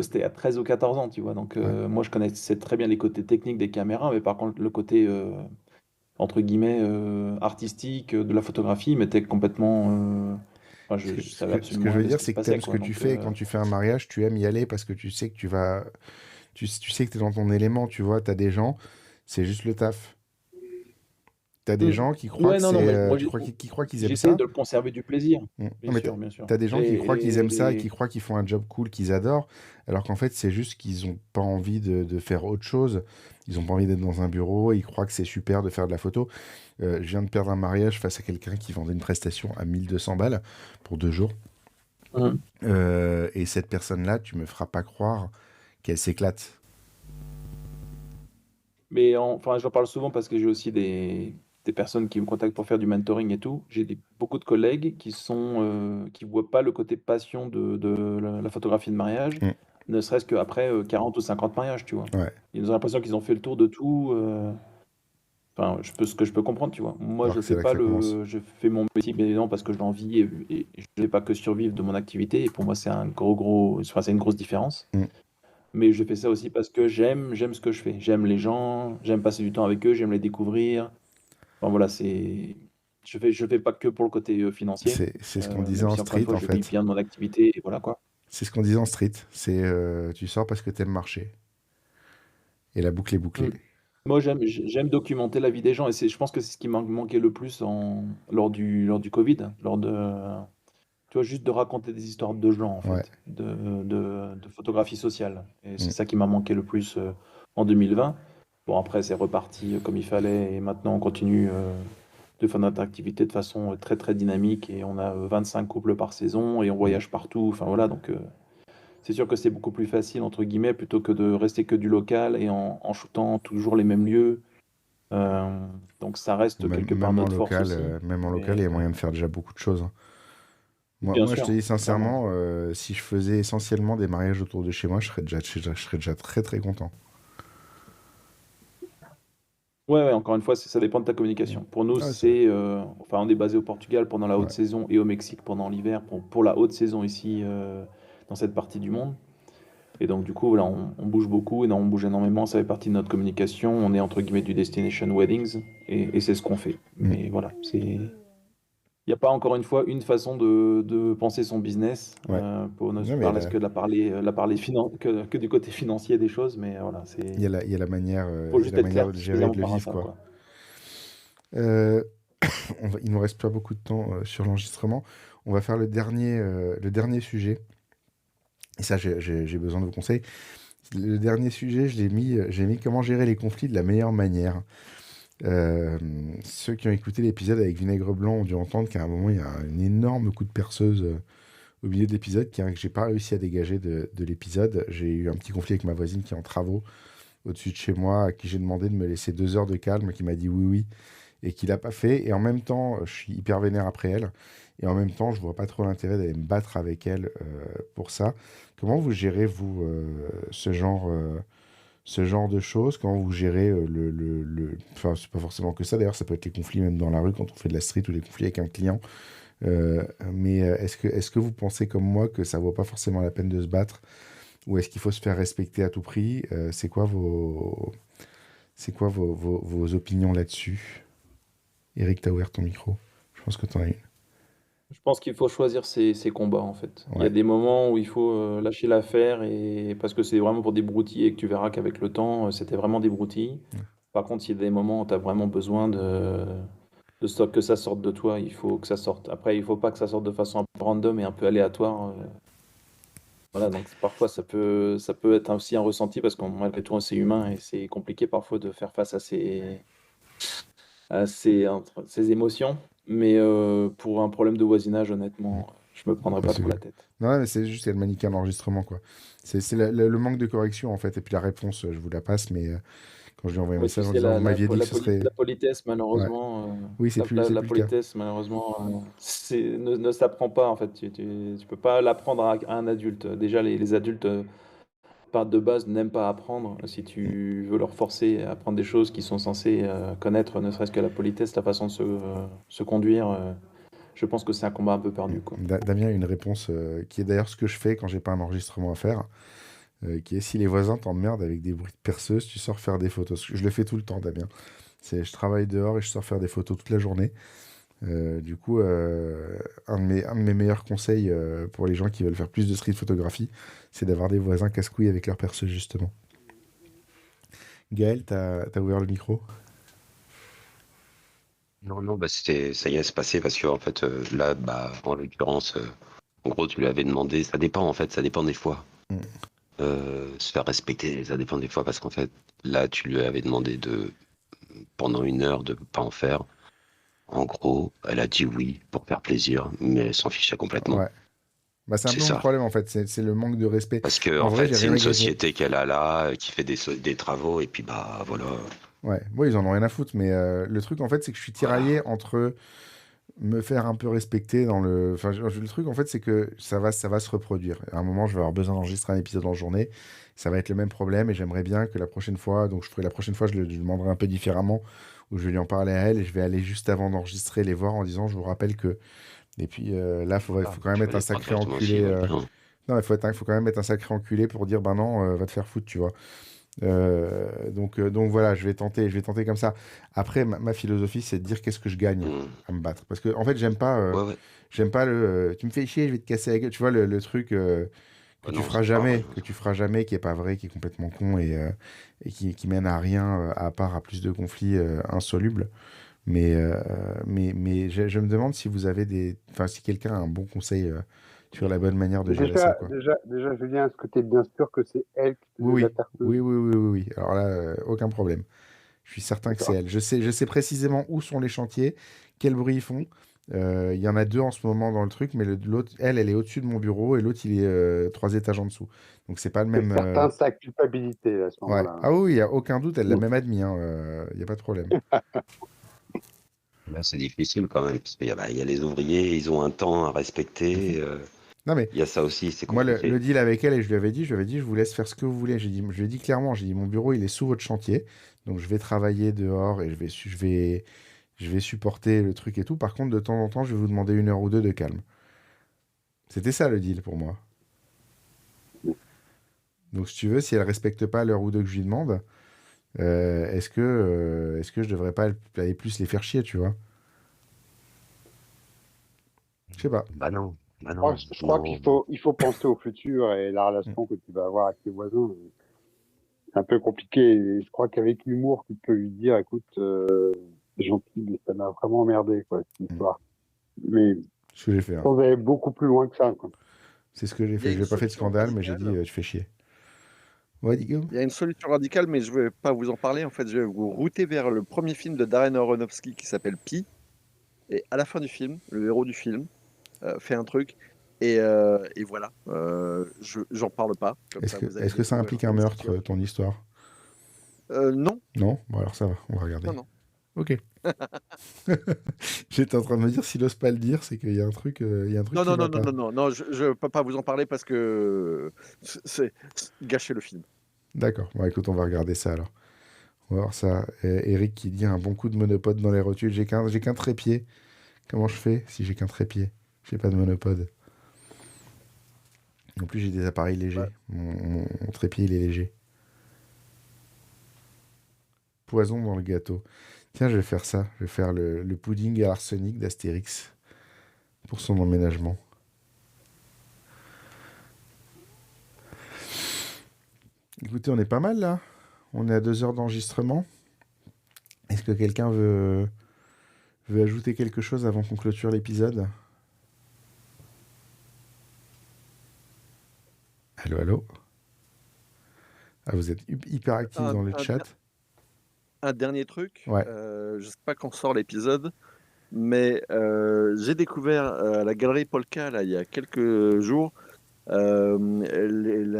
C'était à 13 ou 14 ans, tu vois. Donc ouais. moi, je connaissais très bien les côtés techniques des caméras, mais par contre, le côté, entre guillemets, artistique de la photographie m'était complètement... enfin, je savais Ce que absolument je rien veux de ce dire, qui se c'est que tu passait, aimes ce que quoi. tu Donc, fais, et quand tu fais un mariage, tu aimes y aller parce que tu sais que tu vas. Tu sais que tu es dans ton élément, tu vois. Tu as des gens, c'est juste le taf. Tu as des gens qui croient ouais, que non, non, c'est. mais moi, Qui croient qu'ils aiment j'essaie ça. de conserver du plaisir, Mm. Non, bien mais sûr, bien sûr. t'as des gens qui croient qu'ils aiment ça et qui Et croient qu'ils font un job cool, qu'ils adorent, alors qu'en fait, c'est juste qu'ils ont pas envie de faire autre chose. Ils ont pas envie d'être dans un bureau, ils croient que c'est super de faire de la photo. Je viens de perdre un mariage face à quelqu'un qui vendait une prestation à 1200 balles pour 2 jours. Hum. Et cette personne-là, tu me feras pas croire qu'elle s'éclate. Mais enfin, j'en parle souvent parce que j'ai aussi des personnes qui me contactent pour faire du mentoring et tout. J'ai beaucoup de collègues qui voient pas le côté passion de la photographie de mariage, Mm. ne serait-ce qu'après 40 ou 50 mariages, tu vois. Ouais. Ils ont l'impression qu'ils ont fait le tour de tout. Enfin, ce que je peux comprendre, tu vois. Moi, Alors je que c'est fais là que pas ça commence. je fais mon métier bien évidemment parce que je l'envie et je ne fais pas que survivre de mon activité. Et pour moi, c'est un enfin, c'est une grosse différence. Mm. Mais je fais ça aussi parce que j'aime ce que je fais. J'aime les gens, j'aime passer du temps avec eux, j'aime les découvrir. Enfin voilà, je fais pas que pour le côté financier, C'est ce qu'on disait même en si encore une street, fois, en je vis fait. bien de mon activité et voilà quoi. C'est ce qu'on disait en street. C'est tu sors parce que t'aimes marcher. Et la boucle est Mm. bouclée. Moi, j'aime documenter la vie des gens et je pense que c'est ce qui m'a manqué le plus lors du Covid, tu vois, juste de raconter des histoires de gens, en Ouais. fait, de photographie sociale. Et c'est Mm. ça qui m'a manqué le plus en 2020. Bon, après, c'est reparti comme il fallait, et maintenant, on continue de faire notre activité de façon très, très dynamique, et on a 25 couples par saison, et on Mm. voyage partout. Enfin, voilà, donc c'est sûr que c'est beaucoup plus facile, entre guillemets, plutôt que de rester que du local, et en shootant toujours les mêmes lieux. Euh, donc, ça reste quelque part notre force aussi. Même en local, Et, il y a moyen de faire déjà beaucoup de choses, hein. Bien Moi, je sûr, te dis clairement. sincèrement, si je faisais essentiellement des mariages autour de chez moi, je serais déjà très très content. Ouais, encore une fois, ça dépend de ta communication. Pour nous, Ah, ça. enfin, on est basé au Portugal pendant la haute Ouais. saison et au Mexique pendant l'hiver pour la haute saison ici dans cette partie du monde. Et donc, du coup, voilà, on bouge beaucoup, on bouge énormément, ça fait partie de notre communication. On est entre guillemets du Destination Weddings et c'est ce qu'on fait. Mais voilà, il n'y a pas encore une fois une façon de penser son business Ouais. pour ne Non, mais parler que que du côté financier des choses. Mais voilà, il y a il y a la manière, faut il y a juste la être manière clair de le gérer et suffisamment de le par vivre, rapport, quoi. quoi. Euh, il nous reste pas beaucoup de temps sur l'enregistrement. On va faire le dernier sujet. Et ça, j'ai besoin de vos conseils. Le dernier sujet, j'ai mis comment gérer les conflits de la meilleure manière. Ceux qui ont écouté l'épisode avec Vinaigre Blanc ont dû entendre qu'à un moment, il y a un énorme coup de perceuse au milieu de l'épisode que j'ai pas réussi à dégager de l'épisode. J'ai eu un petit conflit avec ma voisine qui est en travaux au-dessus de chez moi, à qui j'ai demandé de me laisser 2 heures de calme, qui m'a dit oui, oui, et qui l'a pas fait. Et en même temps, je suis hyper vénère après elle. Et en même temps, je vois pas trop l'intérêt d'aller me battre avec elle pour ça. Comment vous gérez, vous, ce genre de choses? Comment vous gérez Enfin, c'est pas forcément que ça, d'ailleurs, ça peut être les conflits même dans la rue quand on fait de la street ou les conflits avec un client. Mais est-ce que vous pensez comme moi que ça vaut pas forcément la peine de se battre? Ou est-ce qu'il faut se faire respecter à tout prix? C'est quoi vos opinions là-dessus? Eric, t'as ouvert ton micro. Je pense que t'en as une. Je pense qu'il faut choisir ses combats en fait. Il y a Ouais. des moments où il faut lâcher l'affaire et parce que c'est vraiment pour des broutilles et que tu verras qu'avec le temps, c'était vraiment des broutilles. Par contre, il y a des moments où tu as vraiment besoin que ça sorte de toi, il faut que ça sorte. Après, il faut pas que ça sorte de façon un peu random et un peu aléatoire. Voilà, donc parfois ça peut être aussi un ressenti parce qu'on malgré tout c'est humain et c'est compliqué parfois de faire face à ces émotions. Mais pour un problème de voisinage, honnêtement, je me prendrais Bah, pas trop la tête. Non, mais c'est juste, il y a le mannequin d'enregistrement, quoi. C'est le manque de correction, en fait. Et puis la réponse, je vous la passe, mais quand je lui ai envoyé un Oui, tu message en sais, disant, vous m'aviez dit que ce serait... la politesse, Ouais. malheureusement, Oui, c'est la plus le cas. politesse, malheureusement, ne s'apprend pas, en fait. Tu peux pas l'apprendre à un adulte. Déjà, les adultes, de base, n'aiment pas apprendre. Si Mm. tu veux leur forcer à apprendre des choses qu'ils sont censés connaître, ne serait-ce que la politesse, la façon de se conduire, je pense que c'est un combat un peu perdu, quoi. Damien a une réponse qui est d'ailleurs ce que je fais quand j'ai pas un enregistrement à faire, qui est si les voisins t'emmerdent avec des bruits de perceuse, tu sors faire des photos. Je le fais tout le temps, Damien. Je travaille dehors et je sors faire des photos toute la journée. Du coup, un de mes meilleurs conseils pour les gens qui veulent faire plus de street photographie, c'est d'avoir des voisins casse-couilles avec leurs perceuses, justement. Gaël, t'as ouvert le micro? Non, non, bah ça y est, c'est passé parce que en fait, là, bah, en l'occurrence, en gros, tu lui avais demandé, ça dépend en fait, ça dépend des fois. Mm. Se faire respecter, ça dépend des fois parce qu'en fait, là, tu lui avais demandé pendant 1 heure de pas en faire. En gros, elle a dit oui pour faire plaisir, mais elle s'en fichait complètement. Ouais. Bah, c'est un C'est peu mon ça. problème, en fait. C'est le manque de respect. Parce que En en vrai, fait, j'ai c'est rien une gagné. société qu'elle a là, qui fait des travaux, et puis bah voilà. Ouais, moi, ils en ont rien à foutre, mais le truc, en fait, c'est que je suis tiraillé entre me faire un peu respecter dans le... Enfin, le truc, en fait, c'est que ça va se reproduire. À un moment, je vais avoir besoin d'enregistrer un épisode en journée. Ça va être le même problème et j'aimerais bien que la prochaine fois, donc la prochaine fois, je le demanderai un peu différemment, où je vais lui en parler à elle et je vais aller juste avant d'enregistrer les voir en disant, je vous rappelle que... Et puis là, il faut quand même Tu être vas un les prendre sacré directement enculé. aussi, ouais, bien. Non, il faut quand même être un sacré enculé pour dire, ben non, va te faire foutre, tu vois. Donc voilà, je vais tenter comme ça. Après, ma philosophie, c'est de dire qu'est-ce que je gagne à me battre. Parce que, en fait, Ouais, ouais. j'aime pas tu me fais chier, je vais te casser la gueule. Tu vois, le truc que Bah tu non, feras c'est pas vrai. jamais, qui est pas vrai, qui est complètement con et qui mène à rien, à part à plus de conflits insolubles. Mais je me demande si vous avez enfin, si quelqu'un a un bon conseil sur la bonne manière de gérer ça, quoi. Déjà, Julien, est-ce que tu es bien sûr que c'est elle qui te Oui, met la oui, tarteuse? oui. Alors là, aucun problème. Je suis certain que c'est D'accord. elle. Je sais précisément où sont les chantiers, quel bruit ils font. Il y en a 2 en ce moment dans le truc, mais l'autre, elle est au-dessus de mon bureau et l'autre, il est 3 étages en dessous. Donc c'est pas le C'est même. certain, sa culpabilité à ce Ouais. moment-là. Ah oui, il n'y a aucun doute, elle l'a Mm. même admis, hein, il n'y a pas de problème. Là, c'est difficile quand même, parce qu'il y a les ouvriers, ils ont un temps à respecter. Non, mais Il y a ça aussi, c'est moi, le compliqué. deal avec elle, et je lui avais dit, je vous laisse faire ce que vous voulez. Je lui ai dit clairement, j'ai dit, mon bureau, il est sous votre chantier, donc je vais travailler dehors et je vais supporter le truc et tout. Par contre, de temps en temps, je vais vous demander 1 heure ou 2 de calme. C'était ça le deal pour moi. Donc, si tu veux, si elle respecte pas l'heure ou 2 que je lui demande, est-ce que je devrais pas aller plus les faire chier, tu vois? Je sais pas. Bah non, bah Moi, non, je crois non. qu'il faut penser au futur et la relation que tu vas avoir avec tes voisins. C'est un peu compliqué. Et je crois qu'avec l'humour, tu peux lui dire, écoute, c'est gentil, mais ça m'a vraiment emmerdé, quoi, cette histoire. Mais Ce que j'ai fait. on va aller beaucoup plus loin que ça, quoi. C'est ce que j'ai Il y a fait. Je une n'ai pas fait de solution scandale, mais j'ai dit, radicale. tu fais chier. Ouais, Guillaume. Il y a une solution radicale, mais je ne vais pas vous en parler. En fait, je vais vous router vers le premier film de Darren Aronofsky qui s'appelle Pi. Et à la fin du film, le héros du film fait un truc. Et voilà. J'en parle pas. Comme ça, vous allez Est-ce que ça découvrir implique un une meurtre, situation. ton histoire? Non, Non? Bon, alors ça va, on va regarder. non, non. Ok. J'étais en train de me dire, s'il n'ose pas le dire, c'est qu'il y a un truc, Non, qui non, va non, non, pas. non, non, non, je ne peux pas vous en parler parce que c'est gâcher le film. D'accord. Bon, écoute, on va regarder ça alors. On va voir ça. Eric qui dit un bon coup de monopode dans les rotules. J'ai qu'un trépied. Comment je fais si j'ai qu'un trépied? J'ai pas de monopode. En plus, j'ai des appareils légers. Mon trépied, il est léger. Poison dans le gâteau. Tiens, je vais faire ça. Je vais faire le pudding à arsenic d'Astérix pour son emménagement. Écoutez, on est pas mal là. On est à 2 heures d'enregistrement. Est-ce que quelqu'un veut ajouter quelque chose avant qu'on clôture l'épisode? Allô, allô? Ah, vous êtes hyper actifs dans le chat. Un dernier truc. Ouais. Je ne sais pas quand sort l'épisode, mais j'ai découvert à la Galerie Polka là, il y a quelques jours la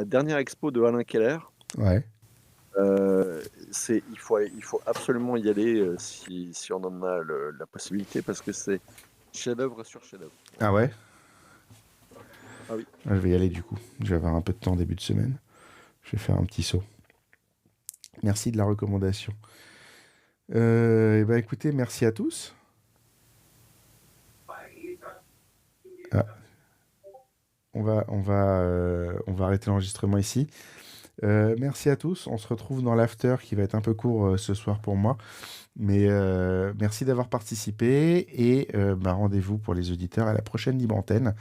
dernière expo de Alain Keller. Ouais. Il faut absolument y aller si on en a la possibilité parce que c'est chef-d'œuvre sur chef-d'œuvre. Ah ouais? Ah oui. Je vais y aller du coup. Je vais avoir un peu de temps début de semaine. Je vais faire un petit saut. Merci de la recommandation. Écoutez, merci à tous. Ah. On va arrêter l'enregistrement ici. Merci à tous. On se retrouve dans l'after qui va être un peu court ce soir pour moi. Mais merci d'avoir participé et rendez-vous pour les auditeurs à la prochaine libre antenne.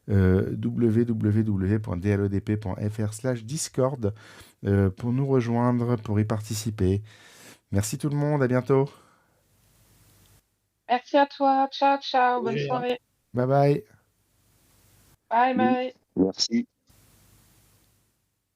www.dlodp.fr/discord pour nous rejoindre, pour y participer. Merci tout le monde, à bientôt. Merci à toi. Ciao, ciao. Bonne soirée. Bye bye. Bye, bye. Merci.